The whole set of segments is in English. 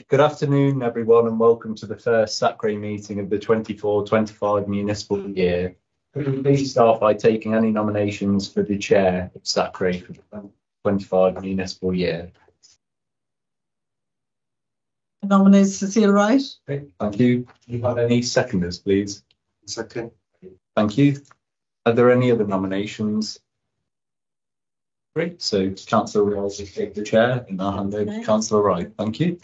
Good afternoon, everyone, and welcome to the first SACRE meeting of the 24-25 municipal year. Could we please start by taking any nominations for the chair of SACRE for the 25 municipal year? I nominate Cecile Wright. Okay, thank you. Do you have any seconders, please? Second. Thank you. Are there any other nominations? Great. So Councillor Wright will take the chair, and I'll hand over to Councillor Wright. Thank you.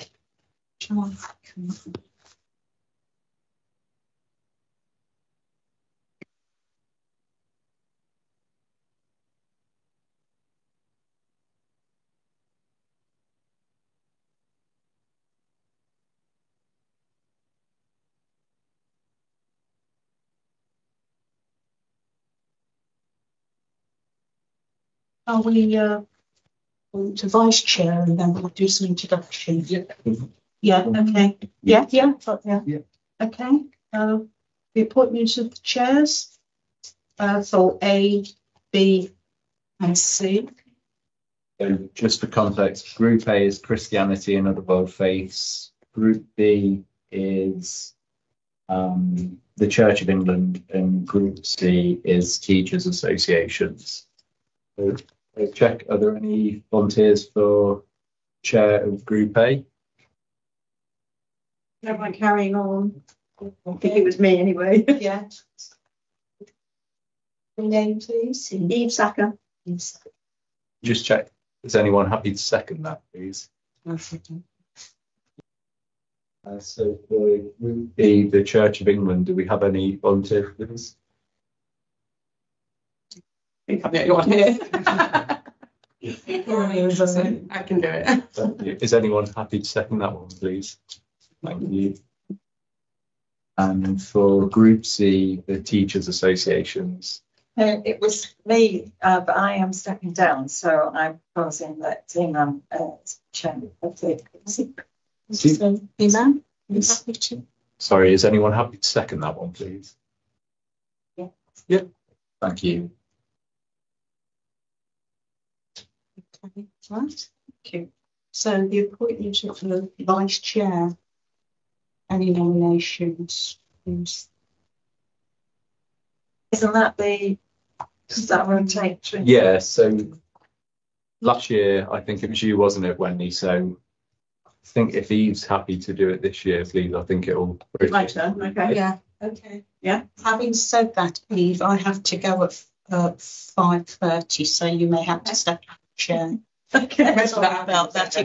Are we to vice chair and then we'll do some introductions? Yeah. Yeah, okay. Yeah. Okay. The appointment of the chairs for A, B, and C. So just for context, Group A is Christianity and Other World Faiths. Group B is the Church of England, and Group C is Teachers Associations. So check, are there any volunteers for chair of Group A? No one carrying on. I think it was me anyway. Yeah. Your name, please. Eve Sacker. Just check. Is anyone happy to second that, please? So for Group B, the Church of England, do we have any volunteers, please? I think I've got one here. I can do it. Is anyone happy to second that one, please? Thank you. And for Group C, the Teachers Associations. It was me, but I am stepping down, so I'm proposing that Iman is chairman of the Iman? Yes. Sorry, is anyone happy to second that one, please? Yeah. Yeah. Thank you. Okay, right. Thank you. So the appointment of the vice chair. Any nominations, please? Isn't that does that rotate? Yeah, so last year, I think it was you, wasn't it, Wendy? So I think if Eve's happy to do it this year, please, I think it'll... My turn, okay. Yeah, okay. Yeah. Having said that, Eve, I have to go at 5:30, so you may have to step down the chair. Okay. Sorry about that.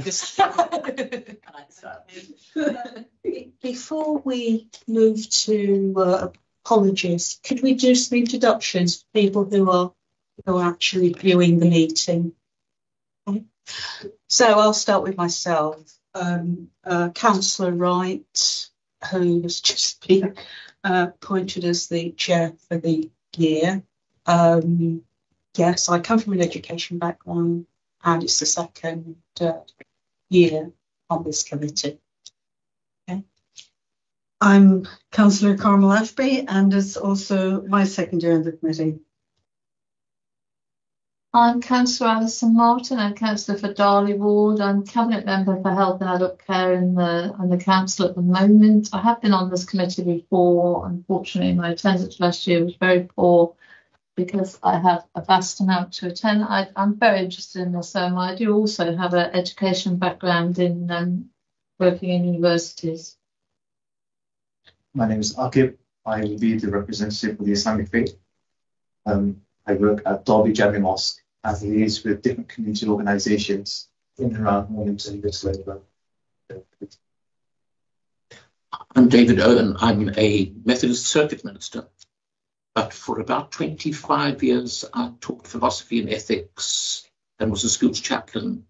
Before we move to apologies, could we do some introductions for people who are actually viewing the meeting? Okay. So I'll start with myself. Councillor Wright, who has just been appointed as the chair for the year. Yes, I come from an education background, and it's the second year on this committee. Okay. I'm Councillor Carmel Ashby, and it's also my second year on the committee. I'm Councillor Alison Martin. I'm Councillor for Darley Ward. I'm Cabinet Member for Health and Adult Care in the Council at the moment. I have been on this committee before. Unfortunately, my attendance last year was very poor, because I have a vast amount to attend. I'm very interested in this. I do also have an education background in working in universities. My name is Akib. I will be the representative for the Islamic faith. I work at Derby Jami Mosque and liaise with different community organisations in and around Mornington, West Labour. I'm David Owen. I'm a Methodist circuit minister. But for about 25 years, I taught philosophy and ethics and was a schools chaplain.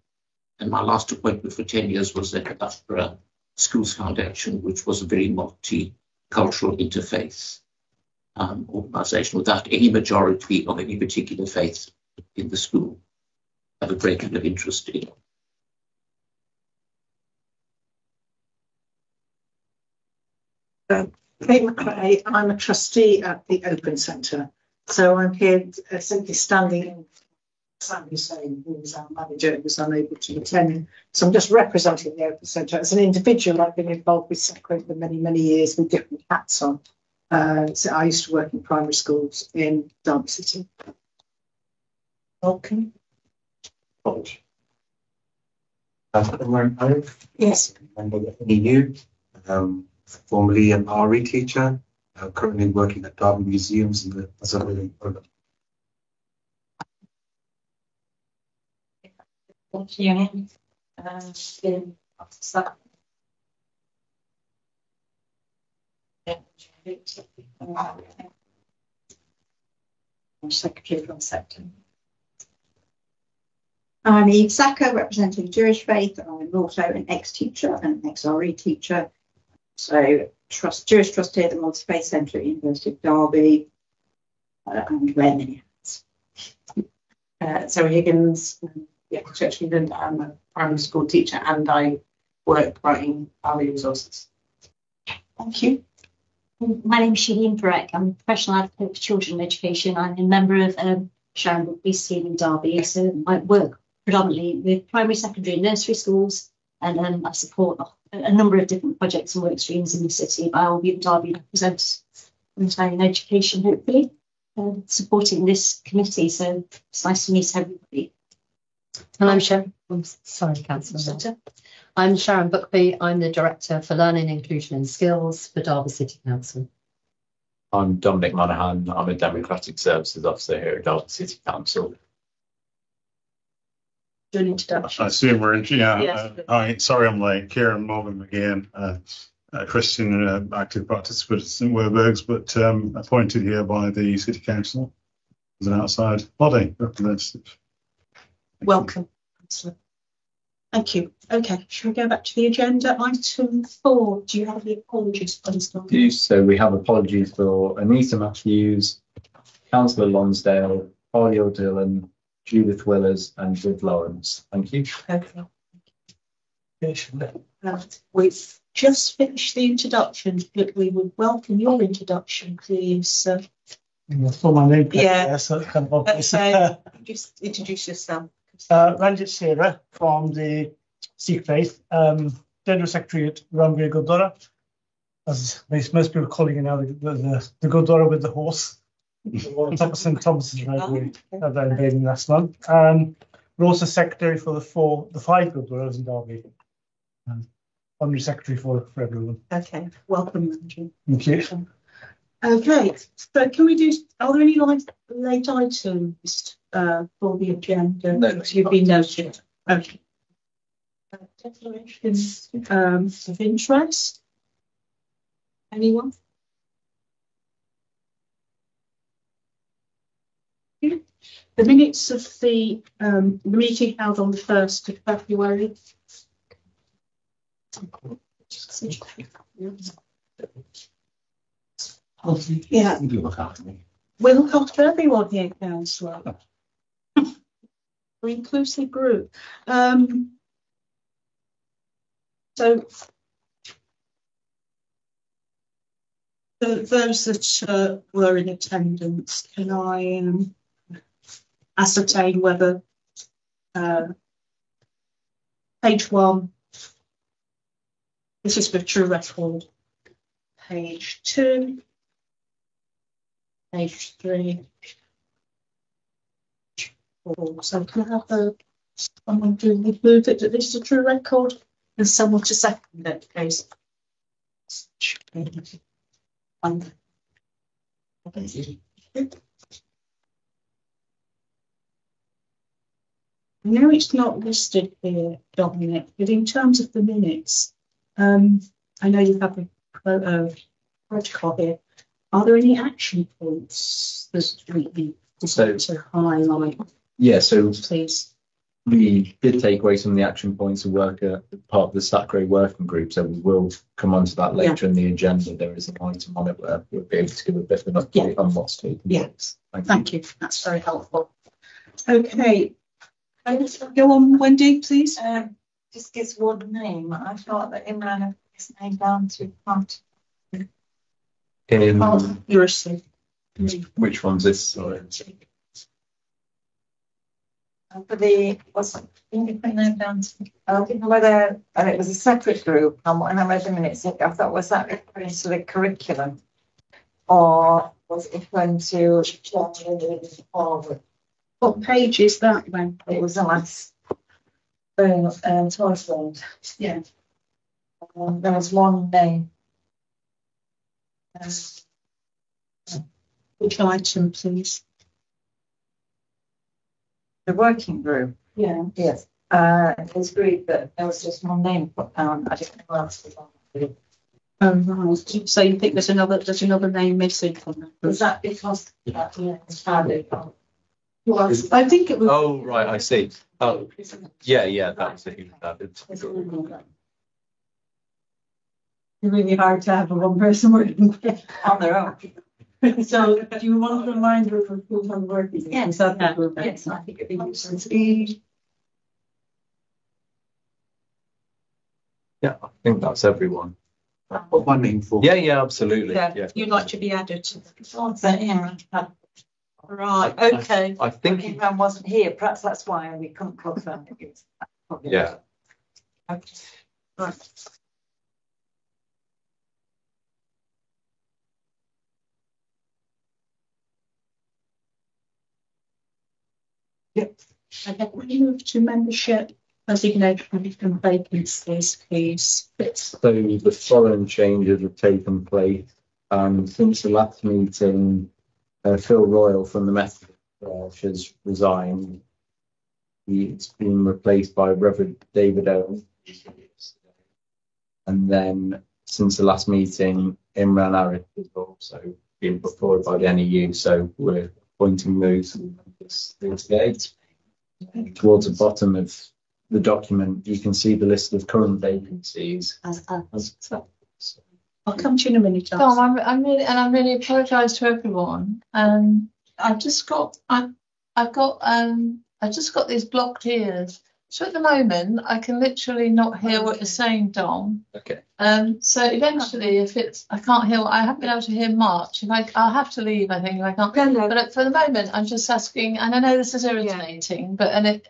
And my last appointment for 10 years was at Loughborough Schools Foundation, which was a very multicultural interfaith organisation without any majority of any particular faith in the school. I have a great deal of interest in it. Kate McRae, I'm a trustee at the Open Centre. So I'm here simply standing in Sandy saying, who was our manager, was unable to attend. So I'm just representing the Open Centre. As an individual, I've been involved with SACRO for many, many years with different hats on. So I used to work in primary schools in Derby City. Welcome. Yes. Member of the EU, formerly an RE teacher, currently working at Derby Museums in the Azarian program. Thank you. Secretary from September. I'm Eve Sacco, representing Jewish Faith. I'm also an ex-teacher and an ex-RE teacher. So, Jewish trustee at the Modern Faith Centre at University of Derby, and wear many hats. Zoe Higgins, Church of England. I'm a primary school teacher and I work writing RE resources. Thank you. My name is Shireen Barek. I'm a professional advocate for children education. I'm a member of Sharon Bookby's team in Derby. So I work predominantly with primary, secondary and nursery schools, and I support a number of different projects and work streams in the city. But I will be at Derby represent in education, hopefully, supporting this committee. So it's nice to meet everybody. And I'm Sharon. Sorry, Councillor. I'm Sharon Bookby. I'm the Director for Learning, Inclusion and Skills for Derby City Council. I'm Dominic Monaghan. I'm a Democratic Services Officer here at Derby City Council. Do an introduction. I assume we're in. Hi, sorry I'm late. Kieran Morgan again, Christian active participant at St Werburgh's, but appointed here by the City Council as an outside body representative. Welcome, Councillor. Thank you. Okay, shall we go back to the agenda? Item 4. Do you have any apologies, please? So we have apologies for Anita Matthews, Councillor Lonsdale, Polly Dillon, Judith Willers and Viv Lawrence. Thank you. Okay. We've just finished the introductions, but we would welcome your introduction, please. For my name, yeah. So it's kind of obvious. Just introduce yourself. Ranjit Sera from the Sikh Faith, General Secretary at Ramgir Gurdwara. As most people are calling it now, the Gurdwara with the horse. St Thomas's Road we had that invading last month. We're also secretary for the 5 Gurdwaras in Derby. Honorary secretary for everyone. Okay, welcome, Ranjit. Thank you. Okay, so can we do? Are there any late items for the agenda? No, you've been noted. Okay. Declarations of interest. Anyone? The minutes of the meeting held on the 1st of February. Yeah. You look after me. We look after everyone here, Councillor. We're inclusive group. So those that were in attendance, can I ascertain whether page 1, this is for true record, page 2, page 3, 4. So can I have someone to move it that this is a true record and someone to second it, please? No, it's not listed here, Dominic, but in terms of the minutes, I know you have a protocol here. Are there any action points that we need to highlight? Yeah, so please. We did take away some of the action points of work at part of the SACRO working group, so we will come on to that later in the agenda. There is an item on it where we'll be able to give a bit of an update on what's taken place. Thank you. That's very helpful. Okay. Go on, Wendy, please. Just gives one name. I thought that Imran had his name down to front. Which one's this? Sorry. For the, what's it, can you put that down? I don't know whether, and it was a separate group, and when I read the minutes, I thought, was that referring to the curriculum? Or was it referring to forward? What page is that then? It was the last towards the end. Yeah. There was one name. Which item, please? The working group. Yeah. Yes. It was agreed that there was just one name put down. I didn't know what else was on it. Oh, right. So you think there's another name missing from that? Was that because I think it was. Oh, right, I see. Oh, yeah, that was it. It's really hard to have a one person working on their own. So, do you want a reminder of who's on working? Yes, that yes, I think it'd be useful. Yeah, I think that's everyone. Put my name for. Yeah, absolutely. Yeah, you'd like to be added to Imran. Right, okay. I think Imran wasn't here. Perhaps that's why we couldn't confirm it. Yeah. Okay. Right. Yep. Okay, we move to membership resignation and vacancies, please. So the following changes have taken place since the last meeting. Phil Royal from the Methodist Church has resigned. He's been replaced by Reverend David Owen. And then since the last meeting, Imran Arif has also been put forward by the NEU. So we're appointing those today. Towards the bottom of the document, you can see the list of current vacancies. I'll come to you in a minute. Tom, I'm really apologise to everyone. I've just got these blocked ears. So at the moment, I can literally not hear what you're saying, Dom. Okay. So eventually, if I can't hear, I haven't been able to hear much. I'll have to leave, I think. If I can't. No. But for the moment, I'm just asking, and I know this is irritating, but I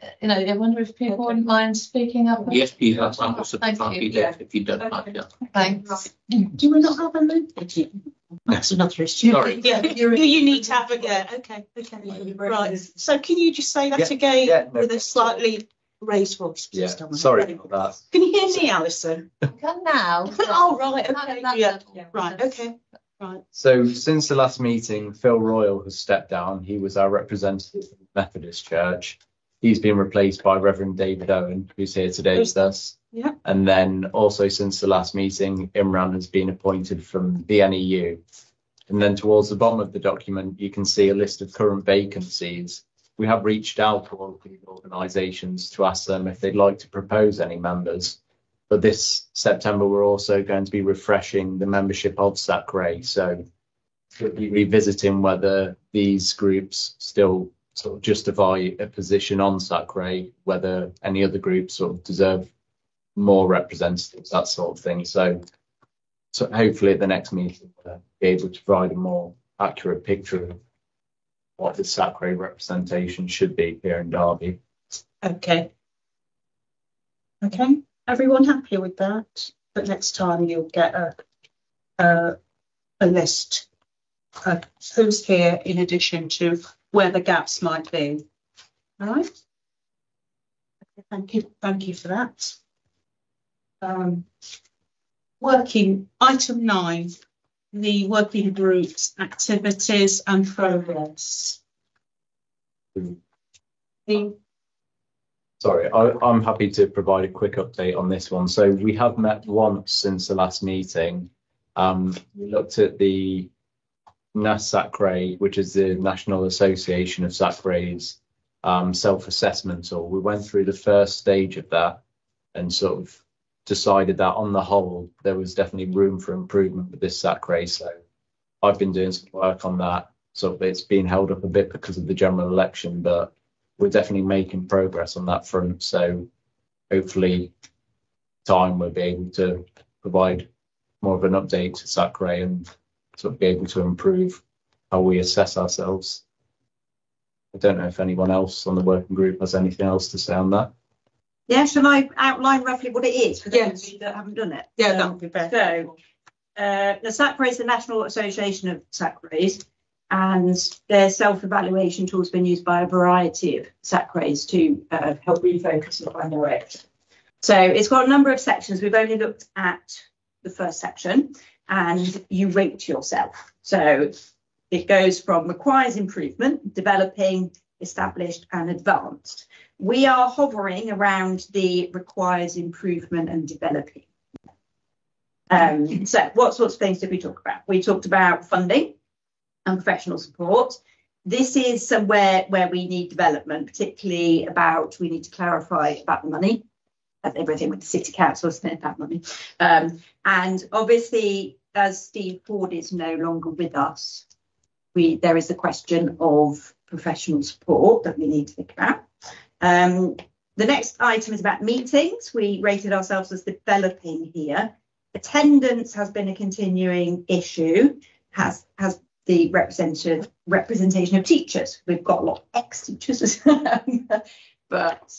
wonder if people wouldn't mind speaking up. Yes, please. That's also Thank can't be you. left if you don't like it. Thanks. Do we not have a loop? That's another issue. Sorry. Yeah, you need to have a okay. Right. So can you just say that again with a slightly raised voice? Yeah. Sorry about that. Can you hear me, Alison? Come now. Oh, right. Okay. Yeah. Right. Okay. Right. So since the last meeting, Phil Royal has stepped down. He was our representative from the Methodist Church. He's been replaced by Reverend David Owen, who's here today with us. Yeah. And then also since the last meeting, Imran has been appointed from the NEU. And then towards the bottom of the document, you can see a list of current vacancies. We have reached out to all of these organisations to ask them if they'd like to propose any members. But this September, we're also going to be refreshing the membership of SACRE. So we'll be revisiting whether these groups still sort of justify a position on SACRE, whether any other groups sort of deserve more representatives, that sort of thing. So hopefully at the next meeting, we'll be able to provide a more accurate picture of what the SACRE representation should be here in Derby. Okay. Okay. Everyone happy with that? But next time you'll get a list of who's here in addition to where the gaps might be. All right. Okay, thank you for that. Working item 9, the working groups, activities and progress. Sorry, I'm happy to provide a quick update on this one. So we have met once since the last meeting. We looked at the NAS-SACRE, which is the National Association of SACRE's self-assessment tool. We went through the first stage of that and sort of decided that on the whole, there was definitely room for improvement with this SACRE. So I've been doing some work on that. So it's been held up a bit because of the general election, but we're definitely making progress on that front. So hopefully time we'll be able to provide more of an update to SACRE and sort of be able to improve how we assess ourselves. I don't know if anyone else on the working group has anything else to say on that. Yeah, shall I outline roughly what it is for those of you that haven't done it? Yeah, that would be better. So, the SACRA is the National Association of SACRAs, and their self-evaluation tool has been used by a variety of SACRAs to help refocus and find direction. So it's got a number of sections. We've only looked at the first section, and you rate yourself. So it goes from requires improvement, developing, established, and advanced. We are hovering around the requires improvement and developing. So what sorts of things did we talk about? We talked about funding and professional support. This is somewhere where we need development, particularly about, we need to clarify about the money, everything with the city council, isn't it, about money. And obviously, as Steve Ford is no longer with us, there is the question of professional support that we need to think about. The next item is about meetings. We rated ourselves as developing here. Attendance has been a continuing issue, has the representation of teachers. We've got a lot of ex-teachers, but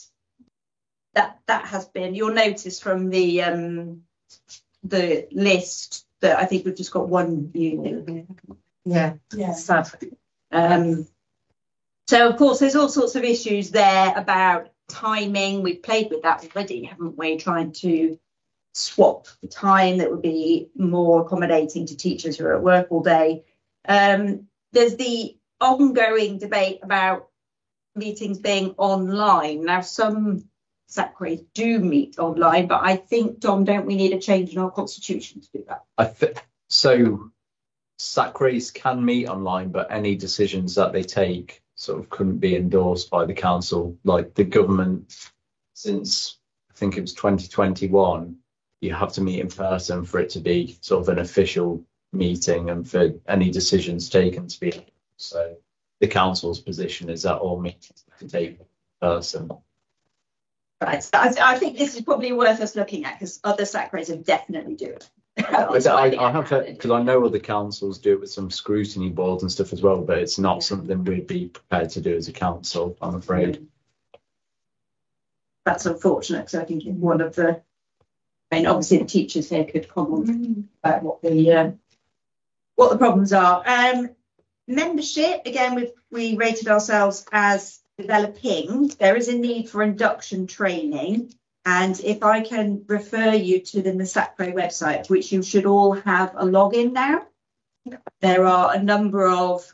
that has been, you'll notice from the list that I think we've just got one unit. Yeah. Sad. So of course there's all sorts of issues there about timing. We've played with that already, haven't we? Trying to swap the time that would be more accommodating to teachers who are at work all day. There's the ongoing debate about meetings being online. Now, some SACRAs do meet online, but I think, Dom, don't we need a change in our constitution to do that? So SACRAs can meet online, but any decisions that they take sort of couldn't be endorsed by the council. Like the government, since I think it was 2021, you have to meet in person for it to be sort of an official meeting and for any decisions taken to be. So the council's position is that all meetings can take in person. Right. So I think this is probably worth us looking at because other SACRAs have definitely do it. I have because I know other councils do it with some scrutiny boards and stuff as well, but it's not something we'd be prepared to do as a council, I'm afraid. That's unfortunate because I think one of the, obviously the teachers here could comment about what the problems are. Membership, again, we rated ourselves as developing. There is a need for induction training. And if I can refer you to the SACRA website, which you should all have a login now, there are a number of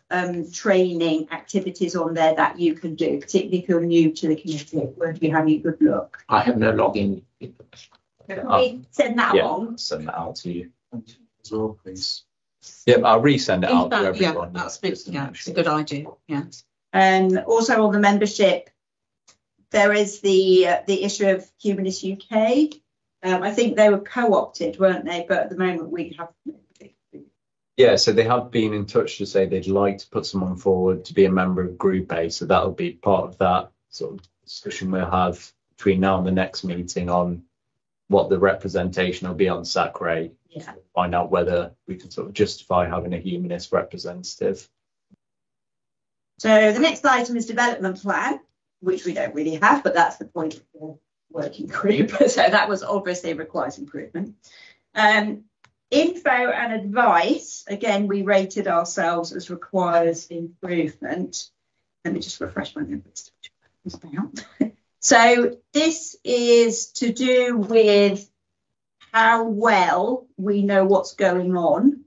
training activities on there that you can do, particularly if you're new to the community. Where do you have a good look? I have no login. Can we send that along? Send that out to you as well, please. Yeah, I'll resend it out to everyone. Yeah, it's a good idea. Yeah. And also on the membership, there is the issue of Humanist UK. I think they were co-opted, weren't they? But at the moment we have. Yeah, so they have been in touch to say they'd like to put someone forward to be a member of Group A. So that'll be part of that sort of discussion we'll have between now and the next meeting on what the representation will be on SACRA. Yeah. Find out whether we can sort of justify having a humanist representative. So the next item is development plan, which we don't really have, but that's the point of the working group. So that was obviously requires improvement. Info and advice, again, we rated ourselves as requires improvement. Let me just refresh my numbers. So this is to do with how well we know what's going on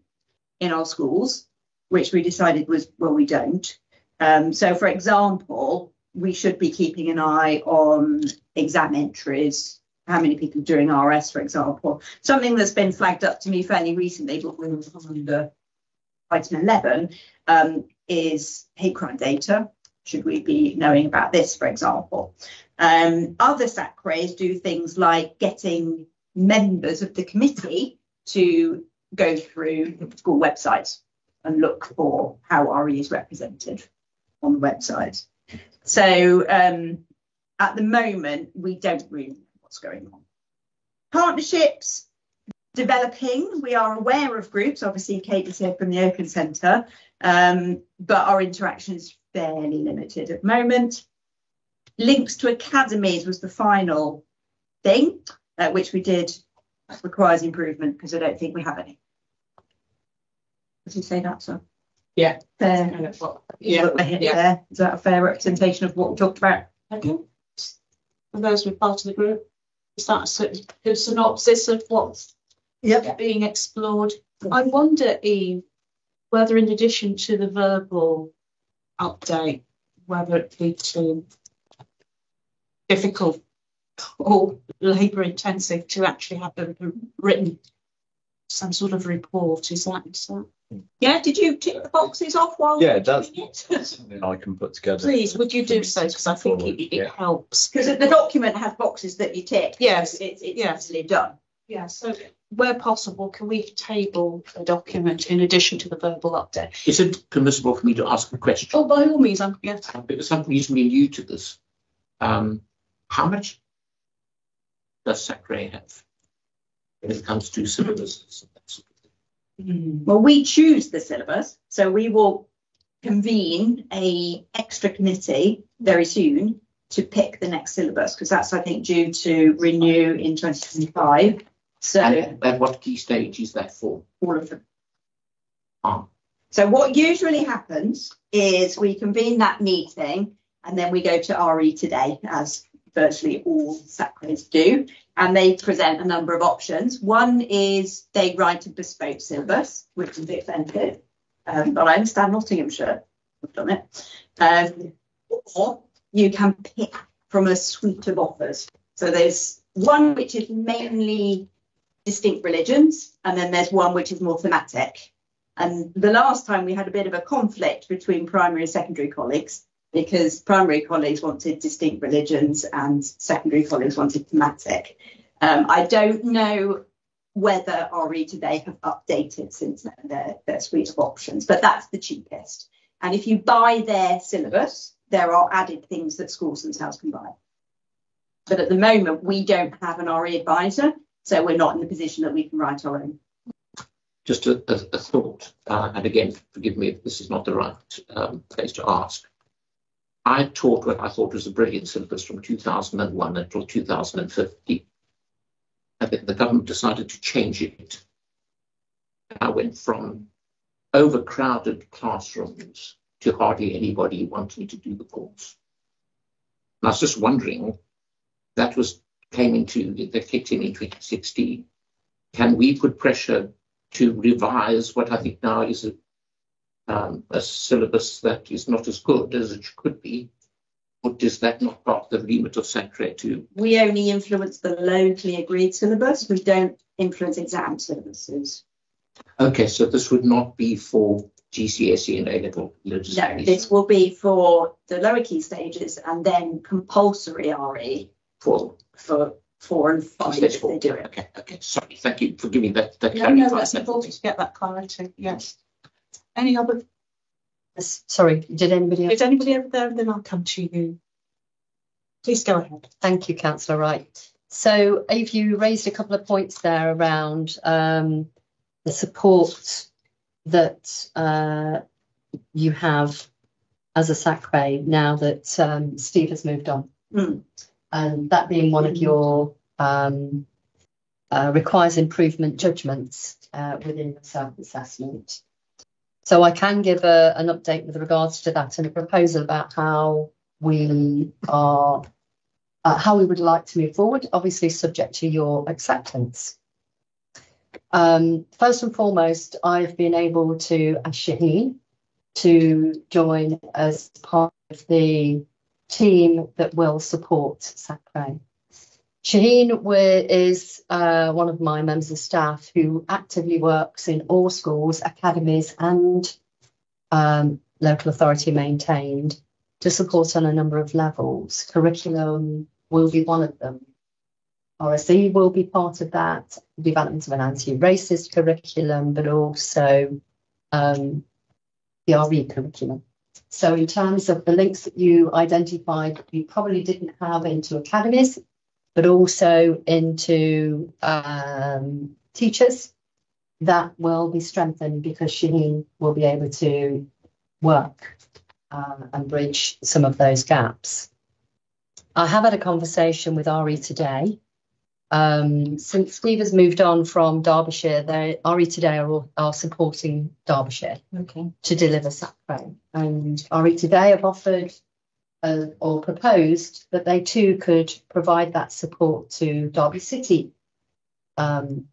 in our schools, which we decided was, well, we don't. So, for example, we should be keeping an eye on exam entries, how many people are doing RS, for example. Something that's been flagged up to me fairly recently, but we're under item 11, is hate crime data. Should we be knowing about this, for example? Other SACRAs do things like getting members of the committee to go through the school websites and look for how RE is represented on the website. So at the moment, we don't really know what's going on. Partnerships, developing. We are aware of groups. Obviously, Kate is here from the Open Centre, but our interaction is fairly limited at the moment. Links to academies was the final thing, which we did. Requires improvement because I don't think we have any. Does he say that, so? Yeah. Fair. Yeah. There. Is that a fair representation of what we talked about? Okay. For those who are part of the group, is that a synopsis of what's being explored? I wonder, Eve, whether in addition to the verbal update, whether it be too difficult or labour intensive to actually have a written some sort of report. Is that? Yeah, did you tick the boxes off while that's doing it? something I can put together. Please, would you do so? Because I think it helps. Because the document has boxes that you tick. Yes, it's easily done. Yeah, so where possible, can we table a document in addition to the verbal update? Is it permissible for me to ask a question? Oh, by all means, yes. Because I'm reasonably new to this. How much does Sacre have when it comes to syllabus? Well, we choose the syllabus, so we will convene a extra committee very soon to pick the next syllabus, because that's, I think, due to renew in 2025. So, and what key stage is that for? All of them. So what usually happens is we convene that meeting and then we go to RE Today, as virtually all Sacres do, and they present a number of options. One is they write a bespoke syllabus, which is a bit expensive, but I understand Nottinghamshire have done it. Or you can pick from a suite of offers. So there's one which is mainly distinct religions, and then there's one which is more thematic. And the last time we had a bit of a conflict between primary and secondary colleagues, because primary colleagues wanted distinct religions and secondary colleagues wanted thematic. I don't know whether RE Today have updated since then their suite of options, but that's the cheapest. And if you buy their syllabus, there are added things that schools themselves can buy. But at the moment, we don't have an RE advisor, so we're not in the position that we can write our own. Just a thought, and again, forgive me if this is not the right place to ask. I taught what I thought was a brilliant syllabus from 2001 until 2050. And then the government decided to change it. I went from overcrowded classrooms to hardly anybody wanting to do the course. And I was just wondering, that kicked in 2016. Can we put pressure to revise what I think now is a syllabus that is not as good as it could be? Or does that not part of the remit of Sacre too? We only influence the locally agreed syllabus. We don't influence exam syllabuses. Okay, so this would not be for GCSE and A-level religious No, this will be for the lower key stages and then compulsory RE for 4 and 5 if they do it. Okay, sorry, thank you for giving that clarity. No, that's important to get that clarity, yes. Any other? Sorry, did anybody over there? Then I'll come to you. Please go ahead. Thank you, Councillor Wright. So, Eve, you raised a couple of points there around the support that you have as a Sacre now that Steve has moved on. And that being one of your requires improvement judgments within the self-assessment. So I can give an update with regards to that and a proposal about how we would like to move forward, obviously subject to your acceptance. First and foremost, I've been able to ask Shaheen to join as part of the team that will support Sacre. Shaheen is one of my members of staff who actively works in all schools, academies and local authority maintained to support on a number of levels. Curriculum will be one of them. RSE will be part of that, development of an anti-racist curriculum, but also the RE curriculum. So in terms of the links that you identified, you probably didn't have into academies, but also into teachers, that will be strengthened because Shaheen will be able to work and bridge some of those gaps. I have had a conversation with RE Today. Since Steve has moved on from Derbyshire, RE Today are supporting Derbyshire to deliver SACPRO. And RE Today have offered or proposed that they too could provide that support to Derby City SACPRO.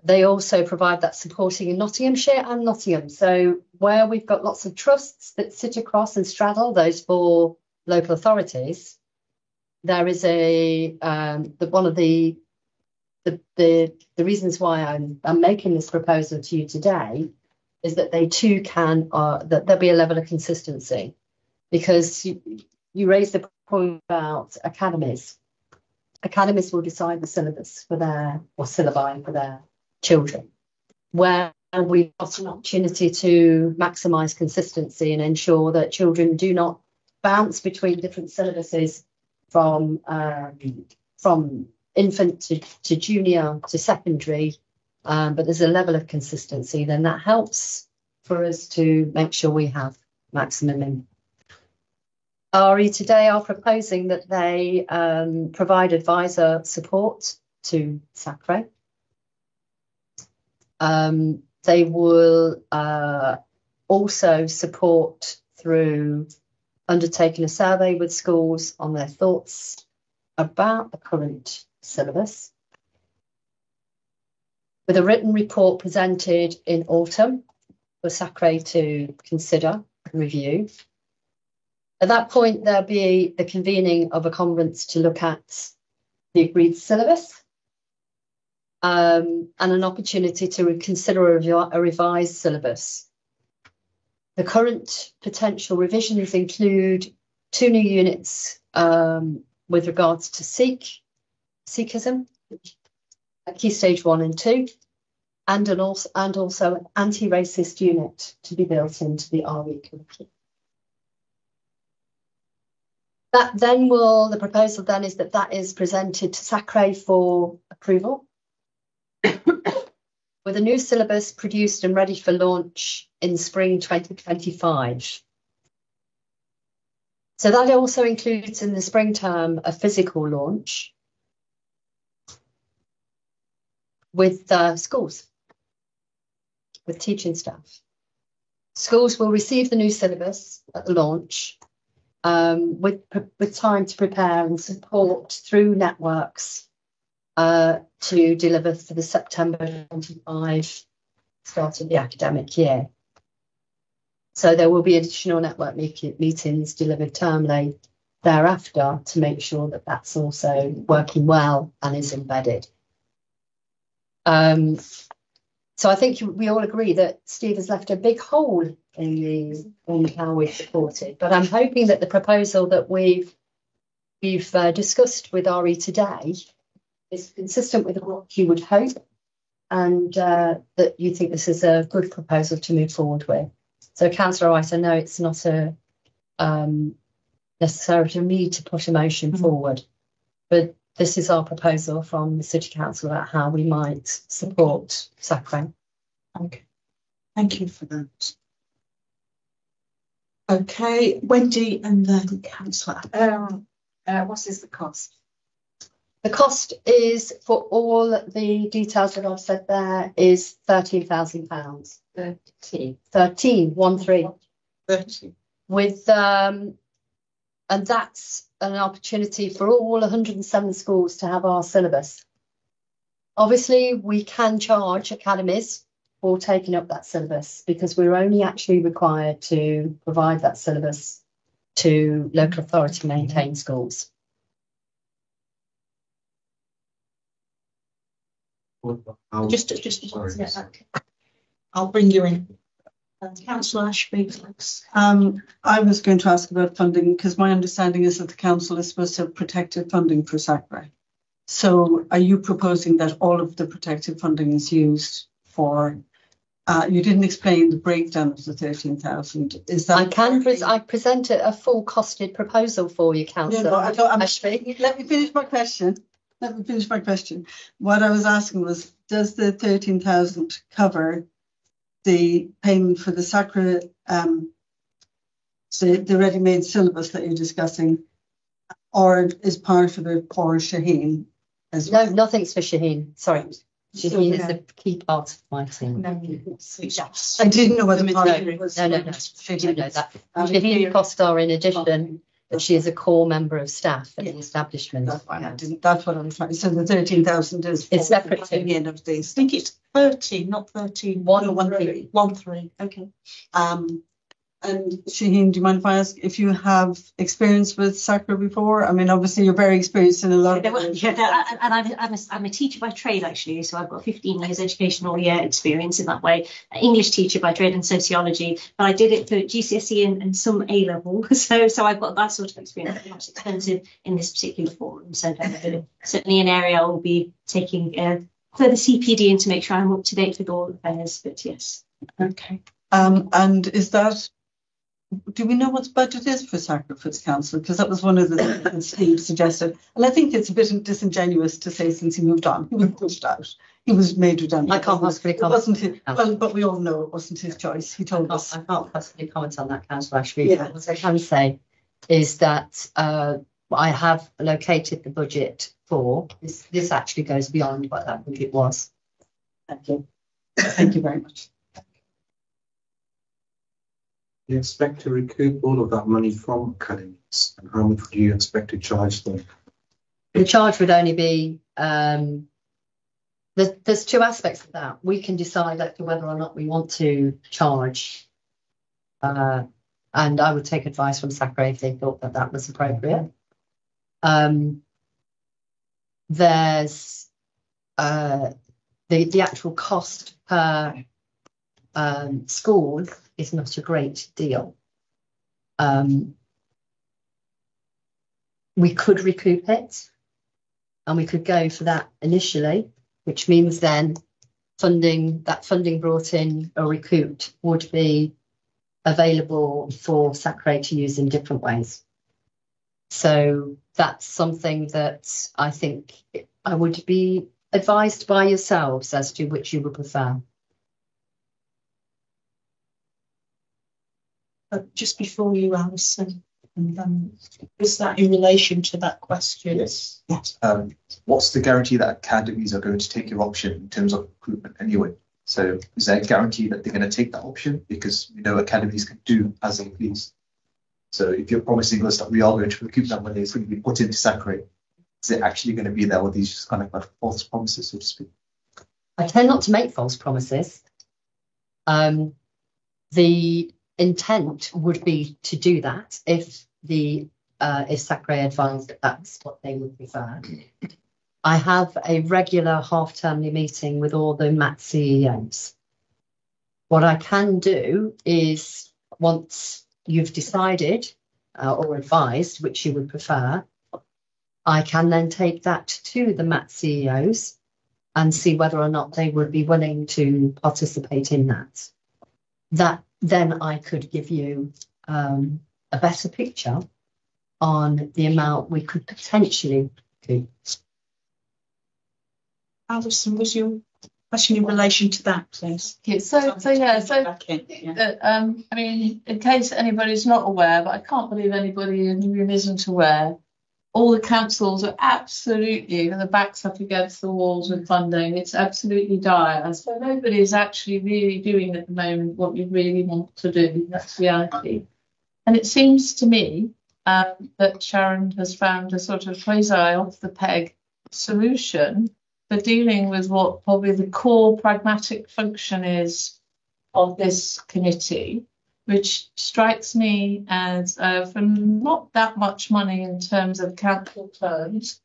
They also provide that supporting in Nottinghamshire and Nottingham. So where we've got lots of trusts that sit across and straddle those four local authorities, there is one of the reasons why I'm making this proposal to you today is that they too can that there'll be a level of consistency, because you raised the point about academies. Academies will decide the syllabus for syllabi for their children, where we've got an opportunity to maximise consistency and ensure that children do not bounce between different syllabuses from infant to junior to secondary, but there's a level of consistency, then that helps for us to make sure we have maximum. RE Today are proposing that they provide advisor support to SACPRO. They will also support through undertaking a survey with schools on their thoughts about the current syllabus, with a written report presented in autumn for SACPRO to consider and review. At that point, there'll be the convening of a conference to look at the agreed syllabus and an opportunity to consider a revised syllabus. The current potential revisions include 2 new units with regards to Sikhism, Key Stage 1 and 2, and also an anti-racist unit to be built into the RE curriculum. The proposal then is that is presented to SACPRO for approval, with a new syllabus produced and ready for launch in spring 2025. So that also includes in the spring term a physical launch with schools, with teaching staff. Schools will receive the new syllabus at the launch with time to prepare and support through networks to deliver for the September 25 start of the academic year. So there will be additional network meetings delivered termly thereafter to make sure that that's also working well and is embedded. So I think we all agree that Steve has left a big hole in how we've supported, but I'm hoping that the proposal that we've discussed with RE Today is consistent with what you would hope, and that you think this is a good proposal to move forward with. So, Councillor Wright, I know it's not necessary for me to put a motion forward, but this is our proposal from the City Council about how we might support SACPRO. Okay, thank you for that. Okay, Wendy and then Councillor. What is the cost? The cost is, for all the details that I've said there, is £13,000. 13. With and that's an opportunity for all 107 schools to have our syllabus. Obviously, we can charge academies for taking up that syllabus, because we're only actually required to provide that syllabus to local authority maintained schools. Just I'll bring you in. Councillor Ashby, thanks. I was going to ask about funding, because my understanding is that the council is supposed to have protected funding for SACPRO. So are you proposing that all of the protected funding is used for? You didn't explain the breakdown of the 13,000. Is that? I present a full costed proposal for you, Councillor Ashby. Let me finish my question. What I was asking was, does the 13,000 cover the payment for the SACRA, the ready-made syllabus that you're discussing, or is part of it for Shaheen as well? No, nothing's for Shaheen. Sorry. Shaheen is a key part of my team. I didn't know whether part of it was. No. Shaheen. No, that Shaheen costs are in addition, but she is a core member of staff at the establishment. That's fine. That's what I'm trying. So the 13,000 is it's separate to the end of these. I think it's 30, not 13. 1-3. 1-3. Okay. And Shaheen, do you mind if I ask if you have experience with SACRA before? I mean, obviously you're very experienced in a lot of I'm a teacher by trade, actually, so I've got 15 years educational experience in that way. English teacher by trade and sociology, but I did it for GCSE and some A level, so I've got that sort of experience. It's not expensive in this particular forum, so certainly an area I will be taking further CPD in to make sure I'm up to date with all affairs. But yes. Okay. And is that? Do we know what the budget is for SACRA for the council? Because that was one of the things that Steve suggested. And I think it's a bit disingenuous to say since he moved on, he was pushed out. He was made redundant. I can't possibly comment. It wasn't his, well, but we all know it wasn't his choice. He told us. I can't possibly comment on that, Councillor Ashby. Yeah. What I can say is that I have located the budget for this. This actually goes beyond what that budget was. Thank you. Thank you very much. Do you expect to recoup all of that money from academies, and how much do you expect to charge them? The charge would only be there's two aspects of that. We can decide as to whether or not we want to charge, and I would take advice from SACRA if they thought that that was appropriate. There's the actual cost per school is not a great deal. We could recoup it, and we could go for that initially, which means then funding brought in or recouped would be available for SACRA to use in different ways. So that's something that I think I would be advised by yourselves as to which you would prefer. Just before you, Alison, is that in relation to that question? Yes. What's the guarantee that academies are going to take your option in terms of recruitment anyway? So is there a guarantee that they're going to take that option? Because we know academies can do as they please. So if you're promising us that we are going to recoup that money, it's going to be put into SACRA, is it actually going to be there, or these just kind of like false promises, so to speak? I tend not to make false promises. The intent would be to do that if SACRA advised that that's what they would prefer. I have a regular half-termly meeting with all the MAT CEOs. What I can do is, once you've decided or advised which you would prefer, I can then take that to the MAT CEOs and see whether or not they would be willing to participate in that. That then I could give you a better picture on the amount we could potentially do. Alison, was your question in relation to that, please? I mean, in case anybody's not aware, but I can't believe anybody in the room isn't aware, all the councils are absolutely, the backs up against the walls with funding. It's absolutely dire. So nobody is actually really doing at the moment what we really want to do. That's reality. And it seems to me that Sharon has found a sort of quasi off the peg solution for dealing with what probably the core pragmatic function is of this committee, which strikes me as for not that much money in terms of council terms.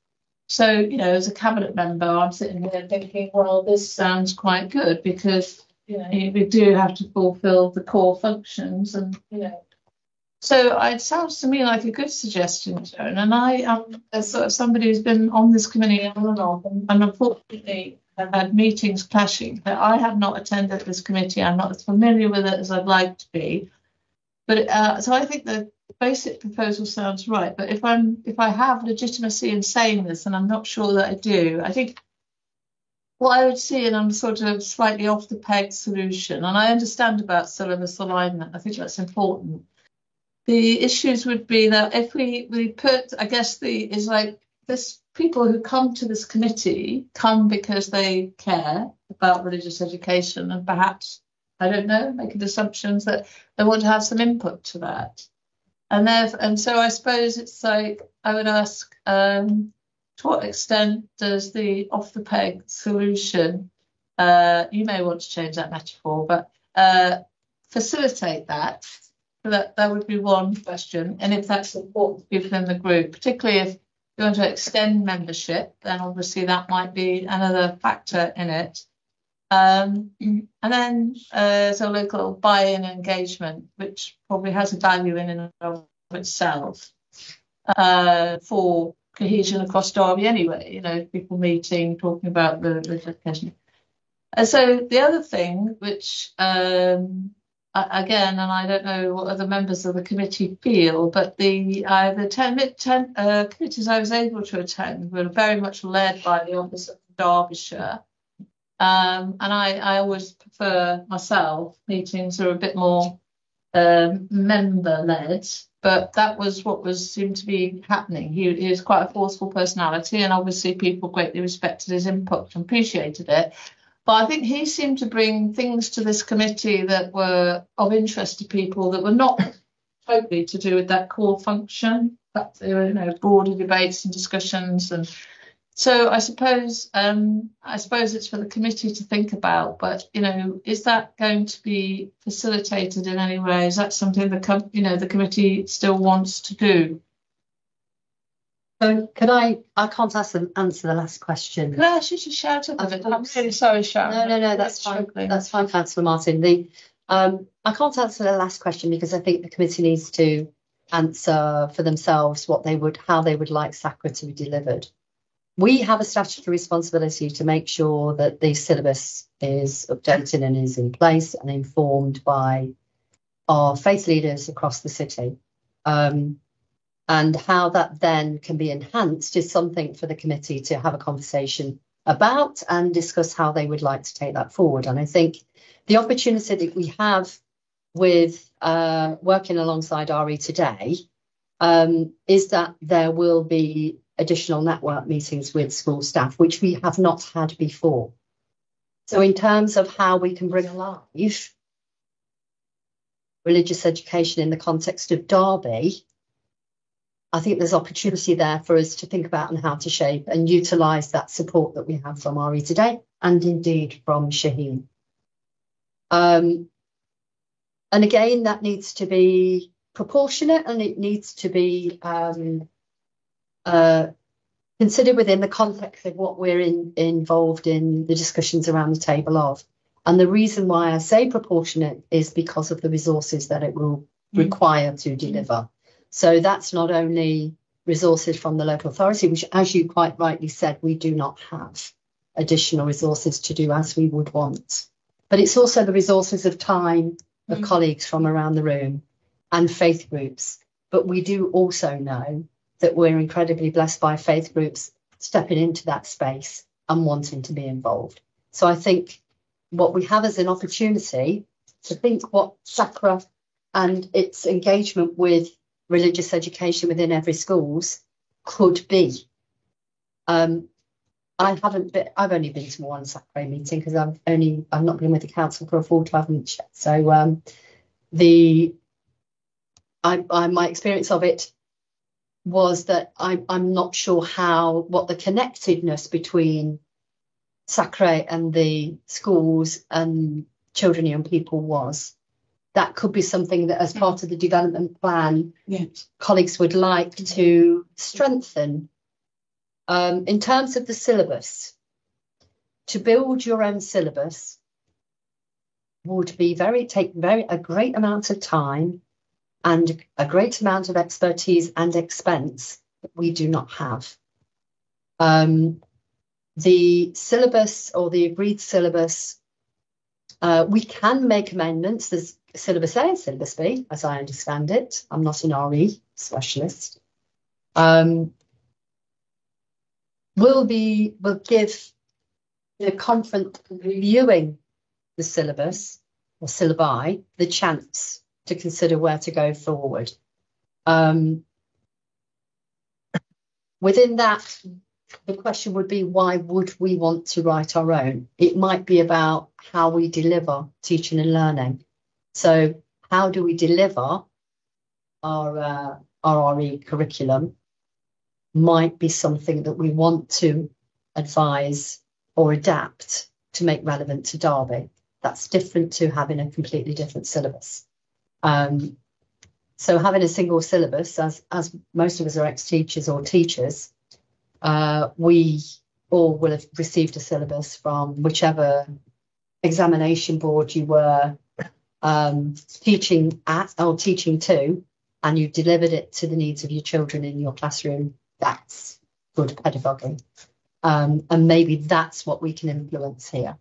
So, you know, as a cabinet member, I'm sitting there thinking, well, this sounds quite good because, you know, we do have to fulfil the core functions and, you know. So it sounds to me like a good suggestion, Joan. And I am sort of somebody who's been on this committee on and off, and unfortunately have had meetings clashing. But I have not attended this committee. I'm not as familiar with it as I'd like to be. But so I think the basic proposal sounds right. But if I have legitimacy in saying this, and I'm not sure that I do, I think what I would see in a sort of slightly off the peg solution, and I understand about syllabus alignment, I think that's important. The issues would be that if we put, I guess is like this, people who come to this committee come because they care about religious education and perhaps, I don't know, making assumptions that they want to have some input to that. And so I suppose it's like, I would ask, to what extent does the off the peg solution, you may want to change that metaphor, but facilitate that? That would be one question. And if that's important to people in the group, particularly if you want to extend membership, then obviously that might be another factor in it. And then so local buy-in engagement, which probably has a value in and of itself for cohesion across Derby anyway, you know, people meeting, talking about the education. And so the other thing, which again, and I don't know what other members of the committee feel, but the 10 committees I was able to attend were very much led by the Office of Derbyshire. And I always prefer myself meetings are a bit more member-led, but that was what seemed to be happening. He was quite a forceful personality, and obviously people greatly respected his input and appreciated it. But I think he seemed to bring things to this committee that were of interest to people that were not totally to do with that core function, but there were, you know, broader debates and discussions. And so I suppose it's for the committee to think about, but, you know, is that going to be facilitated in any way? Is that something the committee still wants to do? So I can't answer the last question. Can I ask you to shout up a bit? I'm really sorry, Sharon. No, that's fine. That's fine, Councillor Martin. I can't answer the last question because I think the committee needs to answer for themselves how they would like SACRA to be delivered. We have a statutory responsibility to make sure that the syllabus is updated and is in place and informed by our faith leaders across the city. And how that then can be enhanced is something for the committee to have a conversation about and discuss how they would like to take that forward. And I think the opportunity that we have with working alongside RE today is that there will be additional network meetings with school staff, which we have not had before. So in terms of how we can bring alive religious education in the context of Derby, I think there's opportunity there for us to think about and how to shape and utilise that support that we have from RE today and indeed from Shaheen. And again, that needs to be proportionate and it needs to be considered within the context of what we're involved in the discussions around the table of. And the reason why I say proportionate is because of the resources that it will require to deliver. So that's not only resources from the local authority, which, as you quite rightly said, we do not have additional resources to do as we would want. But it's also the resources of time of colleagues from around the room and faith groups. But we do also know that we're incredibly blessed by faith groups stepping into that space and wanting to be involved. So I think what we have as an opportunity to think what SACRA and its engagement with religious education within every schools could be. I've only been to one SACRA meeting because I've not been with the council for a full 12 months yet. So my experience of it was that I'm not sure what the connectedness between SACRA and the schools and children and young people was. That could be something that as part of the development plan, colleagues would like to strengthen. In terms of the syllabus, to build your own syllabus would be take a great amount of time and a great amount of expertise and expense that we do not have. The syllabus or the agreed syllabus, we can make amendments. There's syllabus A and syllabus B, as I understand it. I'm not an RE specialist. Will give the conference reviewing the syllabus or syllabi, the chance to consider where to go forward. Within that, the question would be, why would we want to write our own? It might be about how we deliver teaching and learning. So how do we deliver our RE curriculum might be something that we want to advise or adapt to make relevant to Derby. That's different to having a completely different syllabus. So having a single syllabus, as most of us are ex-teachers or teachers, we all will have received a syllabus from whichever examination board you were teaching at or teaching to, and you delivered it to the needs of your children in your classroom. That's good pedagogy. And maybe that's what we can influence here.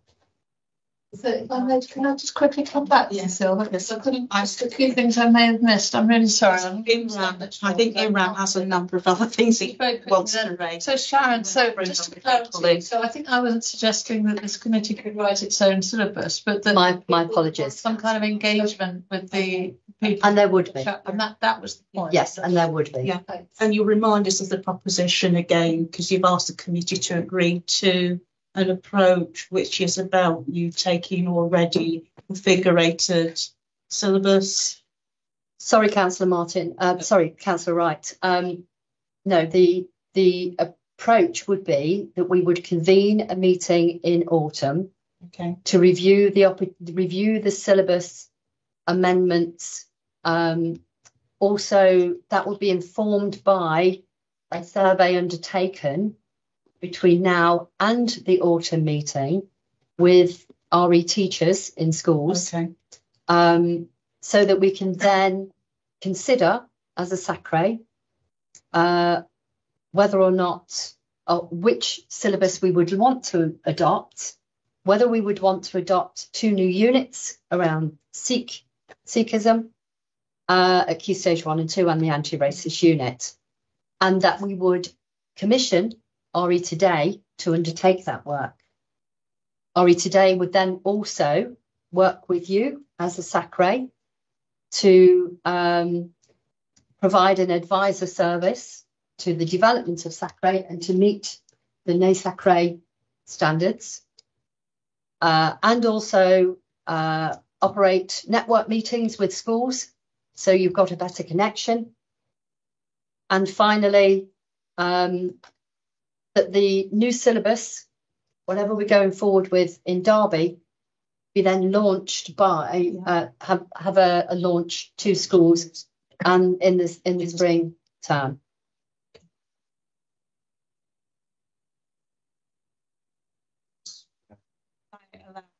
So if I may, can I just quickly come back to Sylvia? Yes, I couldn't ask a few things I may have missed. I'm really sorry. I think Imran has a number of other things he wants to raise. So Sharon, so just to clarify, so I think I wasn't suggesting that this committee could write its own syllabus, but that my apologies. Some kind of engagement with the people. And there would be. And that was the point. Yes, and there would be. Yeah. And you remind us of the proposition again, because you've asked the committee to agree to an approach which is about you taking already configurated syllabus. Sorry, Councillor Martin. Sorry, Councillor Wright. No, the approach would be that we would convene a meeting in autumn, okay, to review the syllabus amendments. Also, that would be informed by a survey undertaken between now and the autumn meeting with RE teachers in schools, okay, so that we can then consider as a SACRE whether or not, which syllabus we would want to adopt, whether we would want to adopt 2 new units around Sikhism at Key Stage 1 and 2 and the anti-racist unit, and that we would commission RE Today to undertake that work. RE Today would then also work with you as a SACRE to provide an advisor service to the development of SACRE and to meet the NASACRE standards, and also operate network meetings with schools so you've got a better connection. And finally, that the new syllabus, whatever we're going forward with in Derby, be then launched by have a launch to schools and in the spring term.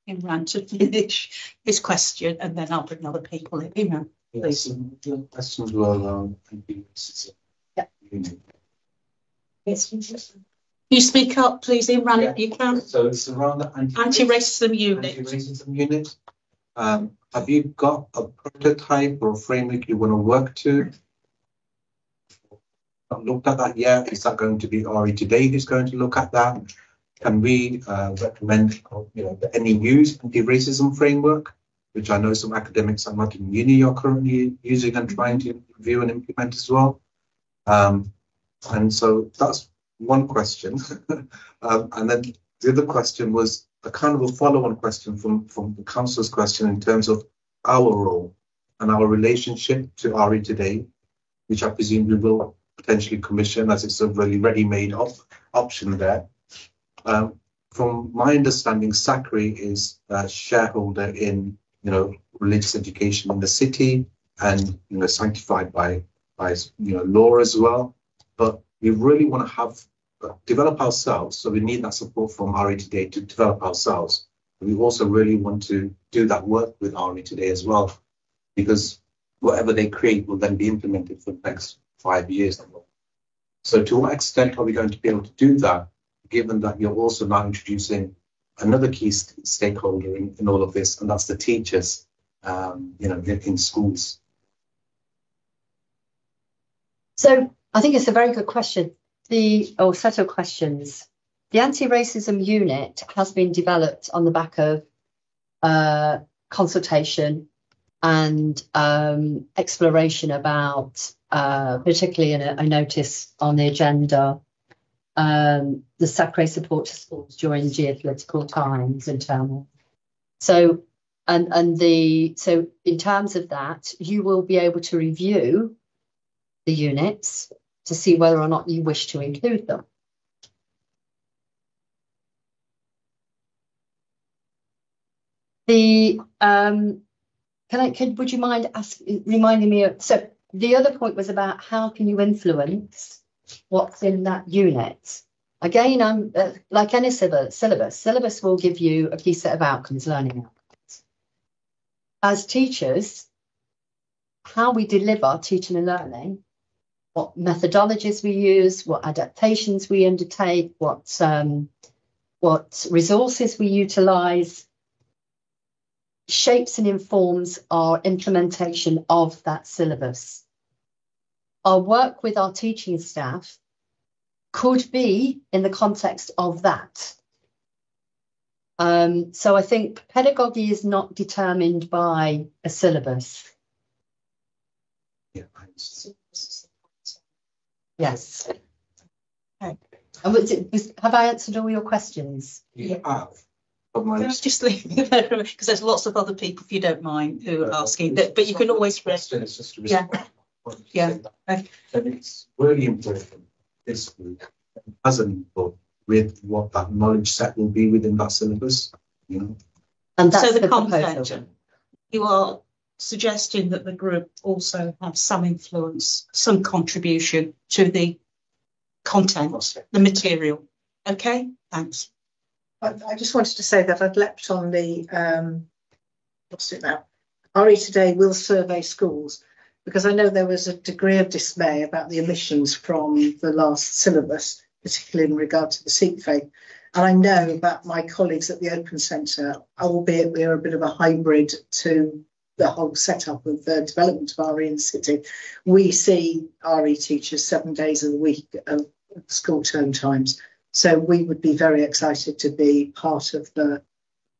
Imran to finish his question, and then I'll bring other people in. Imran, please. The questions were around You speak up, please, Imran, if you can. So it's around the anti-racism unit. Anti-racism unit. Have you got a prototype or a framework you want to work to? I've looked at that yet. Is that going to be RE Today who's going to look at that? Can we recommend the NEU's anti-racism framework, which I know some academics at Nottingham Uni are currently using and trying to review and implement as well? And so that's one question. And then the other question was a kind of a follow-on question from the council's question in terms of our role and our relationship to RE Today, which I presume we will potentially commission as it's a really ready-made option there. From my understanding, SACRE is a shareholder in religious education in the city and sanctified by law as well. But we really want to develop ourselves, so we need that support from RE Today to develop ourselves. We also really want to do that work with RE Today as well, because whatever they create will then be implemented for the next 5 years. So to what extent are we going to be able to do that, given that you're also now introducing another key stakeholder in all of this, and that's the teachers, in schools? So I think it's a very good question, or set of questions. The anti-racism unit has been developed on the back of consultation and exploration about, particularly I notice on the agenda, the Sacre support to schools during geopolitical times and turmoil. So, so in terms of that, you will be able to review the units to see whether or not you wish to include them. The would you mind reminding me of, so the other point was about how can you influence what's in that unit. Again, I'm like any syllabus will give you a key set of outcomes, learning outcomes. As teachers, how we deliver teaching and learning, what methodologies we use, what adaptations we undertake, what resources we utilise, shapes and informs our implementation of that syllabus. Our work with our teaching staff could be in the context of that. So I think pedagogy is not determined by a syllabus. Yeah. Yes. Okay. And have I answered all your questions? Yeah. Can I just leave it there because there's lots of other people, if you don't mind, who are asking that, but you can always And it's really important this group as an input with what that knowledge set will be within that syllabus, you know. And that's so the content. You are suggesting that the group also have some influence, some contribution to the content, the material. Okay, thanks. I just wanted to say that I'd leapt on the what's it now? RE Today will survey schools, because I know there was a degree of dismay about the omissions from the last syllabus, particularly in regard to the Sikh faith. And I know about my colleagues at the Open Centre, albeit we are a bit of a hybrid to the whole setup of the development of RE in the city. We see RE teachers 7 days of the week of school term times. So we would be very excited to be part of the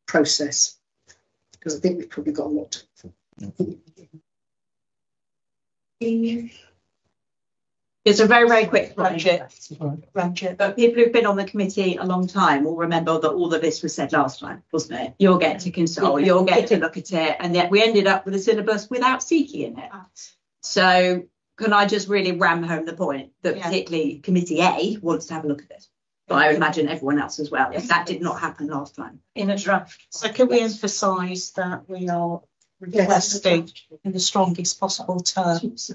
process, because I think we've probably got a lot to do. It's a very, very quick Ranjit. But people who've been on the committee a long time will remember that all of this was said last time, wasn't it? You'll get to consult, you'll get to look at it, and yet we ended up with a syllabus without Siki in it. So can I just really ram home the point that particularly Committee A wants to have a look at this? But I would imagine everyone else as well. If that did not happen last time. In a draft. So can we emphasise that we are requesting in the strongest possible terms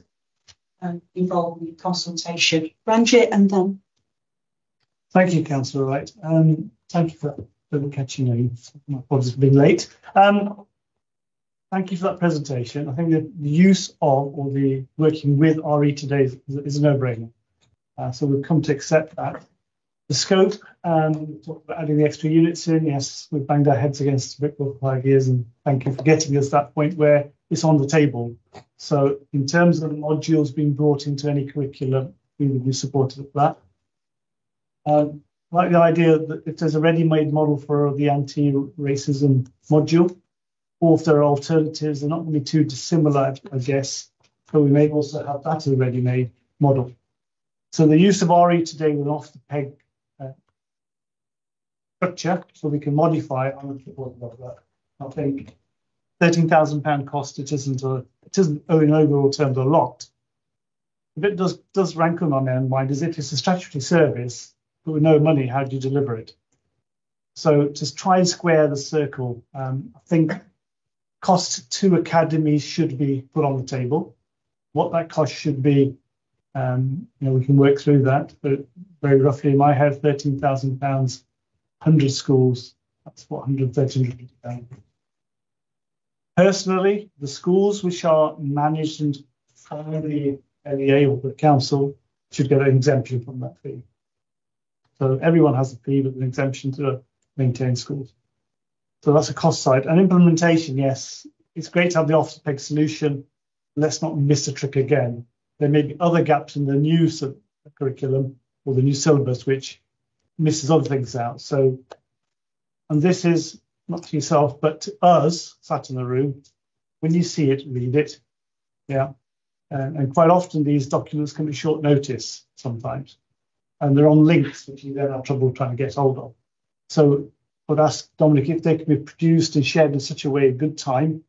involving consultation? Ranjit and then. Thank you, Councillor Wright. Thank you for catching me. My apologies for being late. Thank you for that presentation. I think the use of or the working with RE Today is a no-brainer. So we've come to accept that. The scope, talked about adding the extra units in. Yes, we've banged our heads against the brick wall for 5 years, and thank you for getting us to that point where it's on the table. So in terms of the modules being brought into any curriculum, we would be supportive of that. I like the idea that if there's a ready-made model for the anti-racism module, or if there are alternatives, they're not going to be too dissimilar, I guess, but we may also have that as a ready-made model. So the use of RE Today with an off-the-peg structure, so we can modify it. I'm supportive of that. I think £13,000 cost, it isn't in overall terms a lot. If it does rankle on my mind is if it's a statutory service, but with no money, how do you deliver it? So just try and square the circle. I think cost to academies should be put on the table. What that cost should be, we can work through that, but very roughly in my head, £13,000, 100 schools, that's what, 130 £150. Personally, the schools which are managed by the LEA or the council should get an exemption from that fee. So everyone has a fee with an exemption to maintain schools. So that's a cost side. And implementation, yes, it's great to have the off-the-peg solution. Let's not miss a trick again. There may be other gaps in the new curriculum or the new syllabus which misses other things out. So, and this is not to yourself, but to us sat in the room. When you see it, read it. Yeah. And quite often these documents can be short notice sometimes. And they're on links, which you then have trouble trying to get hold of. So I would ask Dominic if they can be produced and shared in such a way at good time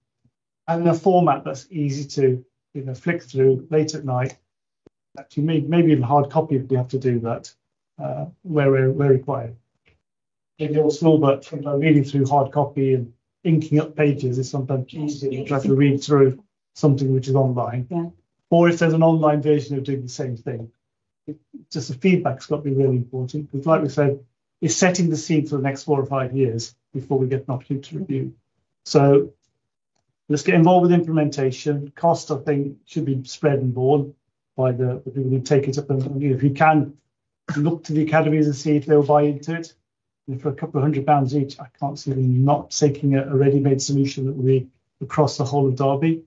and in a format that's easy to flick through late at night. Actually, maybe even hard copy if we have to do that where required. Maybe old school, but sometimes reading through hard copy and inking up pages is sometimes easier to try to read through something which is online. Yeah. Or if there's an online version of doing the same thing. Just the feedback's got to be really important because, like we said, it's setting the scene for the next 4 or 5 years before we get an opportunity to review. So let's get involved with implementation. Cost, I think, should be spread and borne by the people who take it up. And if you can, look to the academies and see if they'll buy into it. And for a couple of £100 each, I can't see them not taking a ready-made solution that will be across the whole of Derby.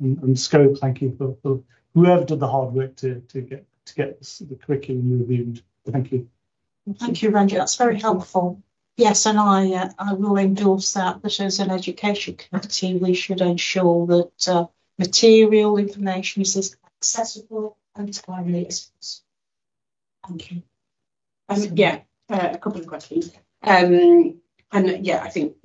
And Scope, thank you for whoever did the hard work to get the curriculum reviewed. Thank you. Thank you, Randy. That's very helpful. Yes, and I will endorse that as an education committee, we should ensure that material information is as accessible and timely as possible. Thank you. A couple of questions. And yeah, I think,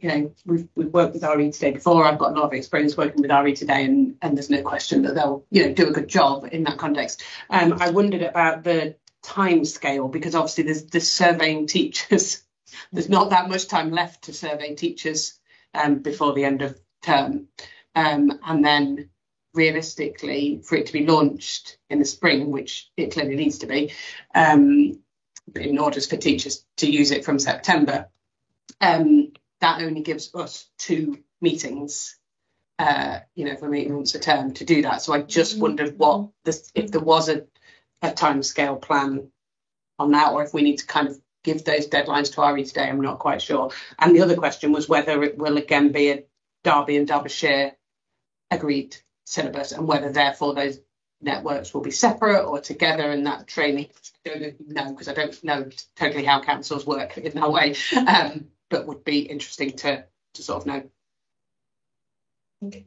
we've worked with RE Today before. I've got a lot of experience working with RE Today, and there's no question that they'll, do a good job in that context. I wondered about the time scale, because obviously there's surveying teachers. There's not that much time left to survey teachers before the end of term. And then realistically, for it to be launched in the spring, which it clearly needs to be, in order for teachers to use it from September, that only gives us 2 meetings, if we're meeting once a term to do that. So I just wondered if there was a timescale plan on that, or if we need to kind of give those deadlines to RE Today. I'm not quite sure. And the other question was whether it will again be a Derby and Derbyshire agreed syllabus, and whether therefore those networks will be separate or together, and that training, I don't know, because I don't know totally how councils work in that way, but would be interesting to sort of know. Okay.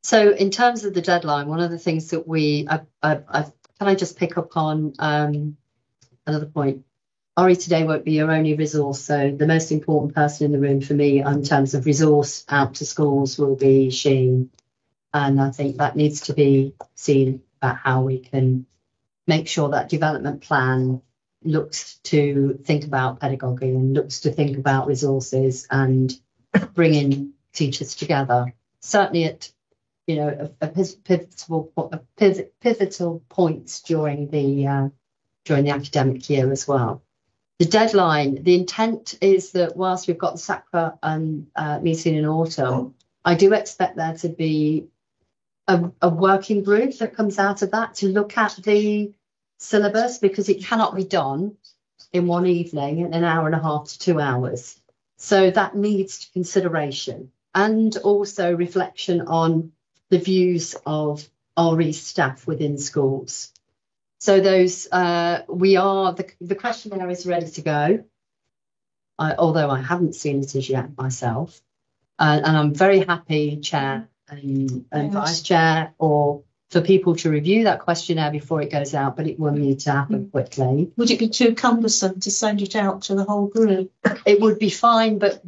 So in terms of the deadline, one of the things that can I just pick up on another point? RE Today won't be your only resource, so the most important person in the room for me in terms of resource out to schools will be Sheen, and I think that needs to be seen about how we can make sure that development plan looks to think about pedagogy and looks to think about resources and bringing teachers together. Certainly at pivotal points during the academic year as well. The deadline, the intent is that whilst we've got the SACRA meeting in autumn, I do expect there to be a working group that comes out of that to look at the syllabus, because it cannot be done in one evening in an hour and a half to 2 hours. So that needs consideration and also reflection on the views of RE staff within schools. So those the questionnaire is ready to go, although I haven't seen it as yet myself, and I'm very happy, Chair and Vice Chair, or for people to review that questionnaire before it goes out, but it will need to happen quickly. Would it be too cumbersome to send it out to the whole group? It would be fine, but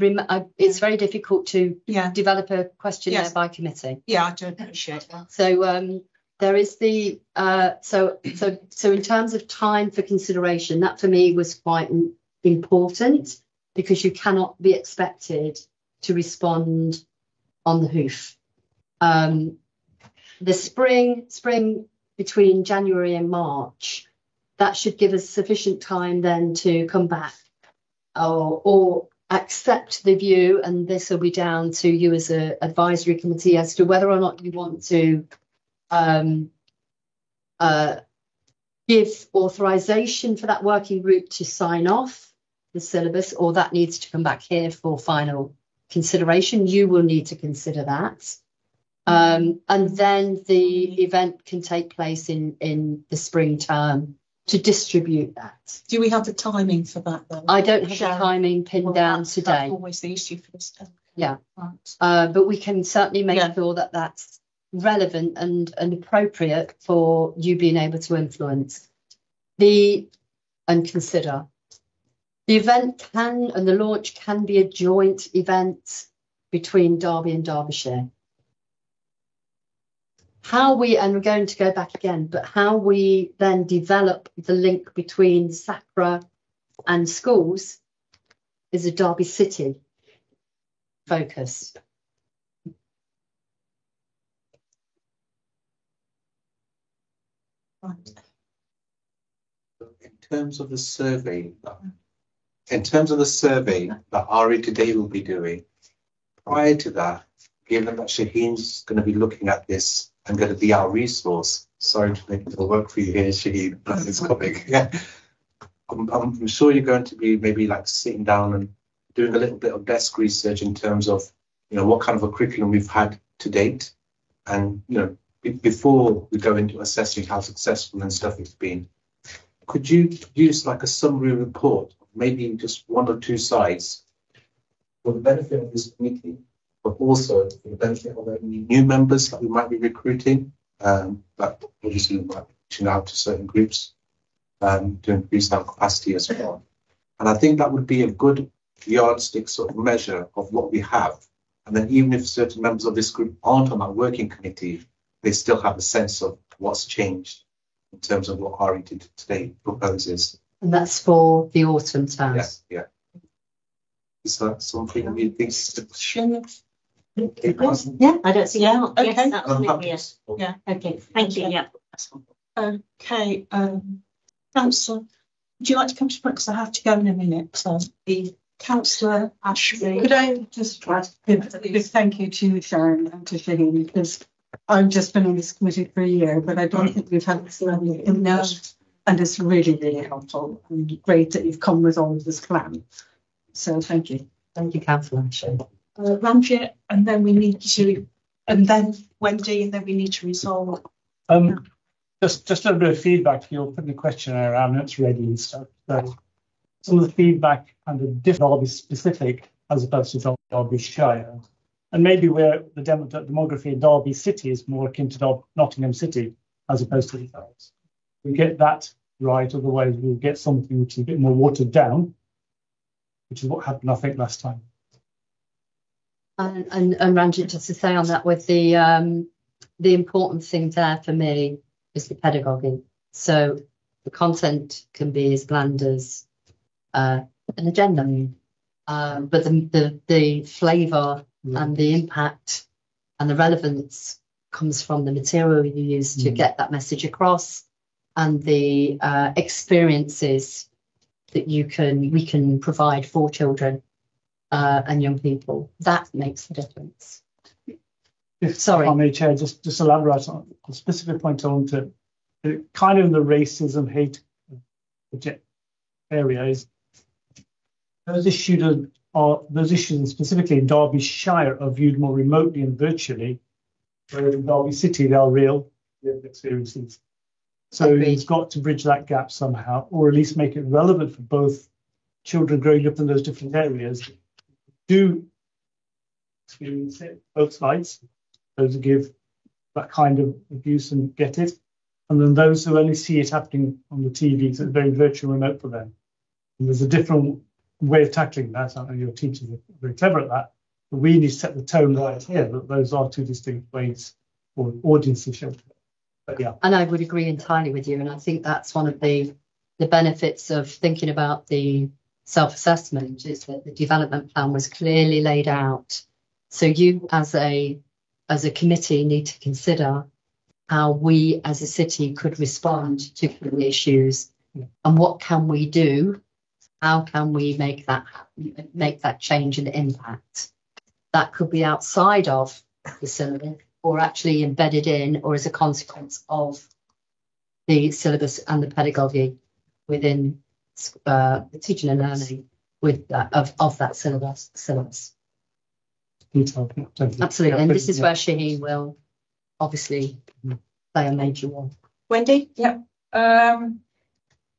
it's very difficult to develop a questionnaire by committee. Yeah, I do appreciate that. So there is the so in terms of time for consideration, that for me was quite important, because you cannot be expected to respond on the hoof. The spring between January and March, that should give us sufficient time then to come back or accept the view, and this will be down to you as an advisory committee as to whether or not you want to give authorization for that working group to sign off the syllabus, or that needs to come back here for final consideration. You will need to consider that. And then the event can take place in the spring term to distribute that. Do we have the timing for that though? I don't have Sharon? the timing pinned down That's today. always the issue for this. Yeah. Right. But we can certainly make sure that that's relevant and appropriate for you being able to influence and consider. The event and the launch can be a joint event between Derby and Derbyshire. And we're going to go back again, but how we then develop the link between SACRA and schools is a Derby City focus. In terms of the survey that Ari today will be doing, prior to that, given that Shaheen's going to be looking at this and going to be our resource, sorry to make the work for you here, Shaheen, but it's coming. Yeah. I'm sure you're going to be maybe like sitting down and doing a little bit of desk research in terms of, what kind of a curriculum we've had to date. And, before we go into assessing how successful and stuff it's been, could you produce like a summary report, maybe just one or two sides for the benefit of this committee, but also for the benefit of any new members that we might be recruiting, that obviously we might be reaching out to certain groups to increase our capacity as well. And I think that would be a good yardstick sort of measure of what we have. And then even if certain members of this group aren't on that working committee, they still have a sense of what's changed in terms of what Ari today proposes. And that's for the autumn term. Yeah. Is that something you think? Yeah, I don't see that. Okay. Yes, absolutely, yes. Yeah. Okay, thank you. Yeah. Okay. Councillor, would you like to come to the front? Because I have to go in a minute. So the Councillor Ashby. Could I just give a big thank you to Sharon and to Shaheen, because I've just been on this committee for a year, but I don't think we've had this level of input, and it's really, really helpful and great that you've come with all of this plan. So thank you. Thank you, Councillor Ashby. Ranjit, and then we need to, and then Wendy, and then we need to resolve. Just a little bit of feedback. You'll put the questionnaire around and it's ready and stuff. So some of the feedback and the different Derby specific as opposed to Derbyshire, and maybe where the demography in Derby City is more akin to Nottingham City as opposed to the South. We get that right, otherwise we'll get something which is a bit more watered down, which is what happened, I think, last time. And Ranjit, just to say on that, with the important thing there for me is the pedagogy. So the content can be as bland as an agenda, but the flavour and the impact and the relevance comes from the material you use to get that message across, and the experiences that we can provide for children and young people. That makes the difference. Sorry. If I may, Chair, just elaborate on a specific point on to kind of in the racism, hate area is those issues specifically in Derbyshire are viewed more remotely and virtually, whereas in Derby City they are real experiences. So you've got to bridge that gap somehow, or at least make it relevant for both children growing up in those different areas. Do experience it, both sides, those who give that kind of abuse and get it, and then those who only see it happening on the TV, so it's very virtual remote for them. And there's a different way of tackling that. I know your teachers are very clever at that, but we need to set the tone right here that those are two distinct ways for audiences to show. But yeah. And I would agree entirely with you, and I think that's one of the benefits of thinking about the self-assessment, is that the development plan was clearly laid out. So you as a committee need to consider how we as a city could respond to the issues, and what can we do? How can we make that change and impact? That could be outside of the syllabus, or actually embedded in, or as a consequence of the syllabus and the pedagogy within the teaching and learning of that syllabus. Absolutely, and this is where Shaheen will obviously play a major role. Wendy? Yeah.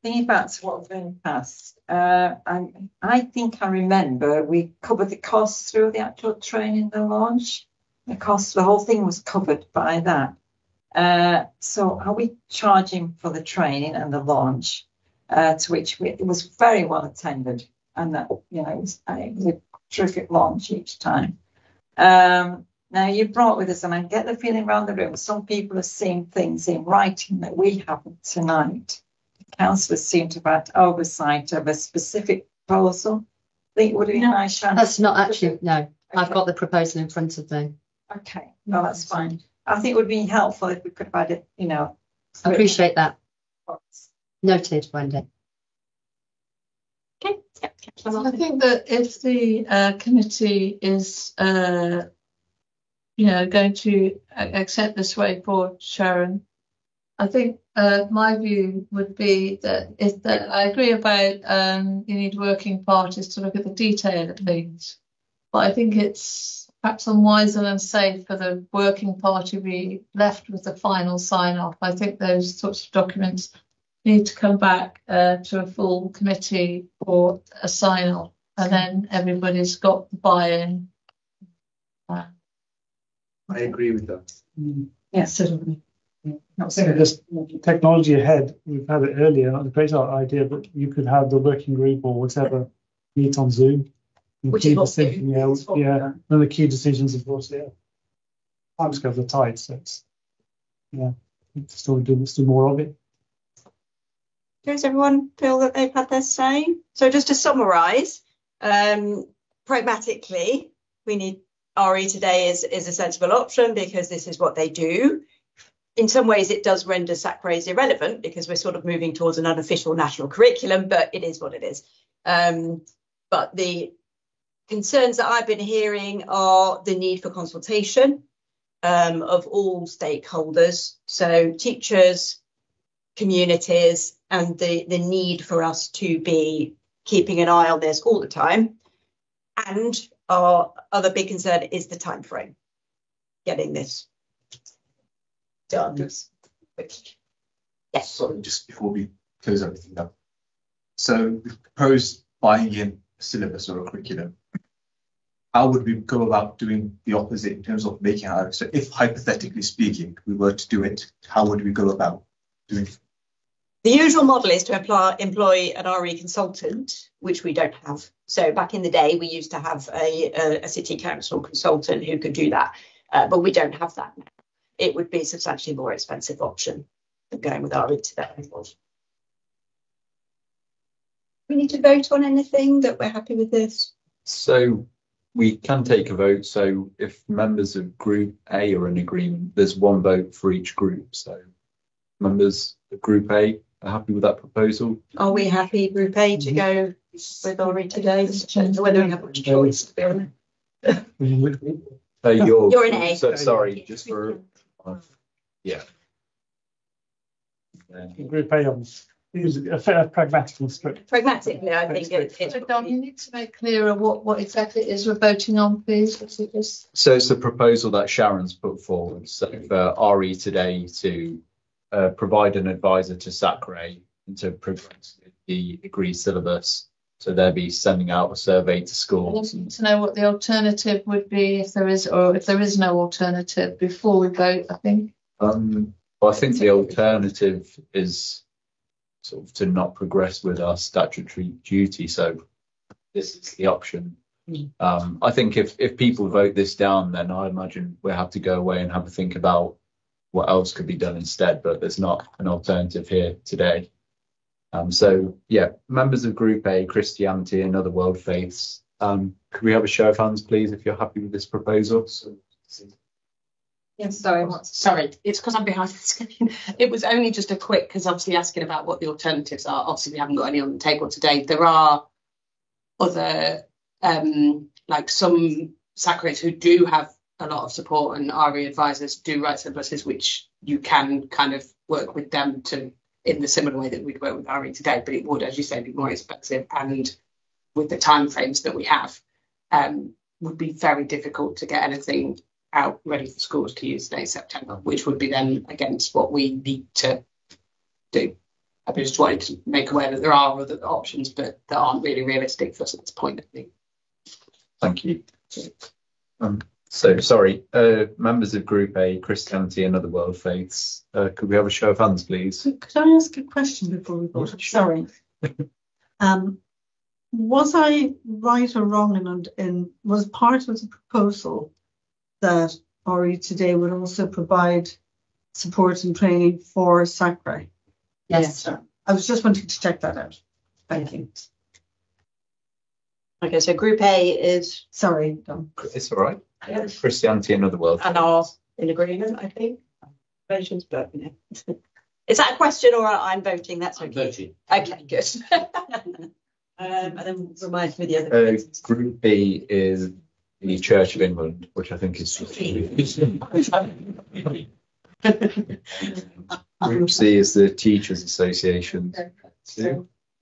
thinking back to what we've done past, I think I remember we covered the costs through the actual training, the launch. The cost, the whole thing was covered by that. So are we charging for the training and the launch, to which it was very well attended, and that, you know, it was a terrific launch each time. Now you brought with us, and I get the feeling around the room, some people have seen things in writing that we haven't tonight. Councillors seem to have had oversight of a specific proposal. I think it would have been nice. That's not actually, no. Okay. I've got the proposal in front of me. Okay, no, that's fine. I think it would be helpful if we could have had it, you know. I appreciate that. Noted, Wendy. Okay. I think that if the committee is, you know, going to accept this way forward, Sharon, I think my view would be that I agree about you need working parties to look at the detail of things, but I think it's perhaps unwise and unsafe for the working party to be left with the final sign off. I think those sorts of documents need to come back to a full committee for a sign off, and then everybody's got the buy-in. I agree with that. Yes, certainly. Not saying just technology ahead. We've had it earlier. A great idea that you could have the working group or whatever meet on Zoom. Which is what one of the key decisions, of course. Yeah, timescales are tight, so it's let's do more of it. Does everyone feel that they've had their say? So just to summarise, pragmatically, we need RE today is a sensible option because this is what they do. In some ways, it does render SACRAES irrelevant because we're sort of moving towards an unofficial national curriculum, but it is what it is. But the concerns that I've been hearing are the need for consultation of all stakeholders, so teachers, communities, and the need for us to be keeping an eye on this all the time. And our other big concern is the time frame, getting this done. Yes. Sorry, just before we close everything up. So we proposed buying in a syllabus or a curriculum. How would we go about doing the opposite in terms of making it? So if hypothetically speaking, we were to do it, how would we go about doing it? The usual model is to employ an RE consultant, which we don't have. So back in the day, we used to have a city council consultant who could do that, but we don't have that now. It would be a substantially more expensive option than going with RE today. We need to vote on anything that we're happy with this. So we can take a vote. So if members of Group A are in agreement, there's one vote for each group. So members of Group A are happy with that proposal. Are we happy, Group A, to go with RE today? Whether we have much choice, to be honest. You're an A. So sorry, just for yeah. Group A is a pragmatic and strict. Pragmatically, I think it's. Don, you need to make clearer what exactly it is we're voting on, please. So it's the proposal that Sharon's put forward. So for RE today to provide an advisor to SACRAE and to progress the agreed syllabus. So they'll be sending out a survey to schools. I need to know what the alternative would be if there is, or if there is no alternative before we vote, I think. Well, I think the alternative is sort of to not progress with our statutory duty. So this is the option. I think if people vote this down, then I imagine we'll have to go away and have a think about what else could be done instead, but there's not an alternative here today. So yeah, members of Group A, Christianity and other world faiths, could we have a show of hands, please, if you're happy with this proposal? Yes, sorry, it's because I'm behind the screen. It was only just a quick, because obviously asking about what the alternatives are. Obviously, we haven't got any on the table today. There are other, like some SACRAES who do have a lot of support, and RE advisors do write syllabuses, which you can kind of work with them to in the similar way that we'd work with RE today. But it would, as you say, be more expensive, and with the timeframes that we have, would be very difficult to get anything out ready for schools to use late September, which would be then against what we need to do. just wanted to make aware that there are other options, but that aren't really realistic for us at this point, I think. Thank you. So, sorry, members of Group A, Christianity and Other World Faiths, could we have a show of hands, please? Could I ask a question before we vote? Sorry. Was I right or wrong in was part of the proposal that RE Today would also provide support and training for SACRE? Yes. I was just wanting to check that out. Thank you. Okay, so Group A is sorry. It's all right. Yes. Christianity and Other World. And are in agreement, I think. Votions, but you know. Is that a question or I'm voting? That's okay. Voting. Okay, good. And then remind me the other. Group B is the Church of England, which I think is. Group C is the Teachers Association.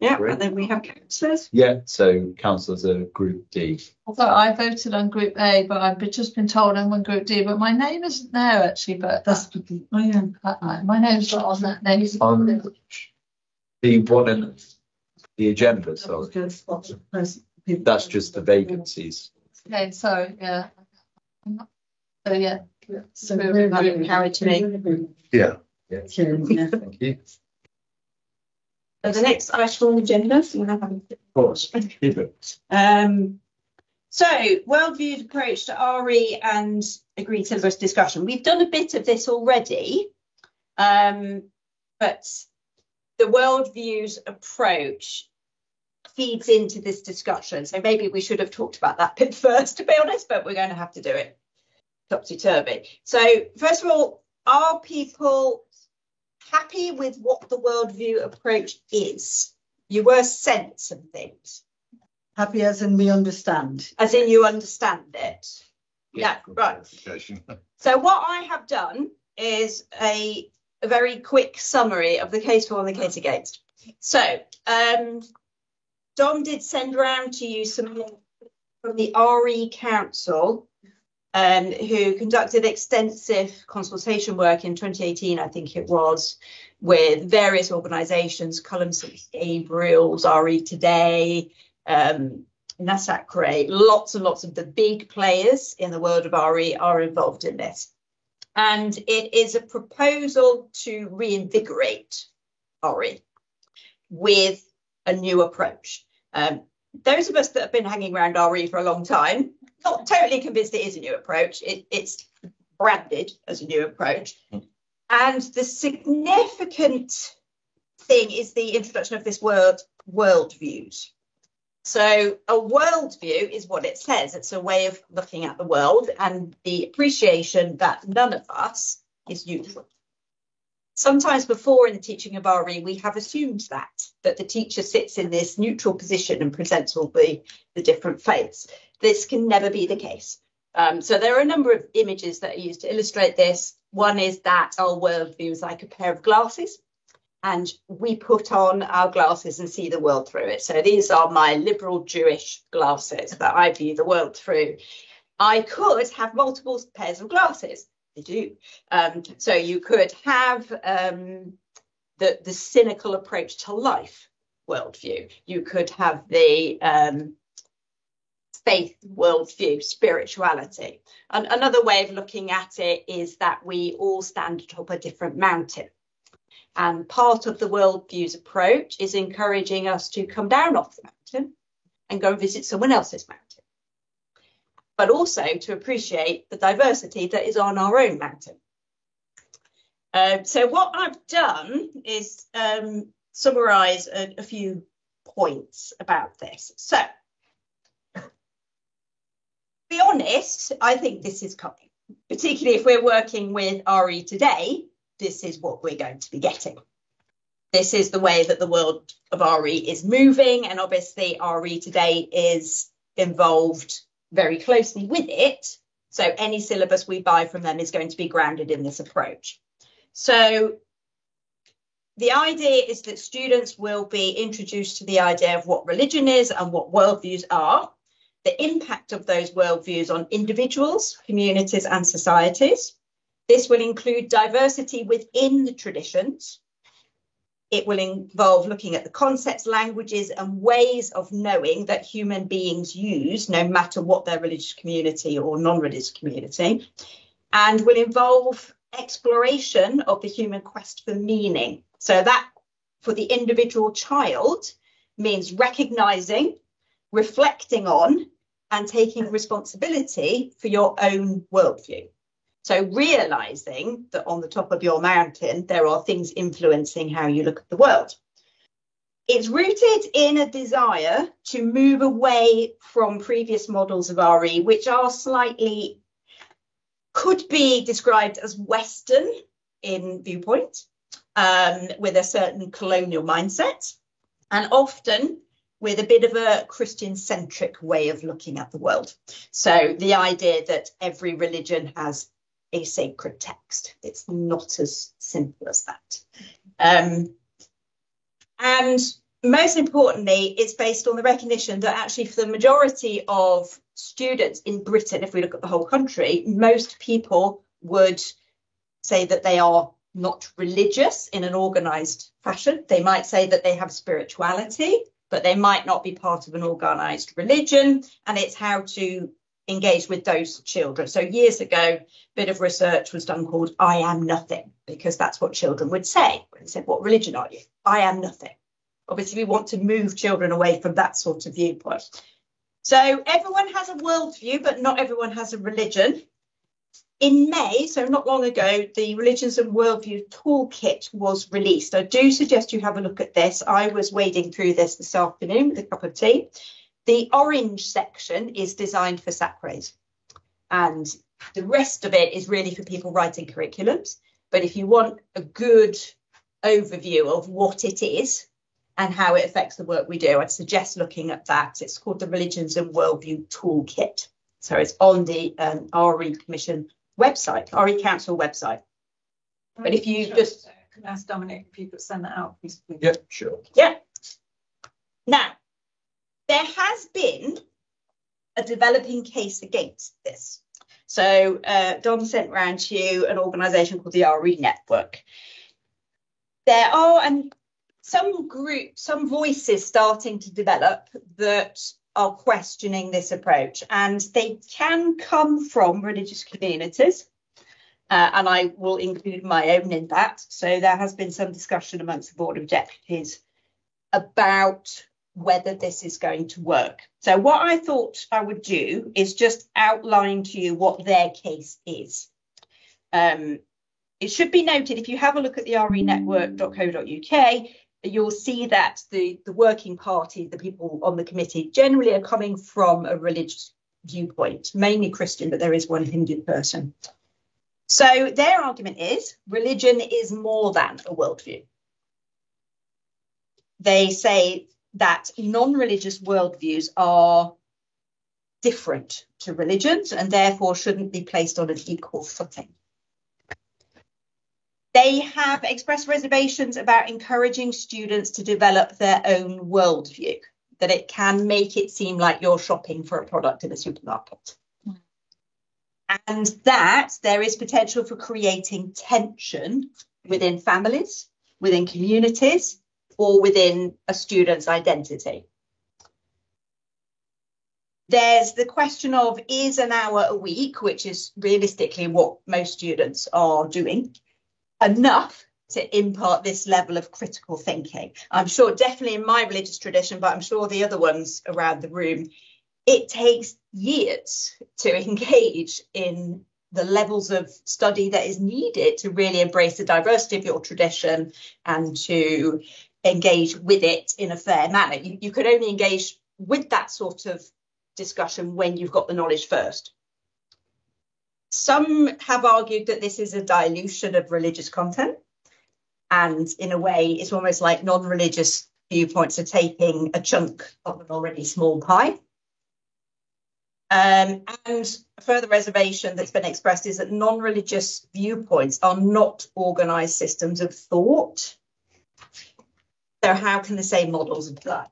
Yeah, and then we have councillors. Yeah, so councillors are Group D. So I voted on Group A, but I've just been told I'm on Group D. But my name isn't there actually. But that's my name's not on that name. On the one in the agenda, sorry. That's just the vacancies. Okay, sorry, yeah. So yeah. So we're carried to me. Yeah. Yeah. Thank you. So the next item on the agenda, so we'll have of course. So worldviews approach to RE and agreed syllabus discussion. We've done a bit of this already, but the worldviews approach feeds into this discussion. So maybe we should have talked about that bit first, to be honest, but we're going to have to do it topsy-turvy. So first of all, are people happy with what the worldview approach is? You were sent some things. Happy as in we understand. As in you understand it. Yeah, right. So what I have done is a very quick summary of the case for and the case against. So Dom did send around to you some from the RE Council, who conducted extensive consultation work in 2018, I think it was, with various organisations, Cullum St Gabriel's, RE Today, NASACRE. Lots and lots of the big players in the world of RE are involved in this. And it is a proposal to reinvigorate RE with a new approach. Those of us that have been hanging around RE for a long time, not totally convinced it is a new approach. It's branded as a new approach. And the significant thing is the introduction of this word worldviews. So a worldview is what it says. It's a way of looking at the world and the appreciation that none of us is neutral. Sometimes before in the teaching of RE, we have assumed that the teacher sits in this neutral position and presents all the different faiths. This can never be the case. So there are a number of images that are used to illustrate this. One is that our worldview is like a pair of glasses, and we put on our glasses and see the world through it. So these are my liberal Jewish glasses that I view the world through. I could have multiple pairs of glasses. I do. So you could have the cynical approach to life worldview. You could have the faith worldview, spirituality. And another way of looking at it is that we all stand atop a different mountain. And part of the worldviews approach is encouraging us to come down off the mountain and go and visit someone else's mountain, but also to appreciate the diversity that is on our own mountain. So what I've done is summarise a few points about this. So, to be honest, I think this is coming, particularly if we're working with RE Today. This is what we're going to be getting. This is the way that the world of RE is moving, and obviously RE Today is involved very closely with it. So any syllabus we buy from them is going to be grounded in this approach. So the idea is that students will be introduced to the idea of what religion is and what worldviews are, the impact of those worldviews on individuals, communities and societies. This will include diversity within the traditions, It will involve looking at the concepts, languages and ways of knowing that human beings use, no matter what their religious community or non-religious community, and will involve exploration of the human quest for meaning. So that, for the individual child, means recognising, reflecting on and taking responsibility for your own worldview. So realising that on the top of your mountain, there are things influencing how you look at the world. It's rooted in a desire to move away from previous models of RE, which are slightly, could be described as Western in viewpoint, with a certain colonial mindset, and often with a bit of a Christian-centric way of looking at the world. So the idea that every religion has a sacred text. It's not as simple as that. And most importantly, it's based on the recognition that actually for the majority of students in Britain, if we look at the whole country, most people would say that they are not religious in an organised fashion. They might say that they have spirituality, but they might not be part of an organised religion. And it's how to engage with those children. So years ago, a bit of research was done called I am nothing, because that's what children would say when they said, what religion are you? I am nothing. Obviously, we want to move children away from that sort of viewpoint. So everyone has a worldview, but not everyone has a religion. In May, so not long ago, the Religions and Worldview Toolkit was released. I do suggest you have a look at this. I was wading through this afternoon with a cup of tea. The orange section is designed for SACRAs, and the rest of it is really for people writing curriculums. But if you want a good overview of what it is and how it affects the work we do, I'd suggest looking at that. It's called the Religions and Worldview Toolkit. So it's on the RE Commission website, RE Council website. But if you just... Can I ask Dominic if you could send that out, please? Yeah, sure. Yeah. Now, there has been a developing case against this. So Don sent round to you an organisation called the RE Network. There are some voices starting to develop that are questioning this approach, and they can come from religious communities. And I will include my own in that. So there has been some discussion amongst the Board of Deputies about whether this is going to work. So what I thought I would do is just outline to you what their case is. It should be noted, if you have a look at the renetwork.co.uk, you'll see that the working party, the people on the committee, generally are coming from a religious viewpoint, mainly Christian, but there is one Hindu person. So their argument is religion is more than a worldview. They say that non-religious worldviews are different to religions and therefore shouldn't be placed on an equal footing. They have expressed reservations about encouraging students to develop their own worldview, that it can make it seem like you're shopping for a product in a supermarket. And that there is potential for creating tension within families, within communities, or within a student's identity. There's the question of, is an hour a week, which is realistically what most students are doing, enough to impart this level of critical thinking? I'm sure definitely in my religious tradition, but I'm sure the other ones around the room, it takes years to engage in the levels of study that is needed to really embrace the diversity of your tradition and to engage with it in a fair manner. You could only engage with that sort of discussion when you've got the knowledge first. Some have argued that this is a dilution of religious content, and in a way it's almost like non-religious viewpoints are taking a chunk of an already small pie. And a further reservation that's been expressed is that non-religious viewpoints are not organised systems of thought. So how can the same models apply?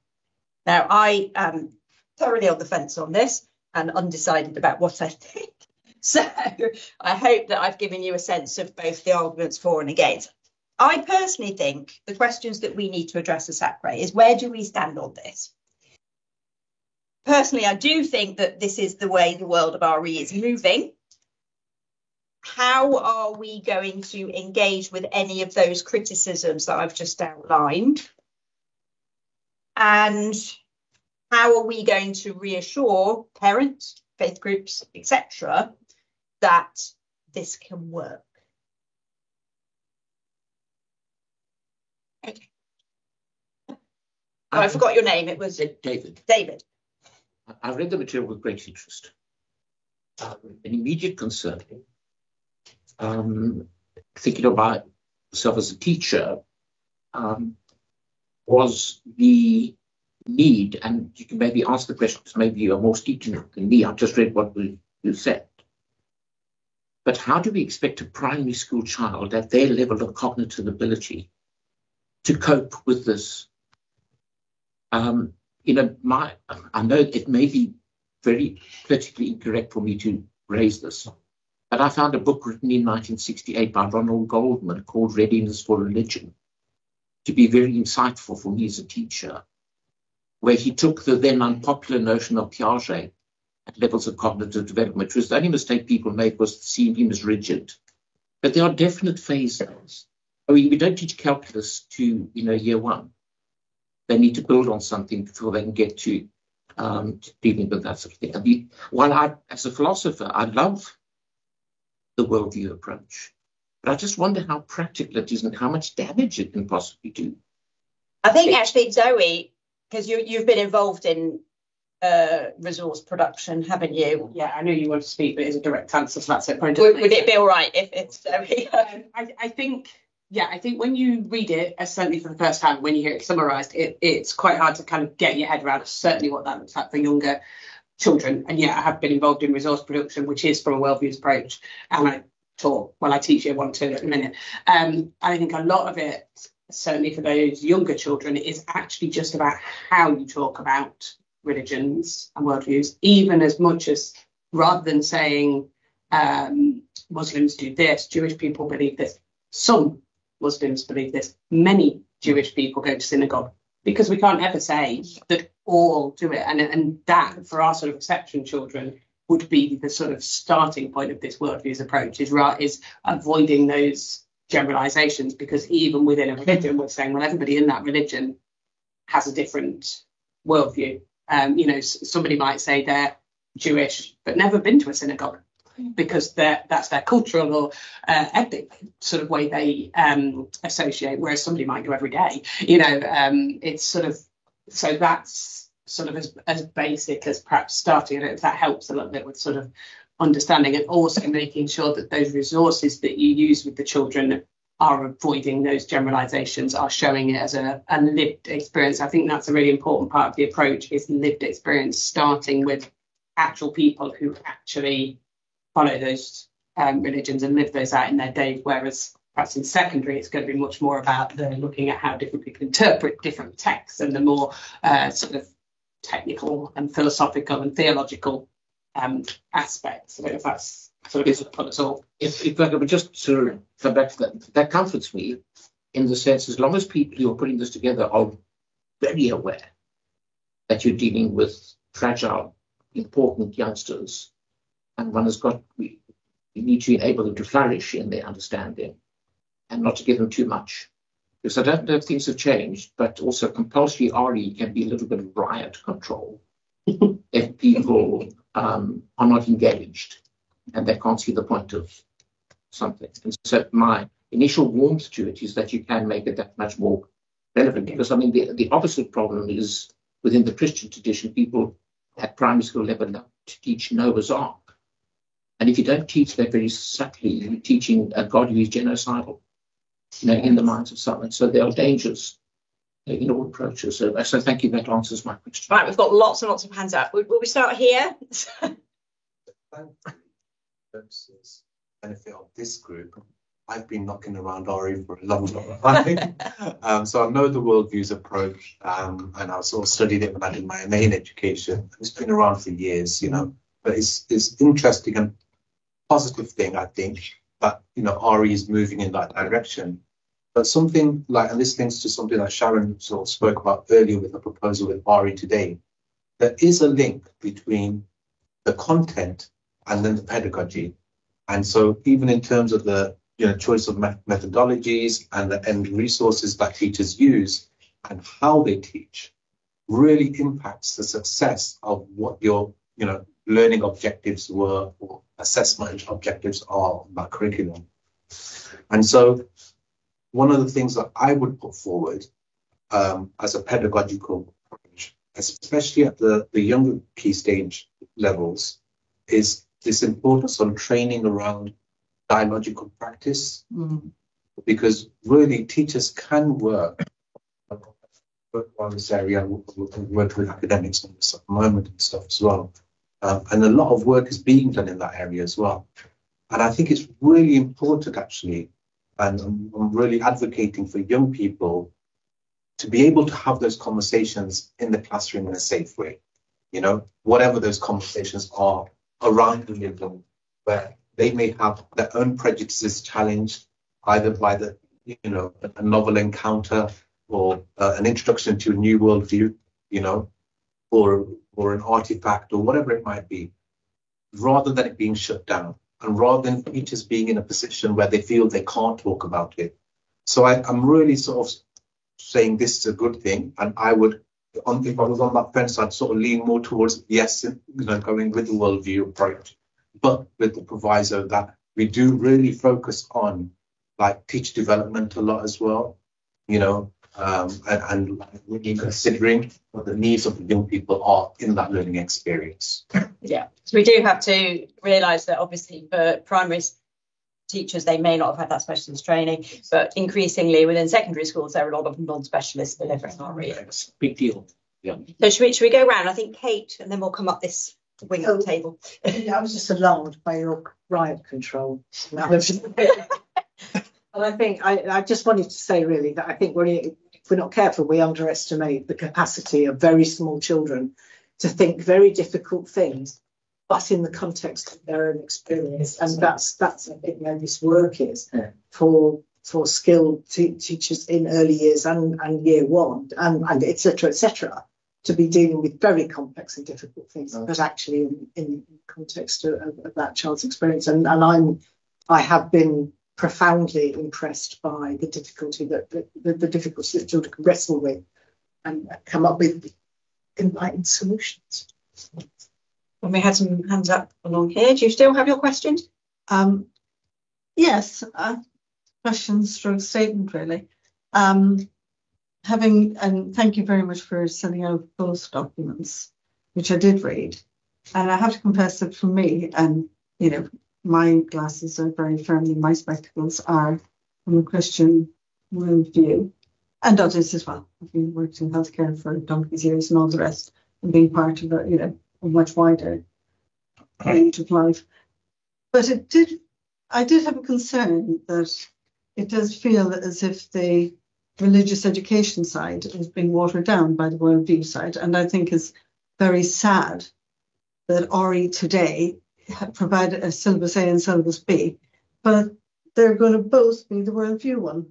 Now, I am thoroughly on the fence on this and undecided about what I think. So I hope that I've given you a sense of both the arguments for and against. I personally think the questions that we need to address as SACRE is, where do we stand on this? Personally, I do think that this is the way the world of RE is moving. How are we going to engage with any of those criticisms that I've just outlined? And how are we going to reassure parents, faith groups, etc., that this can work? Okay. Oh, I forgot your name. It was David. David. I read the material with great interest. An immediate concern, thinking about myself as a teacher, was the need, and you can maybe ask the question because maybe you are more steeped in it than me. I've just read what you said. But how do we expect a primary school child at their level of cognitive ability to cope with this? You know, I know it may be very politically incorrect for me to raise this, but I found a book written in 1968 by Ronald Goldman called Readiness for Religion to be very insightful for me as a teacher, where he took the then unpopular notion of Piaget at levels of cognitive development, which was the only mistake people made was seeing him as rigid. But there are definite phases. I mean, we don't teach calculus to, year one. They need to build on something before they can get to dealing with that sort of thing. I mean, while as a philosopher, I love the worldview approach, but I just wonder how practical it is and how much damage it can possibly do. I think actually, Zoe, because you've been involved in resource production, haven't you? Yeah, I know you want to speak, but it's a direct answer, so that's it. Would it be all right if it's Zoe? I think when you read it, certainly for the first time, when you hear it summarised, it's quite hard to kind of get your head around certainly what that looks like for younger children. And yeah, I have been involved in resource production, which is from a worldviews approach, and I teach year 1 2 at the minute. I think a lot of it, certainly for those younger children, is actually just about how you talk about religions and worldviews, even as much as, rather than saying Muslims do this, Jewish people believe this, some Muslims believe this, many Jewish people go to synagogue, because we can't ever say that all do it. And that, for our sort of reception children, would be the sort of starting point of this worldviews approach, is avoiding those generalizations, because even within a religion, we're saying, well, everybody in that religion has a different worldview. Somebody might say they're Jewish but never been to a synagogue, because that's their cultural or ethnic sort of way they associate, whereas somebody might go every day. It's sort of, so that's sort of as basic as perhaps starting it. If that helps a little bit with sort of understanding, and also making sure that those resources that you use with the children are avoiding those generalizations, are showing it as a lived experience. I think that's a really important part of the approach, is lived experience, starting with actual people who actually follow those religions and live those out in their days, whereas perhaps in secondary it's going to be much more about looking at how different people interpret different texts, and the more sort of technical and philosophical and theological aspects. I don't know if that's sort of put us all. If I could just sort of come back to that comforts me, in the sense, as long as people who are putting this together are very aware that you're dealing with fragile, important youngsters, and we need to enable them to flourish in their understanding and not to give them too much. Because I don't know if things have changed, but also compulsory RE can be a little bit of riot control if people are not engaged and they can't see the point of something. And so my initial warmth to it is that you can make it that much more relevant, because I mean the opposite problem is within the Christian tradition, people at primary school level love to teach Noah's Ark. And if you don't teach that very subtly, you're teaching a God who is genocidal, in the minds of some. And so there are dangers in all approaches. So thank you. That answers my question. Right, we've got lots and lots of hands up. Will we start here? Purposes, benefit of this group, I've been knocking around RE for a long time. So I know the worldviews approach, and I sort of studied it when I did my MA in education. It's been around for years, but it's interesting and positive thing, I think, that RE is moving in that direction. But something like, and this links to something that Sharon sort of spoke about earlier with the proposal with RE Today, there is a link between the content and then the pedagogy. And so even in terms of the choice of methodologies and the end resources that teachers use and how they teach really impacts the success of what your learning objectives were or assessment objectives are on that curriculum. And so one of the things that I would put forward as a pedagogical approach, especially at the younger key stage levels, is this importance on training around dialogical practice, because really teachers can work on this area and work with academics on this at the moment and stuff as well. And a lot of work is being done in that area as well. And I think it's really important actually, and I'm really advocating for young people to be able to have those conversations in the classroom in a safe way, whatever those conversations are around the curriculum, where they may have their own prejudices challenged either by a novel encounter or an introduction to a new worldview, or an artifact or whatever it might be, rather than it being shut down and rather than teachers being in a position where they feel they can't talk about it. So I'm really sort of saying this is a good thing, and I would, if I was on that fence, I'd sort of lean more towards yes, going with the worldview approach, but with the proviso that we do really focus on like teacher development a lot as well, and really considering what the needs of the young people are in that learning experience. Yeah, so we do have to realise that obviously for primary teachers, they may not have had that specialist training, but increasingly within secondary schools, there are a lot of non-specialists delivering RE. Big deal. Yeah. So should we go round? I think Kate, and then we'll come up this wing of the table. I was just alarmed by your riot control. And I think I just wanted to say really that I think if we're not careful, we underestimate the capacity of very small children to think very difficult things, but in the context of their own experience. And that's I think where this work is for skilled teachers in early years and year one and et cetera, to be dealing with very complex and difficult things, but actually in context of that child's experience. And I have been profoundly impressed by the difficulty that the difficulty that children can wrestle with and come up with enlightened solutions. When we had some hands up along here, do you still have your questions? Yes, questions stroke statement really. And thank you very much for sending out both documents, which I did read. And I have to confess that for me, and my glasses are very firmly, my spectacles are from a Christian worldview, and others as well. I've been worked in healthcare for donkey's years and all the rest, and being part of a much wider range of life. But I did have a concern that it does feel as if the religious education side is being watered down by the worldview side, and I think it's very sad that RE Today provided a syllabus A and syllabus B, but they're going to both be the worldview one,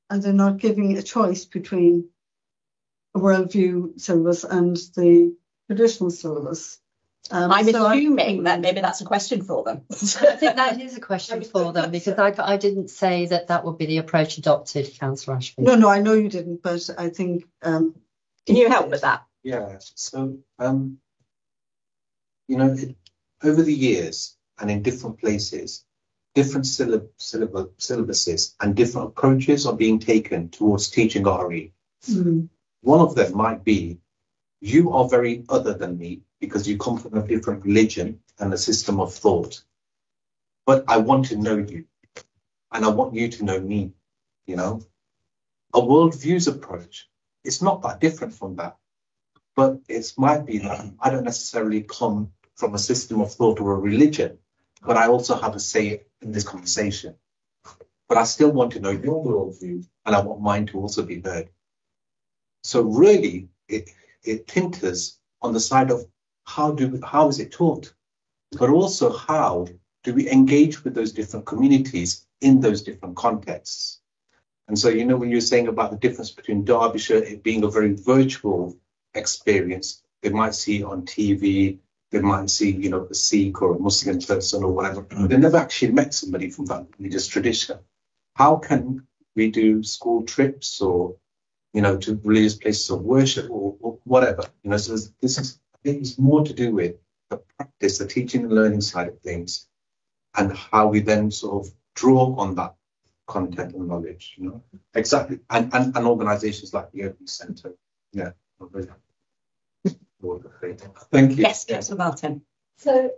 and they're not giving a choice between a worldview syllabus and the traditional syllabus. I'm assuming that maybe that's a question for them. I think that is a question for them, because I didn't say that would be the approach adopted, Councillor Ashby. No, I know you didn't, but I think... Can you help with that? Yeah, so, over the years and in different places, different syllabuses and different approaches are being taken towards teaching RE. One of them might be, you are very other than me because you come from a different religion and a system of thought. But I want to know you, and I want you to know me, A worldviews approach, it's not that different from that. But it might be that I don't necessarily come from a system of thought or a religion, but I also have a say in this conversation. But I still want to know your worldview, and I want mine to also be heard. So really, it tinters on the side of how is it taught, but also how do we engage with those different communities in those different contexts. And so, you know, when you're saying about the difference between Derbyshire, it being a very virtual experience, they might see it on TV, they might see, you know, a Sikh or a Muslim person or whatever. They never actually met somebody from that religious tradition. How can we do school trips or, you know, to religious places of worship or whatever? You know, so this is, I think it's more to do with the practice, the teaching and learning side of things, and how we then sort of draw on that content and knowledge, you know, exactly, and organizations like the Open Centre. Yeah. Thank you. Yes, Councillor Martin. So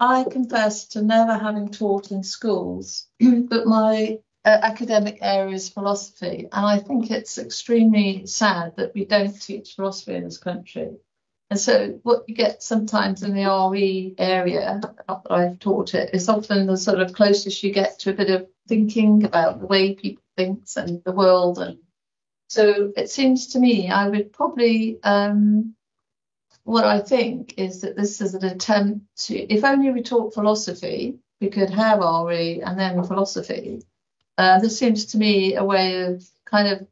I confess to never having taught in schools, but my academic area is philosophy, and I think it's extremely sad that we don't teach philosophy in this country. And so what you get sometimes in the RE area, not that I've taught it, is often the sort of closest you get to a bit of thinking about the way people think and the world. And so it seems to me I would probably, what I think is that this is an attempt to, if only we taught philosophy, we could have RE and then philosophy. This seems to me a way of kind of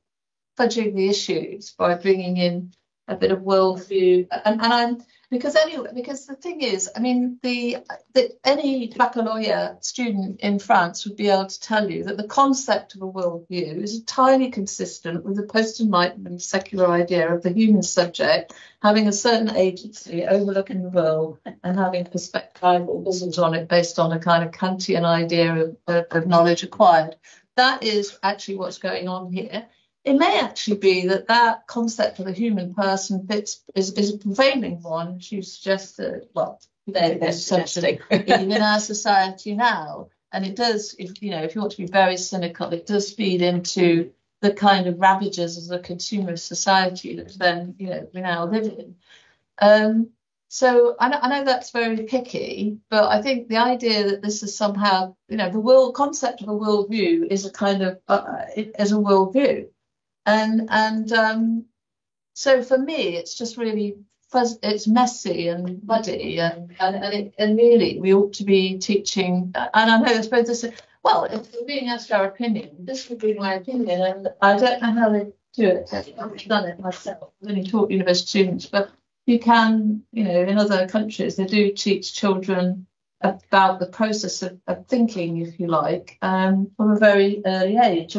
fudging the issues by bringing in a bit of worldview, and I'm because the thing is, I mean, any baccalaureate student in France would be able to tell you that the concept of a worldview is entirely consistent with the post-Enlightenment secular idea of the human subject having a certain agency, overlooking the world, and having perspective or visions on it based on a kind of Kantian idea of knowledge acquired. That is actually what's going on here. It may actually be that concept of the human person is a prevailing one, as you suggested. Well, even in our society now, and it does. If you want to be very cynical, it does feed into the kind of ravages of the consumer society that then we now live in. So I know that's very picky, but I think the idea that this is somehow the world concept of a worldview is a kind of as a worldview. And so for me, it's just really it's messy and muddy, and really we ought to be teaching. And I know, I suppose this is, well, if we're being asked our opinion, this would be my opinion, and I don't know how they do it. I've done it myself. I've only taught university students, but you can, in other countries, they do teach children about the process of thinking, if you like, from a very early age.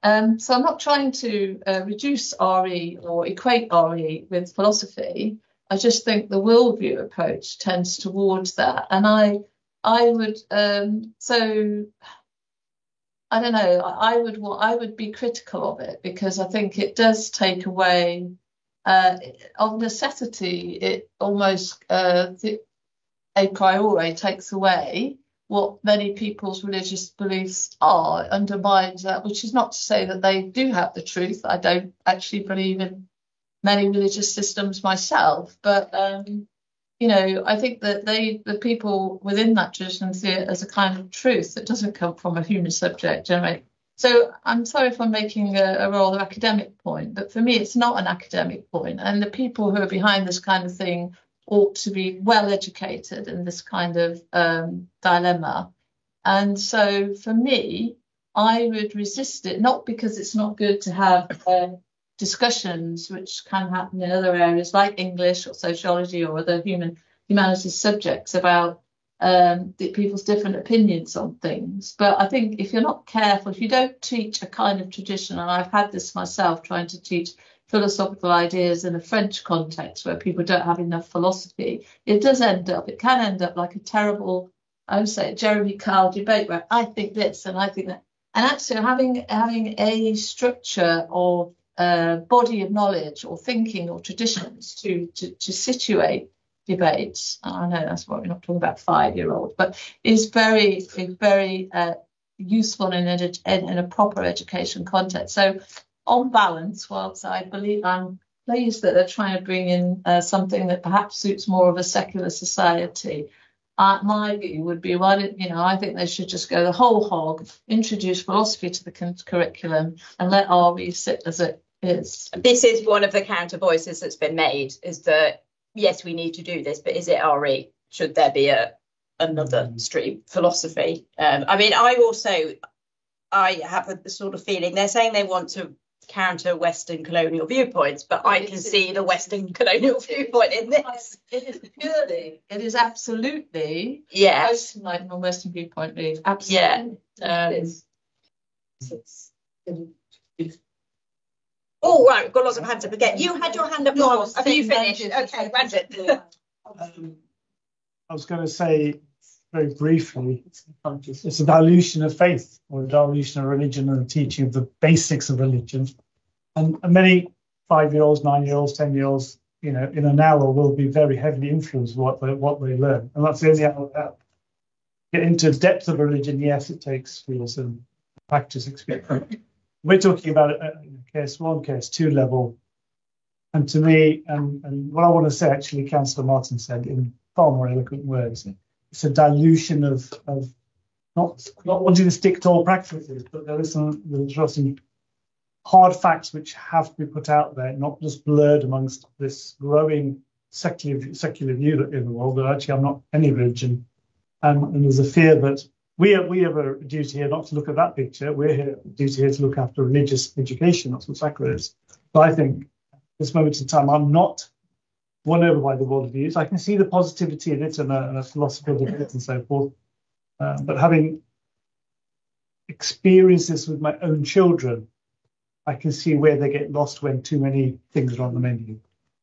And so I'm not trying to reduce RE or equate RE with philosophy. I just think the worldview approach tends towards that. And I would, so I don't know, I would be critical of it, because I think it does take away, of necessity, it almost a priori takes away what many people's religious beliefs are, undermines that, which is not to say that they do have the truth. I don't actually believe in many religious systems myself, but I think that the people within that tradition see it as a kind of truth that doesn't come from a human subject generally. So I'm sorry if I'm making a rather academic point, but for me it's not an academic point, and the people who are behind this kind of thing ought to be well educated in this kind of dilemma. And so for me, I would resist it, not because it's not good to have discussions which can happen in other areas like English or sociology or other humanities subjects about the people's different opinions on things. But I think if you're not careful, if you don't teach a kind of tradition, and I've had this myself trying to teach philosophical ideas in a French context where people don't have enough philosophy, it can end up like a terrible, I would say, Jeremy Kyle debate where I think this and I think that. And actually having a structure of body of knowledge or thinking or traditions to situate debates, I know that's what we're not talking about 5-year-olds, but is very useful in a proper education context. So on balance, whilst I believe, I'm pleased that they're trying to bring in something that perhaps suits more of a secular society, my view would be, I think they should just go the whole hog, introduce philosophy to the curriculum and let RE sit as it is. This is one of the counter voices that's been made, is that, yes, we need to do this, but is it RE? Should there be another stream, philosophy? I mean, I have the sort of feeling they're saying they want to counter Western colonial viewpoints, but I can see the Western colonial viewpoint in this. It is absolutely yes, like a Western viewpoint. Absolutely. Yeah. Oh right, we've got lots of hands up again. You had your hand up. No, have you finished? Okay, Brandon. I was going to say very briefly, it's a dilution of faith or a dilution of religion and a teaching of the basics of religion. And many 5-year-olds, 9-year-olds, 10-year-olds, in an hour will be very heavily influenced by what they learn. And that's the only hour. Get into depth of religion, yes, it takes years and practice experience. We're talking about KS1, KS2 level. And to me, and what I want to say, actually, Councillor Martin said in far more eloquent words, it's a dilution of not wanting to stick to all practices, but there's some hard facts which have to be put out there, not just blurred amongst this growing secular view in the world, that actually I'm not any religion. And there's a fear that we have a duty here not to look at that picture. We're here, duty here to look after religious education. That's what SACRA is. But I think at this moment in time, I'm not won over by the world views. I can see the positivity in it and a philosophical debate and so forth. But having experienced this with my own children, I can see where they get lost when too many things are on the menu.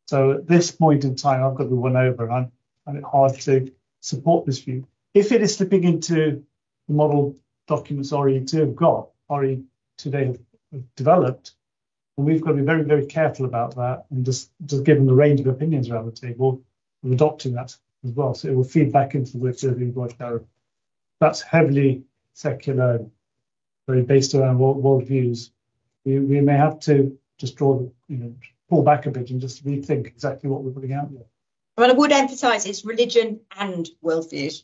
So at this point in time, I've got to be won over, and I find it hard to support this view. If it is slipping into the model documents RE2 have got, RE2 they have developed, and we've got to be very, very careful about that, and just given the range of opinions around the table, we're adopting that as well. So it will feed back into the work of the that's heavily secular, very based around world views. We may have to just pull back a bit and just rethink exactly what we're putting out there. Well, I would emphasise it's religion and worldviews.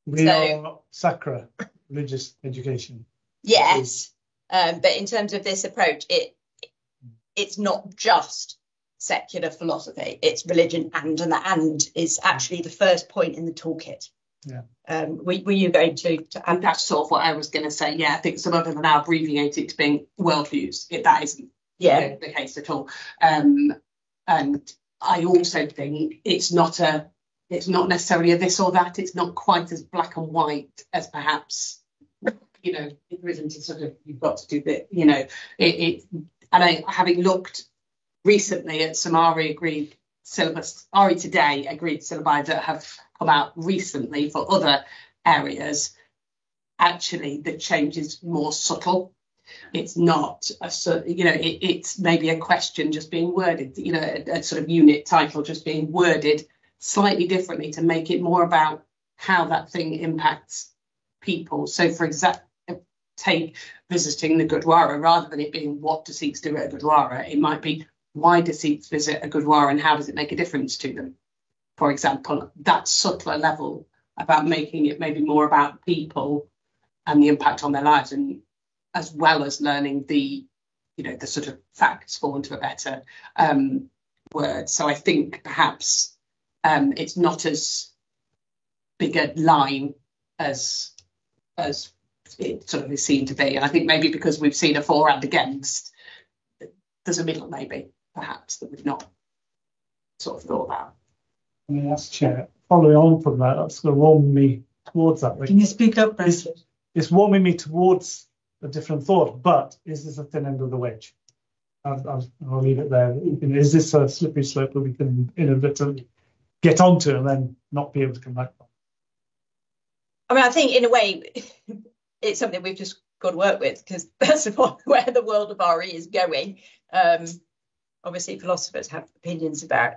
We are SACRA, religious education. Yes, but in terms of this approach, it's not just secular philosophy, it's religion and the "and" is actually the first point in the toolkit. Yeah. Were you going to add? That's sort of what I was going to say. Yeah, I think some of them are now abbreviated to being worldviews. That isn't the case at all. And I also think it's not necessarily a this or that. It's not quite as black and white as perhaps it isn't sort of you've got to do that. And having looked recently at some RE agreed syllabus, RE Today agreed syllabi that have come out recently for other areas, actually the change is more subtle. It's not it's maybe a question just being worded, a sort of unit title just being worded slightly differently to make it more about how that thing impacts people. So for example, take visiting the Gurdwara, rather than it being what do Sikhs do at a Gurdwara, it might be why do Sikhs visit a Gurdwara and how does it make a difference to them? For example, that subtler level about making it maybe more about people and the impact on their lives, and as well as learning the sort of facts, for want of a better word. So I think perhaps it's not as big a line as it sort of is seen to be. And I think maybe because we've seen a for and against, there's a middle maybe, perhaps, that we've not sort of thought about. Yes, Chair. Following on from that, that's going to warm me towards that. Can you speak up, Brandon? It's warming me towards a different thought, but is this a thin end of the wedge? I'll leave it there. Is this a slippery slope that we can inevitably get onto and then not be able to come back from? I mean, I think in a way it's something we've just got to work with, because that's where the world of RE is going. Obviously, philosophers have opinions about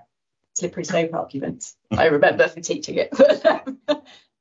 slippery slope arguments. I remember for teaching it.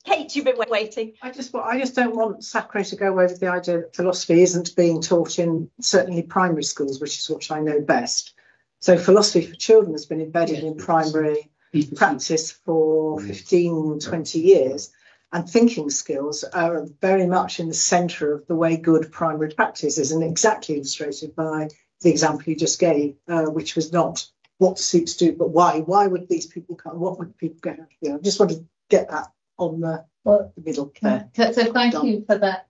Kate, you've been waiting. I just don't want SACRA to go away with the idea that philosophy isn't being taught in certainly primary schools, which is what I know best. So philosophy for children has been embedded in primary practice for 15, 20 years. And thinking skills are very much in the centre of the way good primary practice is, and exactly illustrated by the example you just gave, which was not what Sikhs do, but why. Why would these people come? What would people get out of here? I just want to get that on the Well, the middle. so thank you for that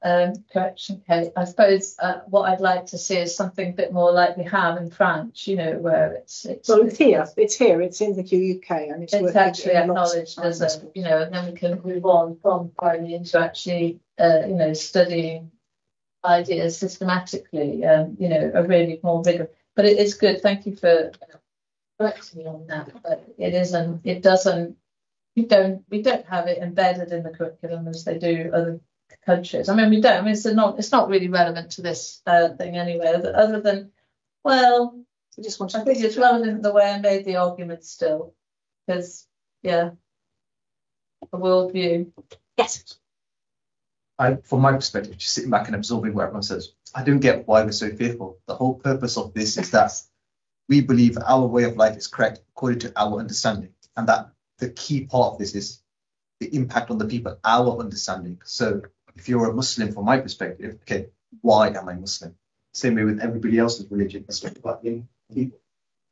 correction, Kate. I suppose what I'd like to see is something a bit more like we have in France, you know, where it's well, it's here, it's in the QUK, and it's actually acknowledged as a, you know, and then we can move on from primary into actually, you know, studying ideas systematically, you know, a really more rigorous. But it is good. Thank you for correcting me on that. But it isn't. It doesn't. We don't have it embedded in the curriculum as they do other countries. I mean, we don't. I mean, it's not really relevant to this thing anyway. Other than, well, I think it's relevant the way I made the argument still, because yeah, a worldview. Yes. From my perspective, just sitting back and absorbing what everyone says, I don't get why we're so fearful. The whole purpose of this is that we believe our way of life is correct according to our understanding, and that the key part of this is the impact on the people, our understanding. So if you're a Muslim, from my perspective, okay, why am I Muslim? Same way with everybody else's religion, especially about people.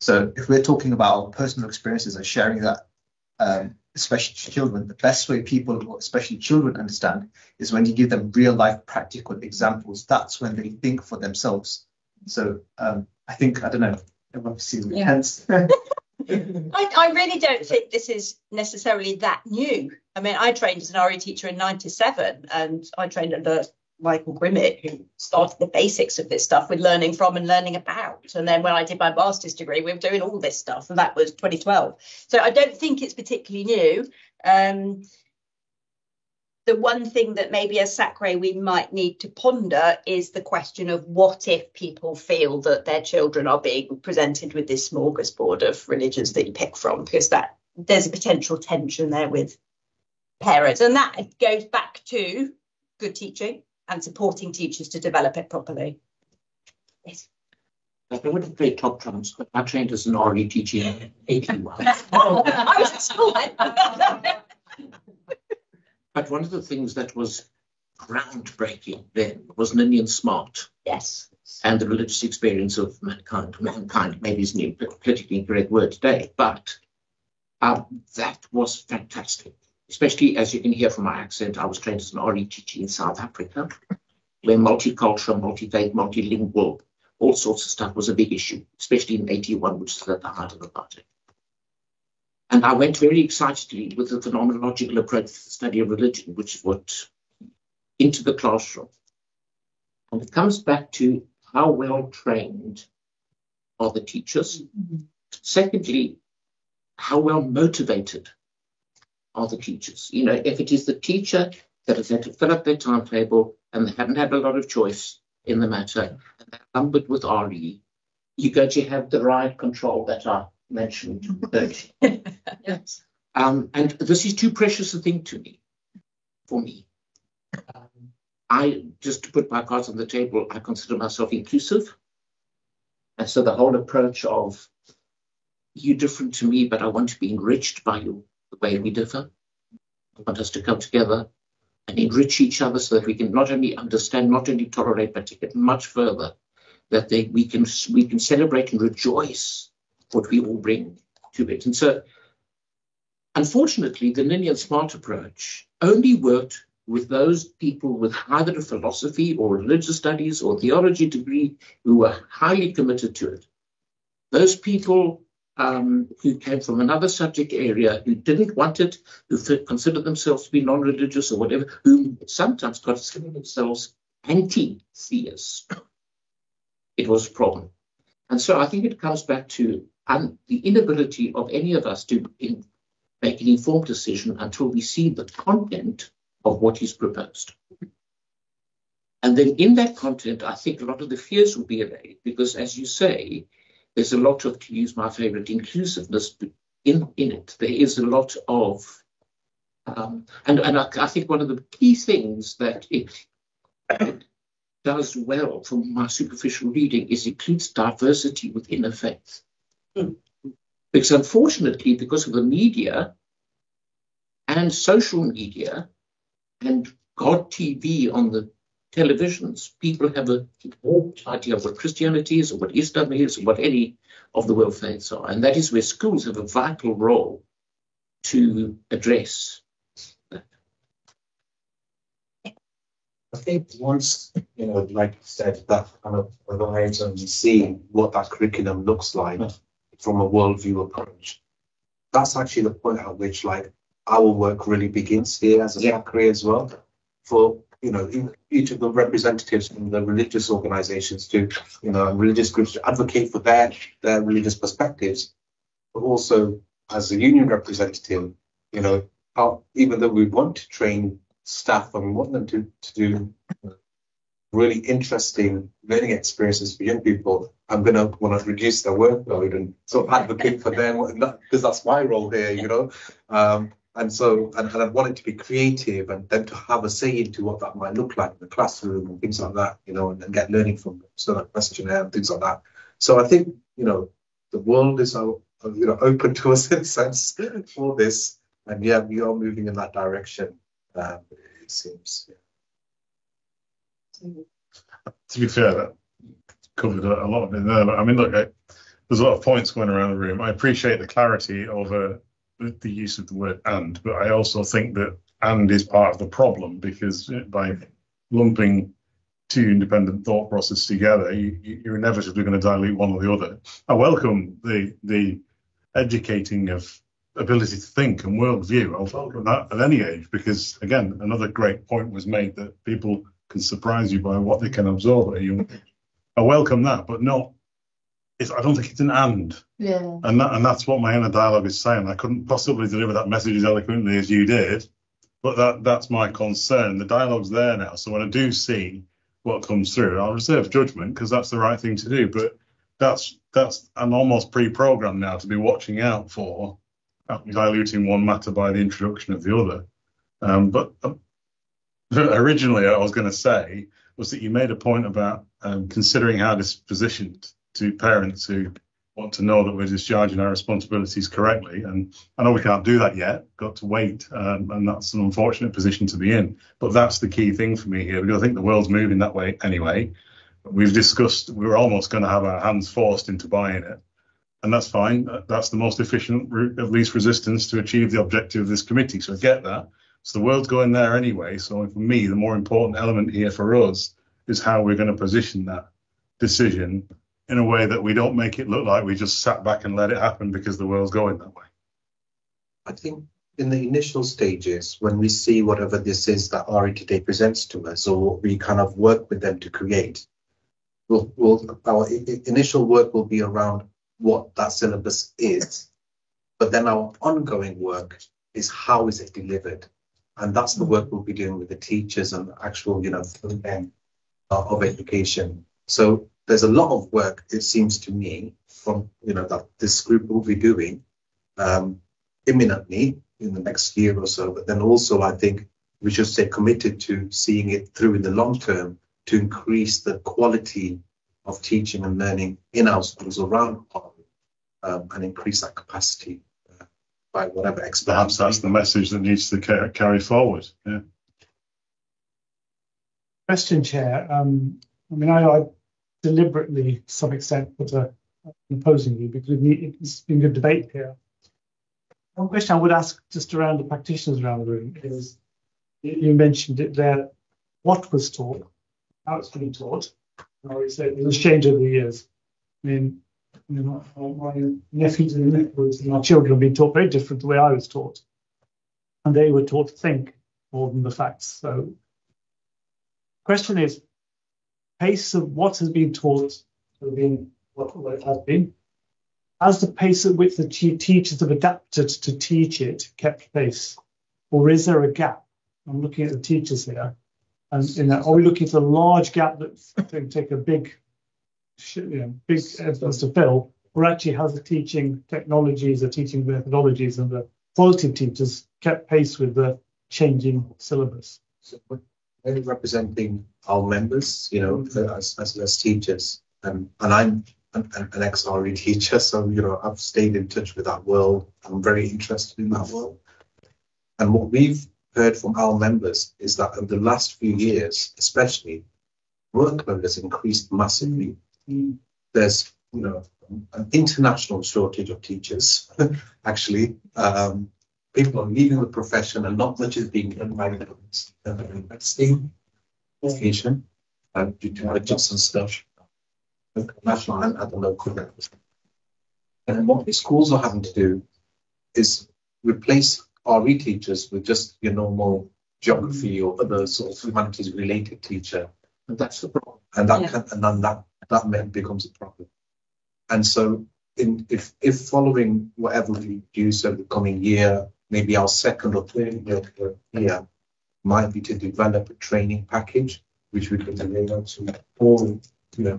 So if we're talking about our personal experiences and sharing that, especially to children, the best way people, especially children, understand is when you give them real life practical examples. That's when they think for themselves. So I think, I don't know, everyone sees the hands. I really don't think this is necessarily that new. I mean, I trained as an RE teacher in '97, and I trained under Michael Grimmett, who started the basics of this stuff with learning from and learning about. And then when I did my master's degree, we were doing all this stuff, and that was 2012. So I don't think it's particularly new. The one thing that maybe as SACRE we might need to ponder is the question of what if people feel that their children are being presented with this smorgasbord of religions that you pick from, because that there's a potential tension there with parents. And that goes back to good teaching and supporting teachers to develop it properly. Yes. I wouldn't play top trumps, but I trained as an RE teacher in 81. I was at school then. But one of the things that was groundbreaking then was Ninian Smart. Yes. And the religious experience of mankind. Mankind maybe is a politically incorrect word today, but that was fantastic. Especially, as you can hear from my accent, I was trained as an RE teacher in South Africa, where multicultural, multi-faith, multilingual, all sorts of stuff was a big issue, especially in 81, which is at the heart of the party. And I went very excitedly with the phenomenological approach to the study of religion, which is what into the classroom. And it comes back to how well trained are the teachers. Mm-hmm. Secondly, how well motivated are the teachers. You know, if it is the teacher that has had to fill up their timetable and they haven't had a lot of choice in the matter, and they're lumbered with RE, you're going to have the riot control that I mentioned. Yes. And this is too precious a thing for me. I, just to put my cards on the table, I consider myself inclusive. And so the whole approach of you're different to me, but I want to be enriched by you, the way we differ. I want us to come together and enrich each other so that we can not only understand, not only tolerate, but to get much further, that we can celebrate and rejoice what we all bring to it. And so, unfortunately, the Ninian Smart approach only worked with those people with either a philosophy or religious studies or theology degree who were highly committed to it. Those people who came from another subject area, who didn't want it, who considered themselves to be non-religious or whatever, who sometimes considered themselves anti-theists, it was a problem. And so I think it comes back to the inability of any of us to make an informed decision until we see the content of what is proposed. And then in that content, I think a lot of the fears will be allayed, because as you say, there's a lot of, to use my favorite, inclusiveness in it. There is a lot of, and I think one of the key things that it does well from my superficial reading is it includes diversity within a faith. Because unfortunately, because of the media and social media and God TV on the televisions, people have a warped idea of what Christianity is or what Islam is or what any of the world faiths are. And that is where schools have a vital role to address that. I think once, like you said, that kind of arrives and you see what that curriculum looks like from a worldview approach, that's actually the point at which like our work really begins here as a SACRE as well. For each of the representatives from the religious organisations to religious groups to advocate for their religious perspectives, but also as a union representative, how even though we want to train staff and we want them to do really interesting learning experiences for young people, I'm going to want to reduce their workload and sort of advocate for them, because that's my role here, and I want it to be creative and then to have a say into what that might look like in the classroom and things like that, and get learning from them, so that questionnaire and things like that. So I think, the world is open to us in a sense for this, and we are moving in that direction. It seems. To be fair, that covered a lot of it there. But I mean, look, there's a lot of points going around the room. I appreciate the clarity of the use of the word "and," but I also think that "and" is part of the problem, because by lumping two independent thought processes together, you're inevitably going to dilute one or the other. I welcome the educating of ability to think and worldview. I'll welcome that at any age, because again, another great point was made that people can surprise you by what they can absorb. I welcome that, but I don't think it's an "and." Yeah. And that's what my inner dialogue is saying. I couldn't possibly deliver that message as eloquently as you did, but that's my concern. The dialogue's there now, so when I do see what comes through, I'll reserve judgment, because that's the right thing to do. But I'm almost pre-programmed now to be watching out for diluting one matter by the introduction of the other. But originally, I was going to say was that you made a point about considering how this is positioned to parents who want to know that we're discharging our responsibilities correctly. And I know we can't do that yet, got to wait, and that's an unfortunate position to be in. But that's the key thing for me here, because I think the world's moving that way anyway. We've discussed, we're almost going to have our hands forced into buying it. And that's fine. That's the most efficient route of least resistance to achieve the objective of this committee. So I get that. So the world's going there anyway. So for me, the more important element here for us is how we're going to position that decision in a way that we don't make it look like we just sat back and let it happen because the world's going that way. I think in the initial stages, when we see whatever this is that RE Today presents to us, or what we kind of work with them to create, our initial work will be around what that syllabus is. But then our ongoing work is how is it delivered? And that's the work we'll be doing with the teachers and the actual, of education. So there's a lot of work, it seems to me, from that this group will be doing imminently in the next year or so. But then also, I think we should stay committed to seeing it through in the long term to increase the quality of teaching and learning in our schools around and increase that capacity by whatever expert. Perhaps that's the message that needs to carry forward. Yeah. Question, Chair. I deliberately, to some extent, put opposing you because it's been good debate here. One question I would ask just around the practitioners around the room is, you mentioned it there, what was taught, how it's been taught. Or you said it was changed over the years. I mean, my nephews and nephews and my children have been taught very different the way I was taught. And they were taught to think more than the facts. So, question is, pace of what has been taught has been what it has been. Has the pace at which the teachers have adapted to teach it kept pace? Or is there a gap? I'm looking at the teachers here. And are we looking for a large gap that's going to take a big efforts to fill? Or actually has the teaching technologies, the teaching methodologies and the quality of teachers kept pace with the changing syllabus? So we're representing our members, as teachers. And I'm an ex-RE teacher, so, I've stayed in touch with that world. I'm very interested in that world. And what we've heard from our members is that over the last few years, especially, workload has increased massively. There's, an international shortage of teachers, actually. People are leaving the profession and not much is being done by the university. education due to budgets and stuff, national and at the local level. And what the schools are having to do is replace RE teachers with just your normal geography or other sort of humanities related teacher. And that's the problem. And that then becomes a problem. And so if following whatever we do over the coming year, maybe our second or third year might be to develop a training package which we can deliver to all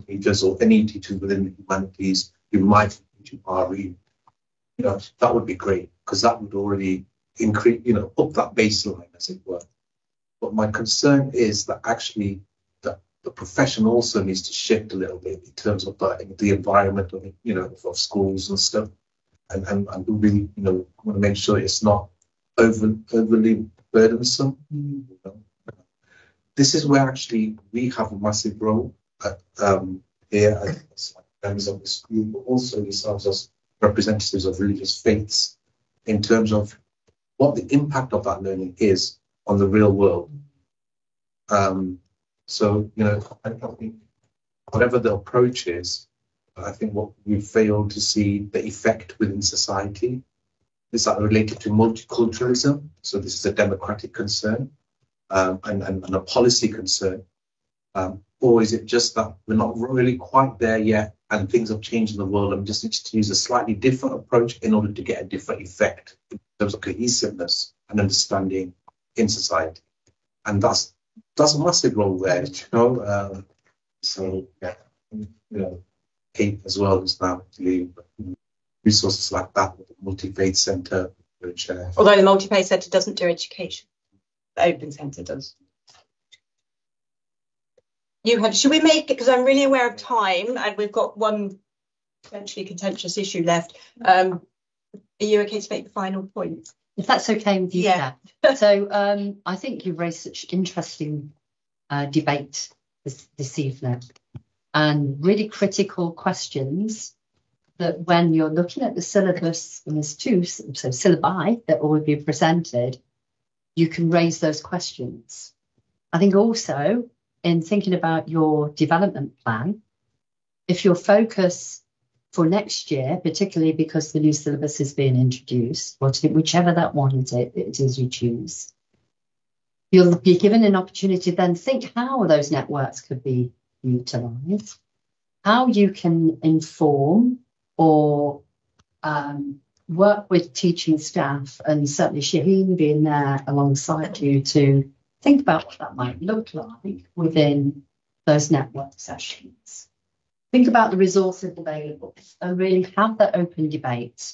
teachers or any teachers within the humanities who might be RE. That would be great, because that would already increase, up that baseline, as it were. But my concern is that actually the profession also needs to shift a little bit in terms of the environment of schools and stuff, and we really want to make sure it's not overly burdensome. This is where actually we have a massive role here as members of this group, but also yourselves as representatives of religious faiths, in terms of what the impact of that learning is on the real world. So, I think whatever the approach is, I think what we've failed to see the effect within society is that related to multiculturalism. So this is a democratic concern and a policy concern. Or is it just that we're not really quite there yet and things have changed in the world and we just need to use a slightly different approach in order to get a different effect in terms of cohesiveness and understanding in society? And that's a massive role there, so yeah, Kate as well is now actually resources like that with the Multi-Faith Centre, which although the Multi-Faith Centre doesn't do education, the Open Centre does. Should we make it, because I'm really aware of time and we've got one potentially contentious issue left. Are you okay to make the final point? If that's okay with you, yeah. So I think you've raised such interesting debate this evening, and really critical questions that when you're looking at the syllabus, and there's two syllabi that will be presented, you can raise those questions. I think also in thinking about your development plan, if your focus for next year, particularly because the new syllabus is being introduced, whichever that one it is you choose, you'll be given an opportunity to then think how those networks could be utilised, how you can inform or work with teaching staff, and certainly Shaheen being there alongside you to think about what that might look like within those network sessions. Think about the resources available and really have that open debate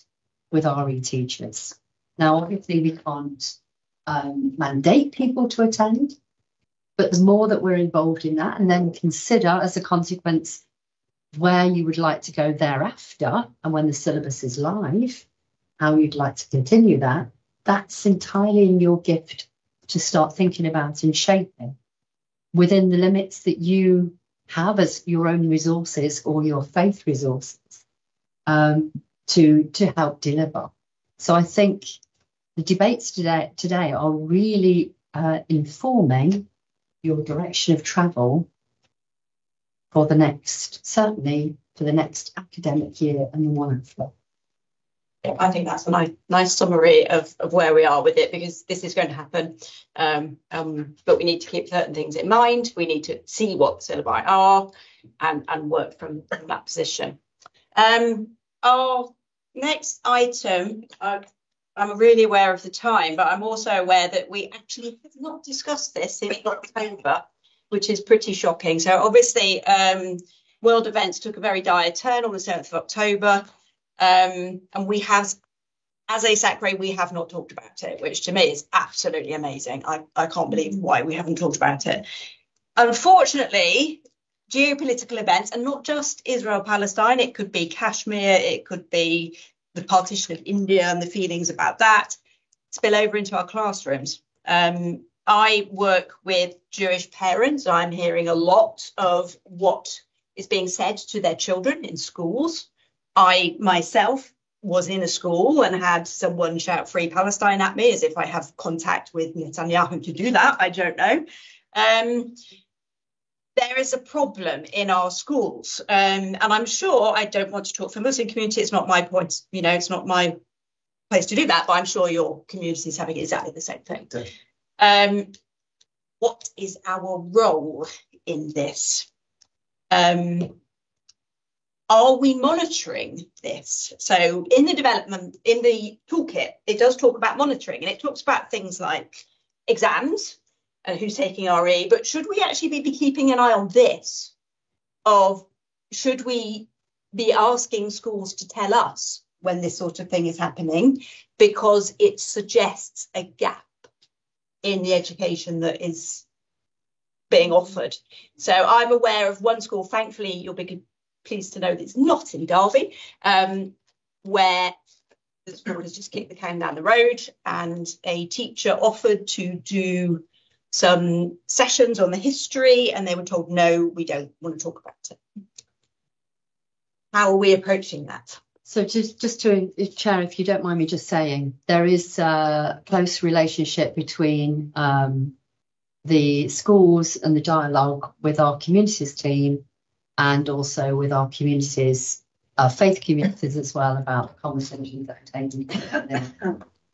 with RE teachers. Now, obviously, we can't mandate people to attend, but the more that we're involved in that, and then consider as a consequence where you would like to go thereafter, and when the syllabus is live, how you'd like to continue that, that's entirely in your gift to start thinking about and shaping within the limits that you have as your own resources or your faith resources to help deliver. So I think the debates today are really informing your direction of travel for the next, certainly for the next academic year and the one after. I think that's a nice summary of where we are with it, because this is going to happen. But we need to keep certain things in mind. We need to see what the syllabi are and work from that position. Our next item, I'm really aware of the time, but I'm also aware that we actually have not discussed this in October, which is pretty shocking. So obviously, world events took a very dire turn on the 7th of October. And we have, as a SACRE, we have not talked about it, which to me is absolutely amazing. I can't believe why we haven't talked about it. Unfortunately, geopolitical events, and not just Israel-Palestine, it could be Kashmir, it could be the partition of India and the feelings about that, spill over into our classrooms. I work with Jewish parents. I'm hearing a lot of what is being said to their children in schools. I myself was in a school and had someone shout "Free Palestine" at me, as if I have contact with Netanyahu to do that. I don't know. there is a problem in our schools, and I'm sure, I don't want to talk for Muslim community, it's not my point, you know, it's not my place to do that, but I'm sure your community is having exactly the same thing. What is our role in this? Are we monitoring this? So in the development, in the toolkit, it does talk about monitoring, and it talks about things like exams and who's taking RE, but should we actually be keeping an eye on this? Of should we be asking schools to tell us when this sort of thing is happening, because it suggests a gap in the education that is being offered. So I'm aware of one school, thankfully you'll be pleased to know that it's not in Derby, where the school has just kicked the can down the road, and a teacher offered to do some sessions on the history, and they were told, no, we don't want to talk about it. How are we approaching that? So just to, Chair, if you don't mind me just saying, there is a close relationship between the schools and the dialogue with our communities team, and also with our communities, faith communities as well, about conversations that are taking place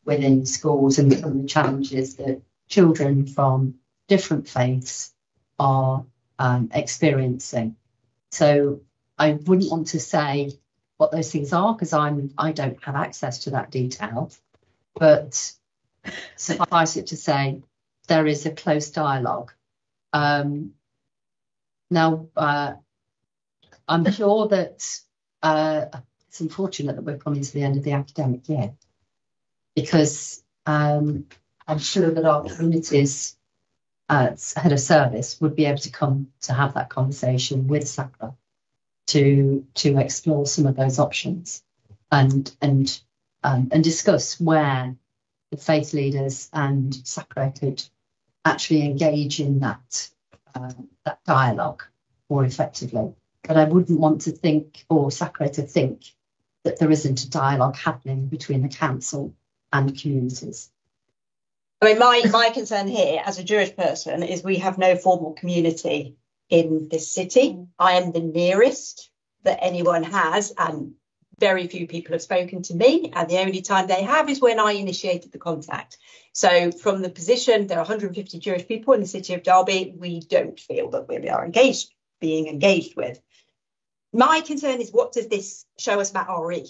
within schools and some of the challenges that children from different faiths are experiencing. So I wouldn't want to say what those things are, because I don't have access to that detail, but suffice it to say there is a close dialogue. Now I'm sure that it's unfortunate that we're coming to the end of the academic year, because I'm sure that our communities head of service would be able to come to have that conversation with SACRA to explore some of those options and discuss where the faith leaders and SACRA could actually engage in that dialogue more effectively. But I wouldn't want to think, or SACRA to think, that there isn't a dialogue happening between the council and communities. I mean, my concern here as a Jewish person is we have no formal community in this city. I am the nearest that anyone has, and very few people have spoken to me, and the only time they have is when I initiated the contact. So from the position, there are 150 Jewish people in the city of Derby, we don't feel that we are being engaged with. My concern is, what does this show us about RE?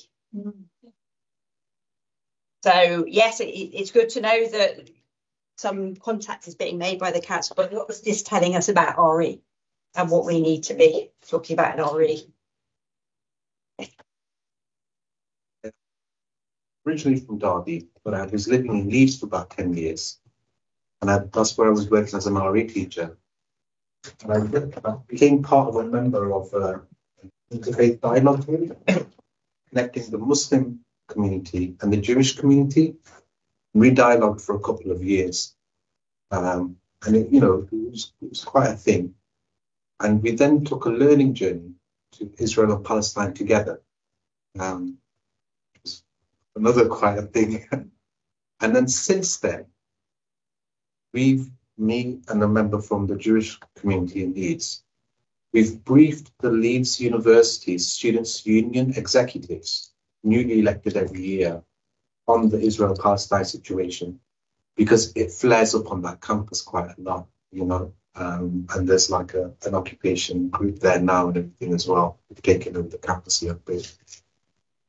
So yes, it's good to know that some contact is being made by the council, but what was this telling us about RE and what we need to be talking about in RE? Originally from Derby, but I was living in Leeds for about 10 years. And that's where I was working as an RE teacher. And I became part of a member of Interfaith Dialogue Group, connecting the Muslim community and the Jewish community. We dialogued for a couple of years. And it was quite a thing. And we then took a learning journey to Israel and Palestine together. It was another quite a thing. And then since then, me and a member from the Jewish community in Leeds, we've briefed the Leeds University Students' Union executives, newly elected every year, on the Israel-Palestine situation, because it flares up on that campus quite a lot, and there's like an occupation group there now and everything as well. We've taken over the campus a little bit.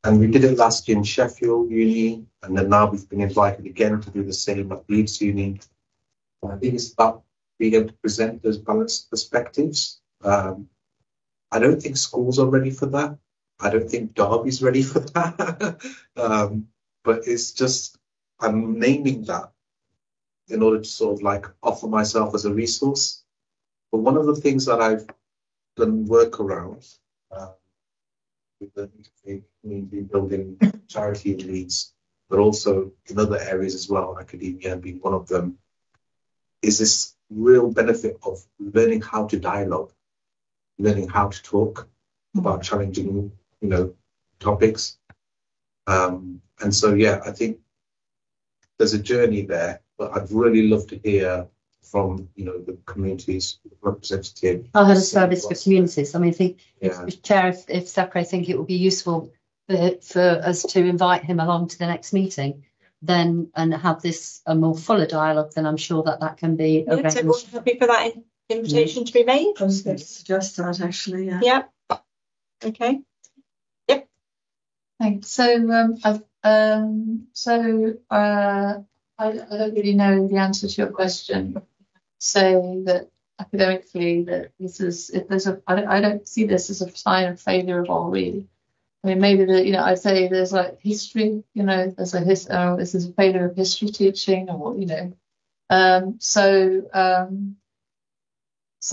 And we did it last year in Sheffield Uni, and then now we've been invited again to do the same at Leeds Uni. And I think it's about being able to present those balanced perspectives. I don't think schools are ready for that. I don't think Derby's ready for that. But it's just, I'm naming that in order to sort of like offer myself as a resource. But one of the things that I've done work around with the community building charity in Leeds, but also in other areas as well, academia being one of them, is this real benefit of learning how to dialogue, learning how to talk about challenging, topics. And so, yeah, I think there's a journey there, but I'd really love to hear from, the community's representative. I had a service for communities. I mean, I think, Yeah. Chair, if Sakre think it would be useful for us to invite him along to the next meeting, then and have this a more fuller dialogue, then I'm sure that can be Yeah, so everyone happy for that invitation to be made? I was going to suggest that actually. Yeah. Yeah. Okay. Yep. Thanks. So, I don't really know the answer to your question. Say that academically that this is, if there's I don't see this as a sign of failure of RE. I mean, maybe I'd say there's like history, there's this is a failure of history teaching, or so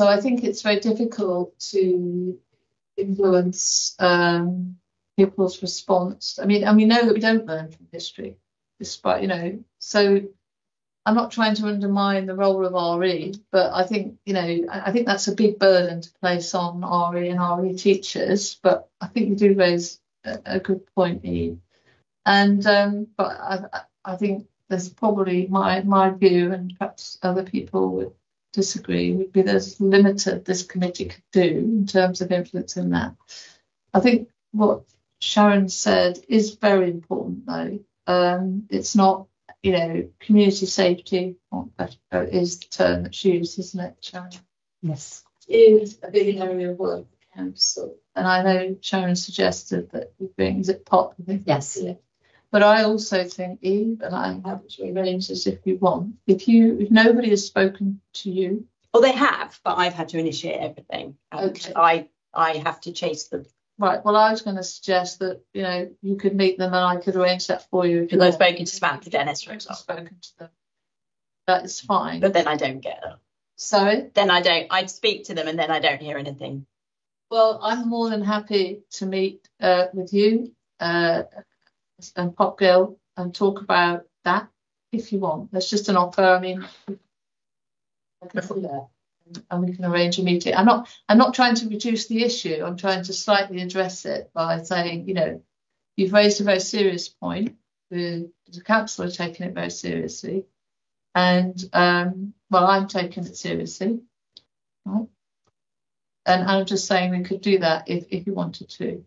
I think it's very difficult to influence people's response. I mean, and we know that we don't learn from history, despite so. I'm not trying to undermine the role of RE, but I think, I think that's a big burden to place on RE and RE teachers. But I think you do raise a good point, Eve. And but I think there's probably my view, and perhaps other people would disagree, would be there's limited this committee could do in terms of influencing that. I think what Sharon said is very important, though. It's not. Community safety is the term that's used, isn't it, Sharon? Yes. Is a big area of work for the council. And I know Sharon suggested that we bring, is it POP? I think. Yes. But I also think, Eve, and I'm happy to arrange this if you want, if nobody has spoken to you. Well, they have, but I've had to initiate everything. Okay. I have to chase them. Right. Well, I was going to suggest that you could meet them, and I could arrange that for you. Because I've spoken to Samantha Dennis, for example. Spoken to them. That is fine. But then I don't get them. Sorry. Then I don't. I speak to them, and then I don't hear anything. Well, I'm more than happy to meet with you and Pop Girl and talk about that if you want. That's just an offer. I mean, I can do that. And we can arrange a meeting. I'm not trying to reduce the issue. I'm trying to slightly address it by saying, you've raised a very serious point. The council are taking it very seriously, and I'm taking it seriously, right? And I'm just saying we could do that if you wanted to.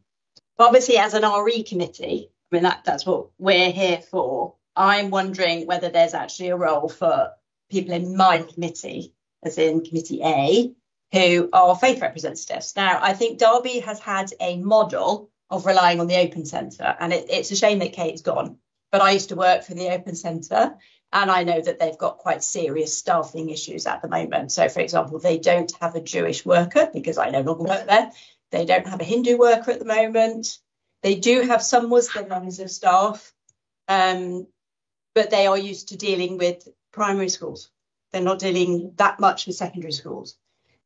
Obviously, as an RE committee, I mean that's what we're here for. I'm wondering whether there's actually a role for people in my committee, as in Committee A, who are faith representatives. Now, I think Derby has had a model of relying on the Open Centre, and it's a shame that Kate's gone. But I used to work for the Open Centre, and I know that they've got quite serious staffing issues at the moment. So, for example, they don't have a Jewish worker, because I no longer work there. They don't have a Hindu worker at the moment. They do have some Muslim members of staff, but they are used to dealing with primary schools. They're not dealing that much with secondary schools.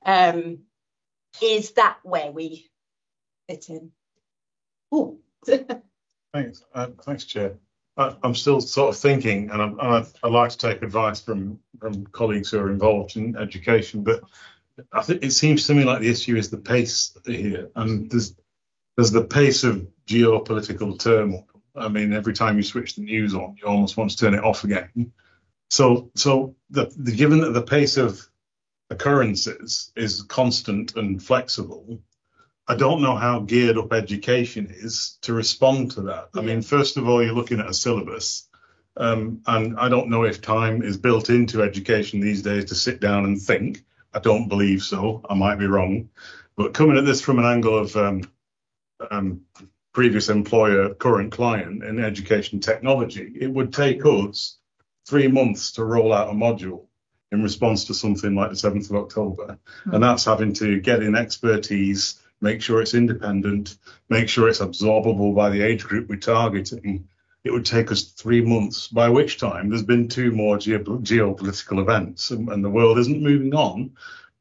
Is that where we fit in? Oh, Thanks, Chair. I'm still sort of thinking, and I'd like to take advice from colleagues who are involved in education, but I think it seems to me like the issue is the pace here, and there's the pace of geopolitical turmoil. I mean, every time you switch the news on, you almost want to turn it off again. So given that the pace of occurrences is constant and flexible, I don't know how geared up education is to respond to that. I mean, first of all, you're looking at a syllabus, and I don't know if time is built into education these days to sit down and think. I don't believe so. I might be wrong. But coming at this from an angle of previous employer, current client in education technology, it would take us 3 months to roll out a module in response to something like the 7th of October. And that's having to get in expertise, make sure it's independent, make sure it's absorbable by the age group we're targeting. It would take us 3 months, by which time there's been 2 more geopolitical events and the world isn't moving on,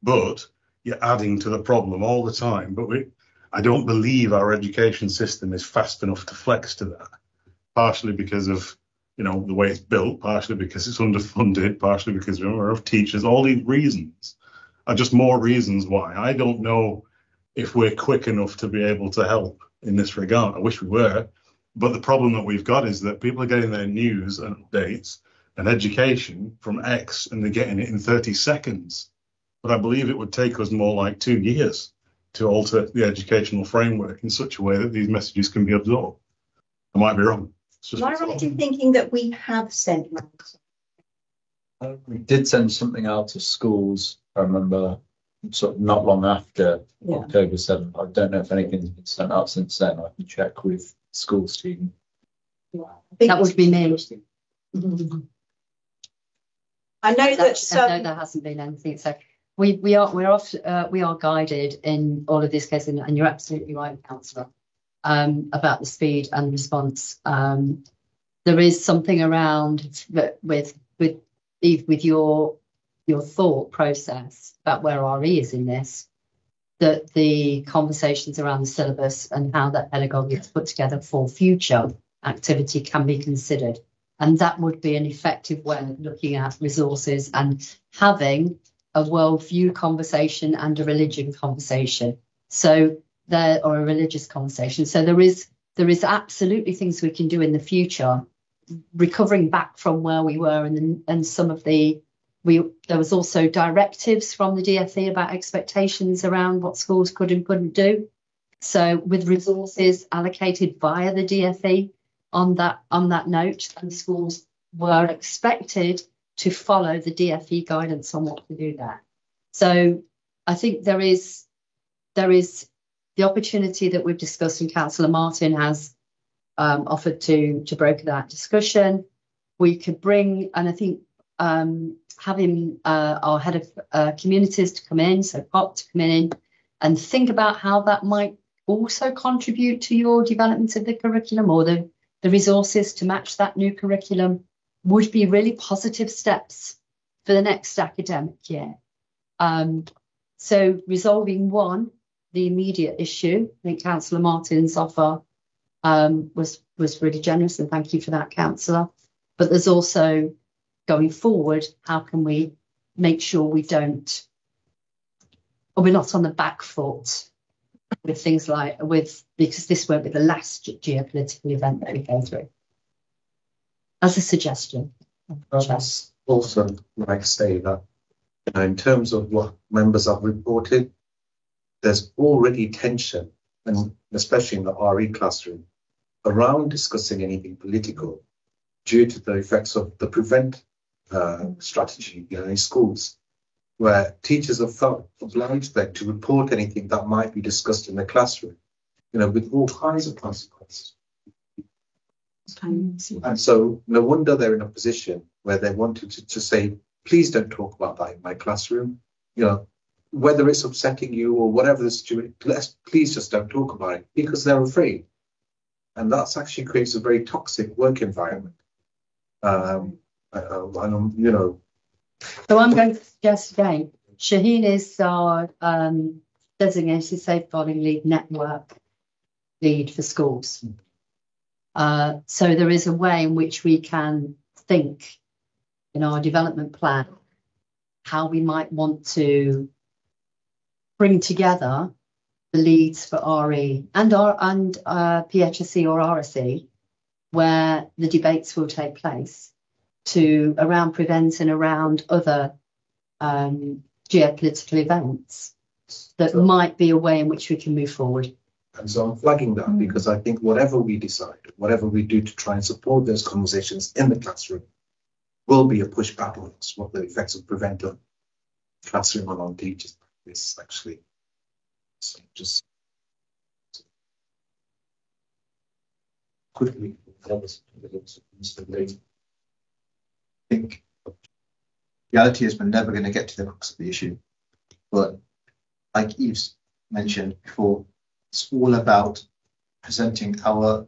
but you're adding to the problem all the time. But I don't believe our education system is fast enough to flex to that, partially because of the way it's built, partially because it's underfunded, partially because we don't have teachers. All these reasons are just more reasons why. I don't know if we're quick enough to be able to help in this regard. I wish we were. But the problem that we've got is that people are getting their news and updates an education from X and they're getting it in 30 seconds. But I believe it would take us more like 2 years to alter the educational framework in such a way that these messages can be absorbed. I might be wrong. Am I right in thinking that we have sent rounds? We did send something out to schools, I remember, sort of not long after October 7th. I don't know if anything's been sent out since then. I can check with schools team. That would be me. I know that I know there hasn't been anything. So we are guided in all of these cases, and you're absolutely right, Councillor, about the speed and response. There is something around that with your thought process about where RE is in this, that the conversations around the syllabus and how that pedagogy is put together for future activity can be considered. And that would be an effective way of looking at resources and having a worldview conversation and a religion conversation. So there, or a religious conversation. So there is absolutely things we can do in the future, recovering back from where we were, and some of there was also directives from the DfE about expectations around what schools could and couldn't do. So with resources allocated via the DfE on that note, and schools were expected to follow the DfE guidance on what to do there. So I think there is the opportunity that we've discussed, and Councillor Martin has offered to broker that discussion. We could bring, and I think having our head of communities to come in, so Pop to come in and think about how that might also contribute to your development of the curriculum, or the resources to match that new curriculum, would be really positive steps for the next academic year. So resolving the immediate issue, I think Councillor Martin's offer was really generous, and thank you for that, Councillor. But there's also, going forward, how can we make sure we're not on the back foot with things like, because this won't be the last geopolitical event that we go through. As a suggestion. That's also like say that, in terms of what members have reported, there's already tension, and especially in the RE classroom, around discussing anything political due to the effects of the prevent strategy in schools, where teachers have felt obliged then to report anything that might be discussed in the classroom, with all kinds of consequences. And so no wonder they're in a position where they wanted to say, please don't talk about that in my classroom. Whether it's upsetting you or whatever the situation, please just don't talk about it, because they're afraid. And that's actually creates a very toxic work environment. So I'm going to suggest again, Shaheen is our designated safeguarding lead network lead for schools. So there is a way in which we can think in our development plan how we might want to bring together the leads for RE and PHSE or RSE, where the debates will take place, around prevent and around other geopolitical events that might be a way in which we can move forward. And so I'm flagging that because I think whatever we decide, whatever we do to try and support those conversations in the classroom, will be a pushback on what the effects of prevent on classroom and on teachers is actually. So just quickly, I think reality is we're never going to get to the crux of the issue, but like Eve's mentioned before, it's all about presenting our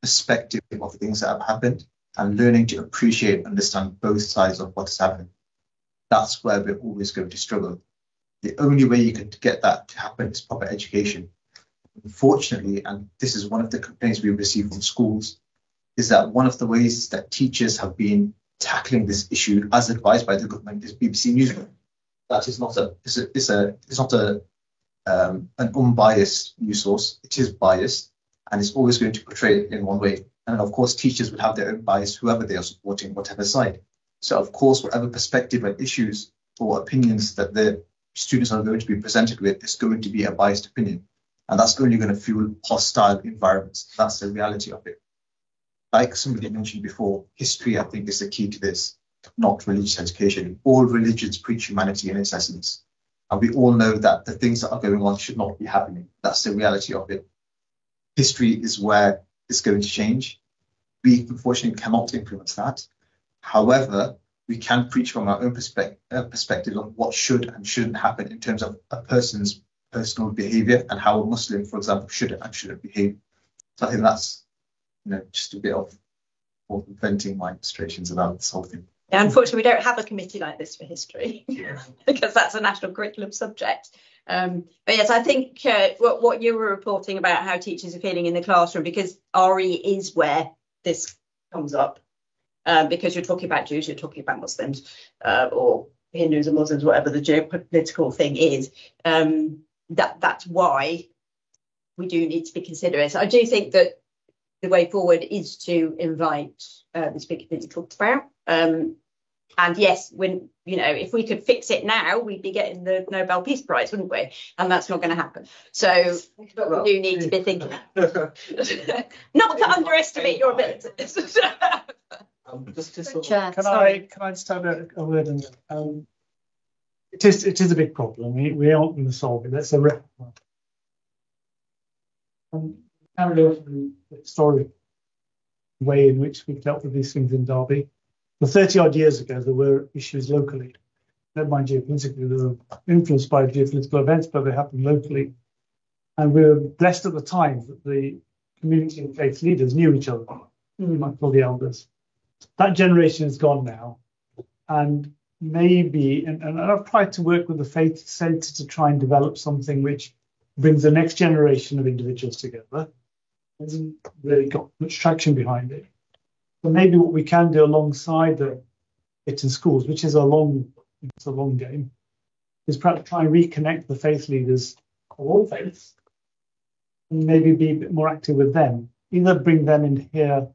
perspective of the things that have happened and learning to appreciate and understand both sides of what's happened. That's where we're always going to struggle. The only way you can get that to happen is proper education. Unfortunately, and this is one of the complaints we receive from schools, is that one of the ways that teachers have been tackling this issue, as advised by the government, is BBC Newsroom. That is not an unbiased news source. It is biased, and it's always going to portray it in one way. And of course, teachers would have their own bias, whoever they are supporting, whatever side. So of course, whatever perspective and issues or opinions that the students are going to be presented with is going to be a biased opinion. And that's only going to fuel hostile environments. That's the reality of it. Like somebody mentioned before, history, I think, is the key to this, not religious education. All religions preach humanity in its essence. And we all know that the things that are going on should not be happening. That's the reality of it. History is where it's going to change. We unfortunately cannot influence that. However, we can preach from our own perspective on what should and shouldn't happen in terms of a person's personal behavior and how a Muslim, for example, should and shouldn't behave. So I think that's, just a bit of venting my frustrations about this whole thing. Yeah, unfortunately, we don't have a committee like this for history because that's a national curriculum subject. But yes, I think what you were reporting about how teachers are feeling in the classroom, because RE is where this comes up, because you're talking about Jews, you're talking about Muslims, or Hindus and Muslims, whatever the geopolitical thing is. That's why we do need to be considerate. I do think that the way forward is to invite this big committee talked about. And yes, when if we could fix it now, we'd be getting the Nobel Peace Prize, wouldn't we? And that's not going to happen. So we do need to be thinking, not to underestimate your abilities. Can I just have a word on that? It is a big problem. We aren't going to solve it. That's a real carry on the historic way in which we've dealt with these things in Derby. For 30 odd years ago, there were issues locally. Never mind geopolitically, they were influenced by geopolitical events, but they happened locally. And we were blessed at the time that the community and faith leaders knew each other. You might call the elders. That generation is gone now. And maybe, and I've tried to work with the faith centre to try and develop something which brings the next generation of individuals together. Hasn't really got much traction behind it. But maybe what we can do alongside it in schools, which is a long game, is perhaps try and reconnect the faith leaders of all faiths and maybe be a bit more active with them. Either bring them in here,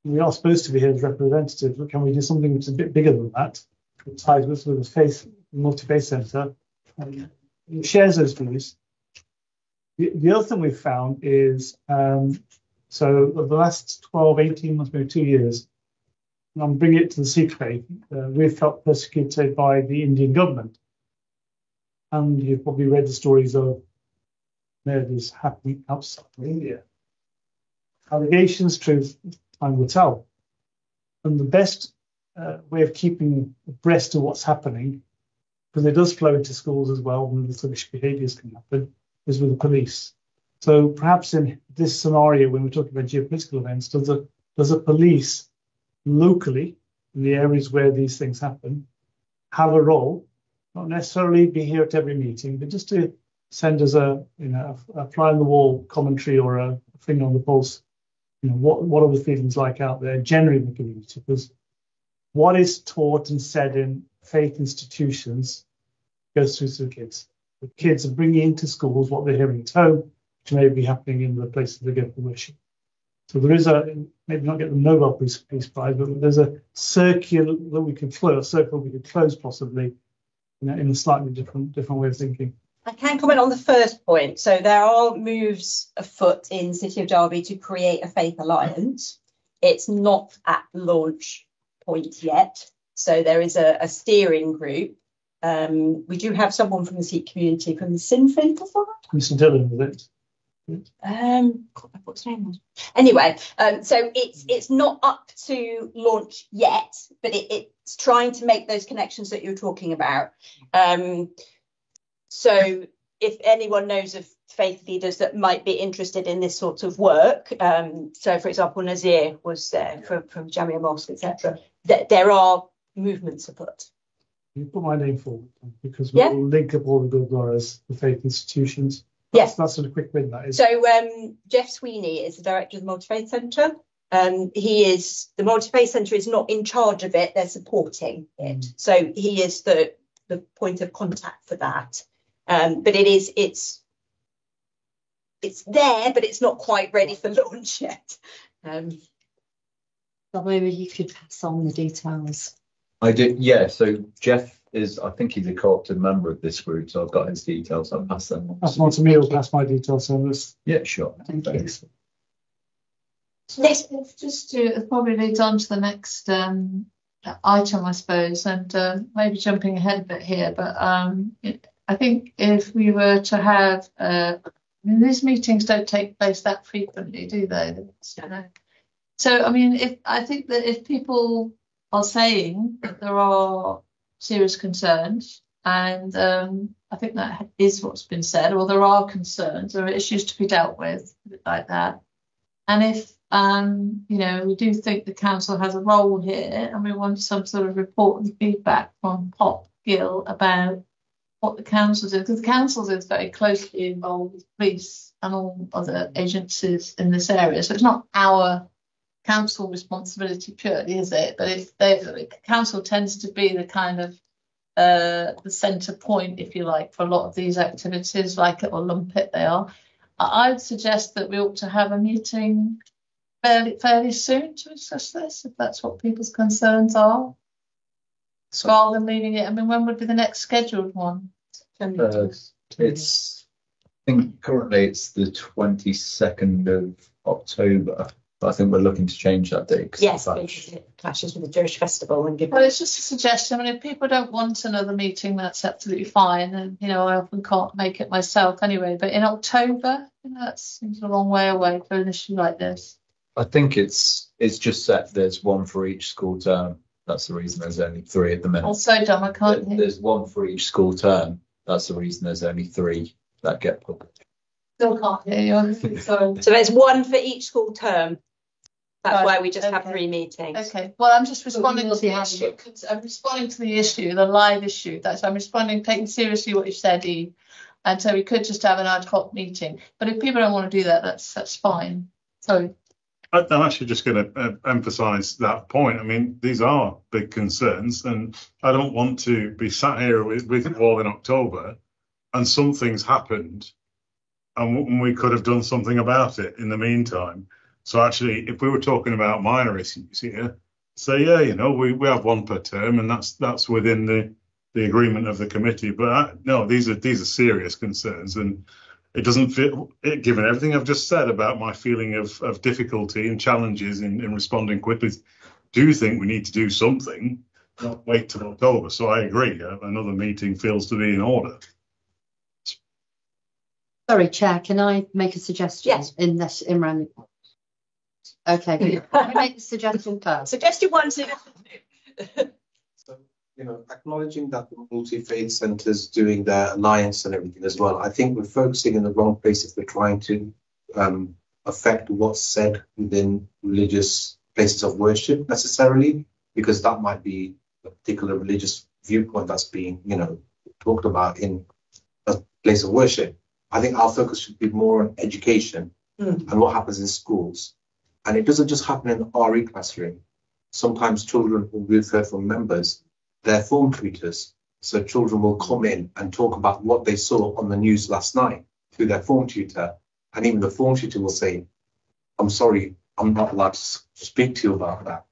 we are supposed to be here as representatives, but can we do something which is a bit bigger than that, which ties with the faith, multi-faith centre, and shares those views. The other thing we've found is, so the last 12, 18 months, maybe 2 years, and I'm bringing it to the Sikh faith, we've felt persecuted by the Indian government. And you've probably read the stories of murders happening outside of India. Allegations, truth, time will tell. And the best way of keeping abreast of what's happening, because it does flow into schools as well, and the selfish behaviours can happen, is with the police. So perhaps in this scenario, when we're talking about geopolitical events, does the police locally, in the areas where these things happen, have a role? Not necessarily be here at every meeting, but just to send us a fly on the wall commentary or a finger on the pulse. What are the feelings like out there generally in the community? Because what is taught and said in faith institutions goes through to the kids. The kids are bringing into schools what they're hearing at home, which may be happening in the places they go for worship. So there is maybe not get the Nobel Peace Prize, but there's a circle that we can close, possibly, in a slightly different way of thinking. I can comment on the first point. So there are moves afoot in City of Derby to create a faith alliance. It's not at launch point yet. So there is a steering group. We do have someone from the Sikh community from the Sinfin before. Mr. Dillon, was it? What's his name was? Anyway, so it's not up to launch yet, but it's trying to make those connections that you're talking about. So if anyone knows of faith leaders that might be interested in this sort of work, so for example, Nazir was there from Jamia Mosque, etc. There are movements afoot. You put my name forward because we'll link up all the Gurdwaras, the faith institutions. Yes, that's sort of quick win. That is. So Jeff Sweeney is the director of the Multi-Faith Centre. The Multi-Faith Centre is not in charge of it; they're supporting it. So he is the point of contact for that. But it's there, but it's not quite ready for launch yet. So maybe you could pass on the details. I did, yeah. So Jeff is, I think he's a co-opted member of this group, so I've got his details. I'll pass them on. Pass them on to me or pass my details on this. Yeah, sure. Thank you. Yes, just to it probably leads on to the next item, I suppose, and maybe jumping ahead a bit here, but I think if we were to have, these meetings don't take place that frequently, do they? So, I mean, I think that if people are saying that there are serious concerns, and I think that is what's been said, or there are concerns, there are issues to be dealt with, like that. And if, we do think the council has a role here, and we want some sort of report and feedback from POP Gill about what the council does, because the council is very closely involved with police and all other agencies in this area. So it's not our council responsibility purely, is it? But the council tends to be the kind of the centre point, if you like, for a lot of these activities, like it or lump it they are. I'd suggest that we ought to have a meeting fairly soon to discuss this, if that's what people's concerns are. So rather than leaving it, I mean, when would be the next scheduled one? It's, I think currently it's the 22nd of October, but I think we're looking to change that date. Yes, because it clashes with the Jewish festival and give. Well, it's just a suggestion. I mean, if people don't want another meeting, that's absolutely fine. And I often can't make it myself anyway. But in October, that seems a long way away for an issue like this. I think it's just set. There's one for each school term. That's the reason there's only 3 at the minute. Also, dumb, I can't hear. There's one for each school term. That's the reason there's only 3 that get published. Still can't hear you. Sorry. So there's one for each school term. That's Right, why we just have okay. 3 meetings. Okay. Well, I'm just responding to the issue. I'm responding to the issue, the live issue. I'm responding, taking seriously what you said, Eve. And so we could just have an ad hoc meeting. But if people don't want to do that, that's fine. Sorry. I'm actually just going to emphasise that point. I mean, these are big concerns, and I don't want to be sat here with you all in October and something's happened and we could have done something about it in the meantime. So actually, if we were talking about minor issues here, say, yeah, we have 1 per term, and that's within the agreement of the committee. But no, these are serious concerns, and it doesn't fit, given everything I've just said about my feeling of difficulty and challenges in responding quickly, do think we need to do something, not wait till October. So I agree, another meeting feels to be in order. Sorry, Chair, can I make a suggestion? Yes. In this, Imran? Okay, can I make a suggestion first? Suggested 1, 2. So, acknowledging that the multi-faith centres doing their alliance and everything as well, I think we're focusing in the wrong place if we're trying to affect what's said within religious places of worship necessarily, because that might be a particular religious viewpoint that's being, talked about in a place of worship. I think our focus should be more on education and what happens in schools. And it doesn't just happen in the RE classroom. Sometimes children, who we've heard from members, they're form tutors. So children will come in and talk about what they saw on the news last night to their form tutor. And even the form tutor will say, I'm sorry, I'm not allowed to speak to you about that.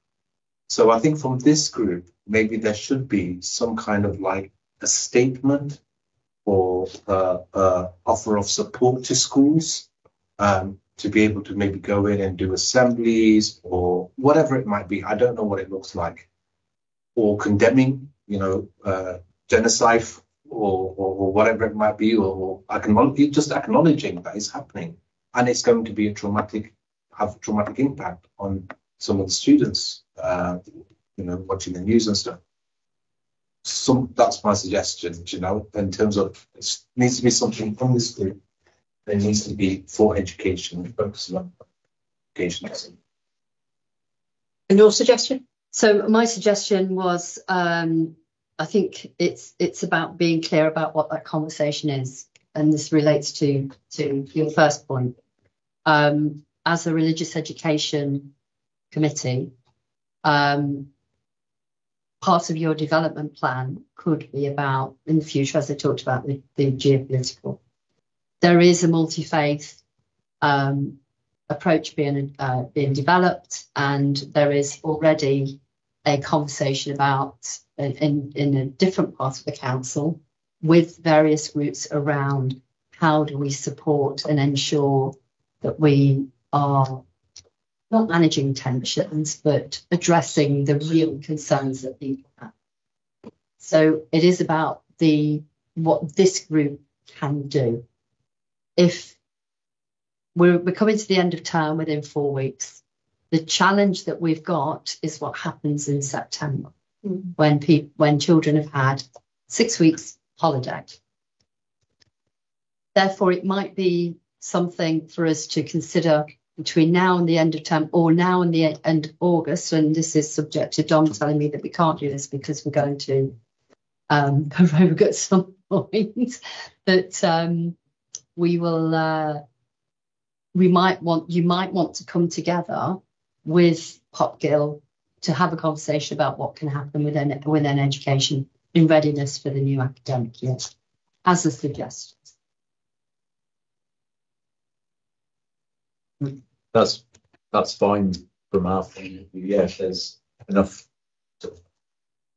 So I think from this group, maybe there should be some kind of like a statement or offer of support to schools to be able to maybe go in and do assemblies or whatever it might be. I don't know what it looks like. Or condemning, genocide or whatever it might be, or just acknowledging that it's happening. And it's going to be have a traumatic impact on some of the students, watching the news and stuff. That's my suggestion, in terms of it needs to be something from this group. There needs to be for education, focus on education. And your suggestion? So my suggestion was, I think it's about being clear about what that conversation is, and this relates to your first point. As a religious education committee, part of your development plan could be about, in the future, as I talked about, the geopolitical. There is a multi-faith approach being developed, and there is already a conversation about in a different part of the council with various groups around how do we support and ensure that we are not managing tensions, but addressing the real concerns that people have. So it is about what this group can do. If we're coming to the end of term within 4 weeks, the challenge that we've got is what happens in September when children have had 6 weeks holiday. Therefore, it might be something for us to consider between now and the end of term, or now and the end of August, and this is subject to Dom telling me that we can't do this because we're going to prorogue at some point, that you might want to come together with PopGill to have a conversation about what can happen within education in readiness for the new academic year, as a suggestion. That's fine from our point of view. Yeah, there's enough.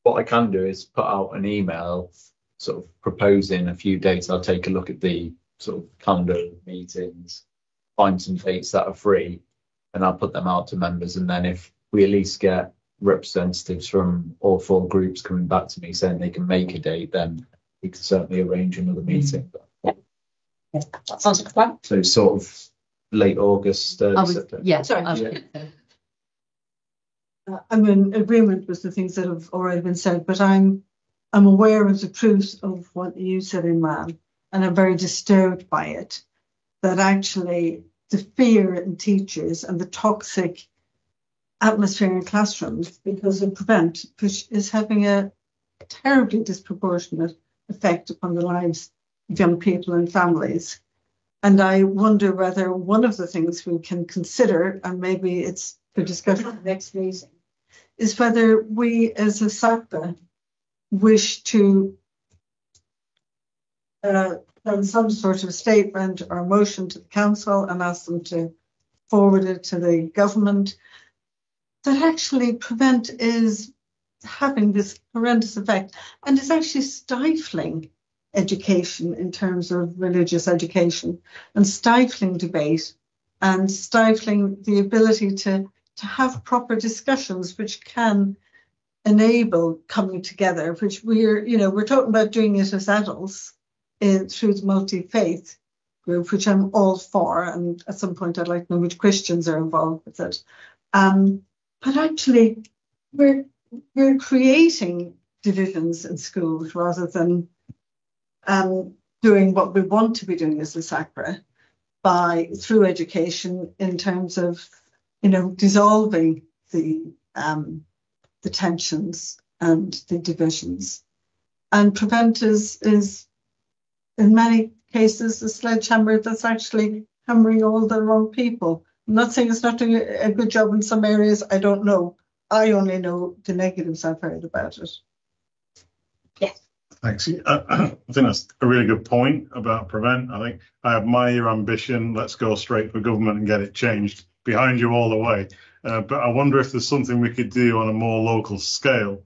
What I can do is put out an email sort of proposing a few dates. I'll take a look at the sort of calendar of meetings, find some dates that are free, and I'll put them out to members. And then if we at least get representatives from all 4 groups coming back to me saying they can make a date, then we can certainly arrange another meeting. Yeah, that sounds like a plan. So sort of late August, September. Yeah, sorry. I'm in agreement with the things that have already been said, but I'm aware of the truth of what you said, Imran, and I'm very disturbed by it, that actually the fear in teachers and the toxic atmosphere in classrooms because of Prevent, which is having a terribly disproportionate effect upon the lives of young people and families. And I wonder whether one of the things we can consider, and maybe it's for discussion at the next meeting, is whether we as a SACPA wish to send some sort of statement or motion to the council and ask them to forward it to the government, that actually Prevent is having this horrendous effect and is actually stifling education in terms of religious education, and stifling debate, and stifling the ability to have proper discussions which can enable coming together, which we're talking about doing it as adults through the multi-faith group, which I'm all for, and at some point I'd like to know which Christians are involved with it. But actually we're creating divisions in schools rather than doing what we want to be doing as a SACPA through education in terms of dissolving the tensions and the divisions. And Prevent is in many cases a sledgehammer that's actually hammering all the wrong people. I'm not saying it's not doing a good job in some areas. I don't know. I only know the negatives I've heard about it. Yes. Thanks. I think that's a really good point about Prevent. I think I admire your ambition. Let's go straight for government and get it changed. Behind you all the way. But I wonder if there's something we could do on a more local scale,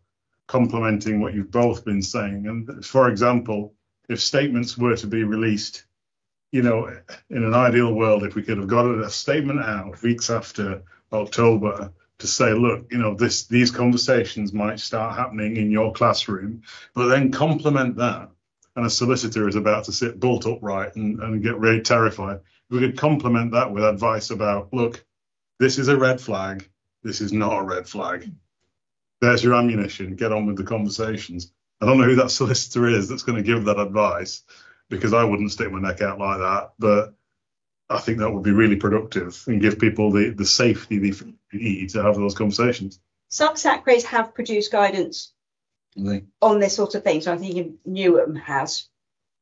complementing what you've both been saying. And for example, if statements were to be released, in an ideal world, if we could have got a statement out weeks after October to say, look, these conversations might start happening in your classroom, but then complement that. And a solicitor is about to sit bolt upright and get really terrified. We could complement that with advice about, look, this is a red flag. This is not a red flag. There's your ammunition. Get on with the conversations. I don't know who that solicitor is that's going to give that advice, because I wouldn't stick my neck out like that. But I think that would be really productive and give people the safety they need to have those conversations. Some SACPAs have produced guidance on this sort of thing. So I think Newham has,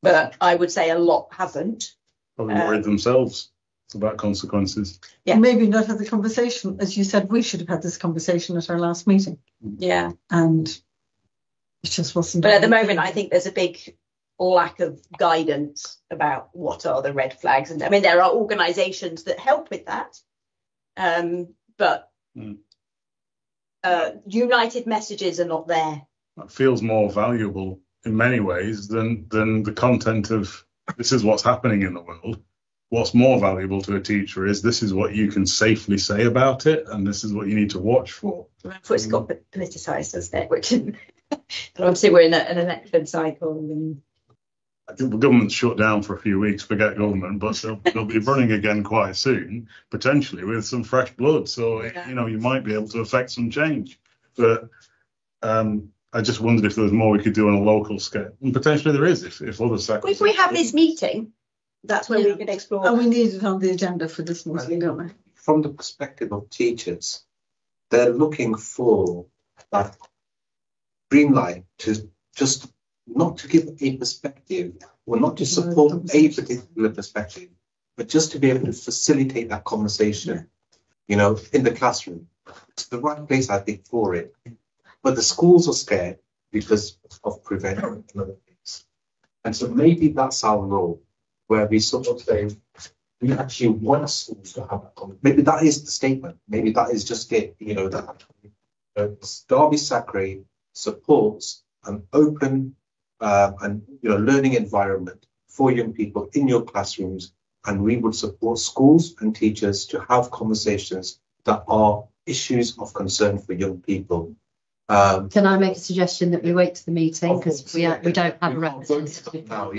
but I would say a lot haven't. Probably worried themselves about consequences. Yeah, maybe not have the conversation. As you said, we should have had this conversation at our last meeting. Yeah. And it just wasn't. But at the moment, I think there's a big lack of guidance about what are the red flags. And I mean, there are organisations that help with that. but united messages are not there. That feels more valuable in many ways than the content of this is what's happening in the world. What's more valuable to a teacher is this is what you can safely say about it, and this is what you need to watch for. It's got politicised, doesn't it? Which, but obviously, we're in an election cycle. And I think the government's shut down for a few weeks. Forget government, but they'll be running again quite soon, potentially with some fresh blood. So you might be able to affect some change. But I just wondered if there was more we could do on a local scale, and potentially there is if other sectors. If we have this meeting, that's where we can explore. And we need it on the agenda for this meeting, don't we? From the perspective of teachers, they're looking for that green light to just not to give a perspective or not to support a particular perspective, but just to be able to facilitate that conversation, in the classroom. It's the right place, I think, for it. But the schools are scared because of prevention and other things. And so maybe that's our role, where we sort of say, we actually want schools to have that conversation. Maybe that is the statement. Maybe that is just it, that Derby Sacre supports an open and learning environment for young people in your classrooms, and we would support schools and teachers to have conversations that are issues of concern for young people. Can I make a suggestion that we wait to the meeting because we don't have a representative now?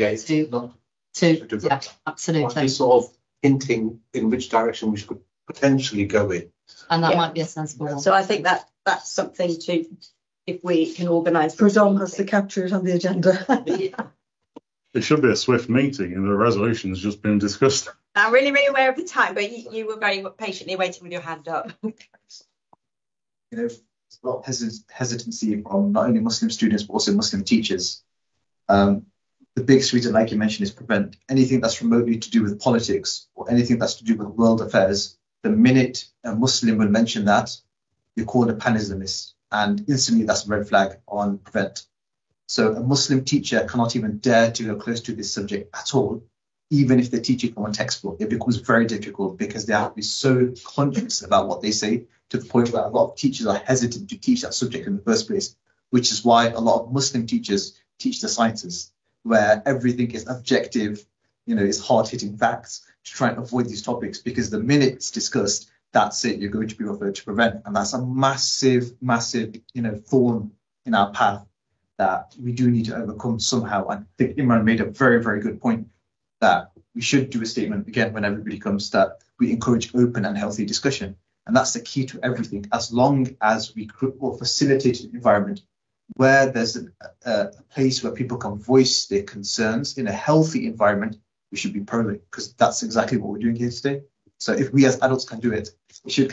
Absolutely. Sort of hinting in which direction we should potentially go in, and that might be a sensible one. So I think that's something to, if we can organise. Pradom has to capture it on the agenda. It should be a swift meeting, and the resolution has just been discussed. I'm really, really aware of the time, but you were very patiently waiting with your hand up. There's a lot of hesitancy from not only Muslim students but also Muslim teachers. The biggest reason, like you mentioned, is prevent anything that's remotely to do with politics or anything that's to do with world affairs. The minute a Muslim will mention that, you're called a pan-Islamist, and instantly that's a red flag on prevent. So a Muslim teacher cannot even dare to go close to this subject at all, even if they're teaching from a textbook. It becomes very difficult because they have to be so conscious about what they say, to the point where a lot of teachers are hesitant to teach that subject in the first place, which is why a lot of Muslim teachers teach the sciences, where everything is objective, is hard-hitting facts, to try and avoid these topics, because the minute it's discussed, that's it, you're going to be referred to prevent. And that's a massive, massive, thorn in our path that we do need to overcome somehow. And I think Imran made a very, very good point that we should do a statement again when everybody comes, that we encourage open and healthy discussion. And that's the key to everything. As long as we facilitate an environment where there's a place where people can voice their concerns in a healthy environment, we should be pro it, because that's exactly what we're doing here today. So if we as adults can do it, we should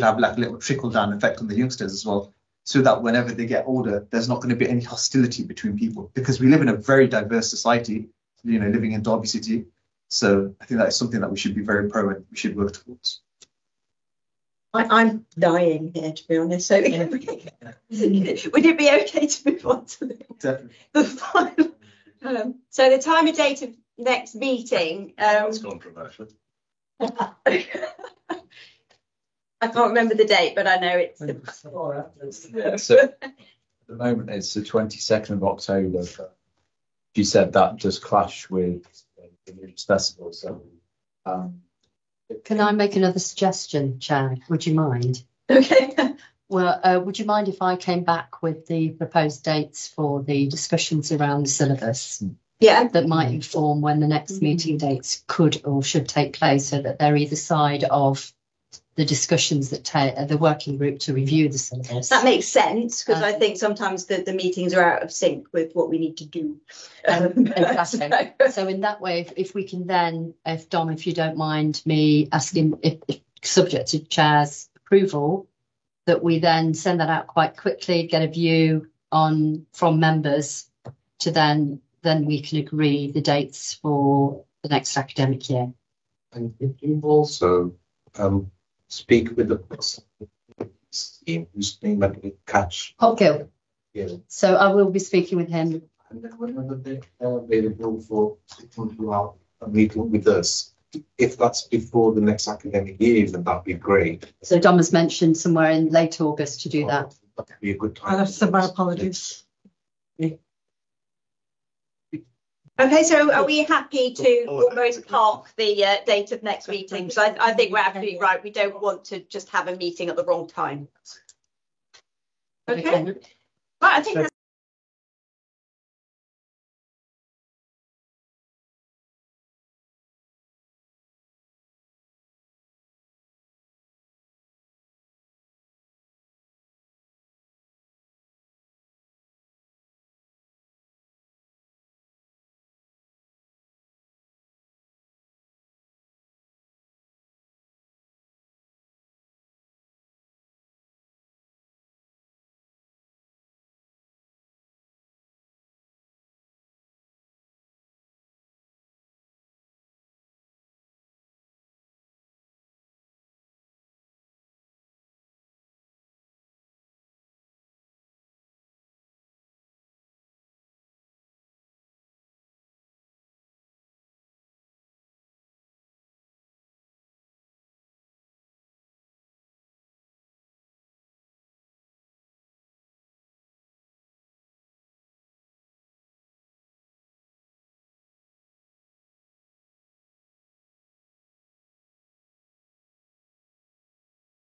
have like a little trickle down effect on the youngsters as well, so that whenever they get older, there's not going to be any hostility between people, because we live in a very diverse society, living in Derby City. So I think that is something that we should be very pro and we should work towards. I'm dying here, to be honest. So would it be okay to move on to the final? So the time and date of next meeting. That's controversial. I can't remember the date, but I know it's. So at the moment it's the 22nd of October. You said that does clash with the Religious Festival, so. Can I make another suggestion, Chair? Would you mind? Okay. Well, would you mind if I came back with the proposed dates for the discussions around the syllabus? Yeah. That might inform when the next meeting dates could or should take place, so that they're either side of the discussions that the working group to review the syllabus. That makes sense, because I think sometimes the meetings are out of sync with what we need to do. Exactly. So in that way, if we can then, if you don't mind me asking, if subject to Chair's approval, that we then send that out quite quickly, get a view from members, to then we can agree the dates for the next academic year. And if you also speak with the person whose name I didn't catch. Hopgill. Yeah. So I will be speaking with him. And then whenever they're available for sitting throughout a meeting with us, if that's before the next academic year, then that'd be great. So Dom has mentioned somewhere in late August to do that. That'd be a good time. I'll have to send my apologies. Okay, so are we happy to almost park the date of next meeting? Because I think we're absolutely right. We don't want to just have a meeting at the wrong time. Okay. Right, I think that's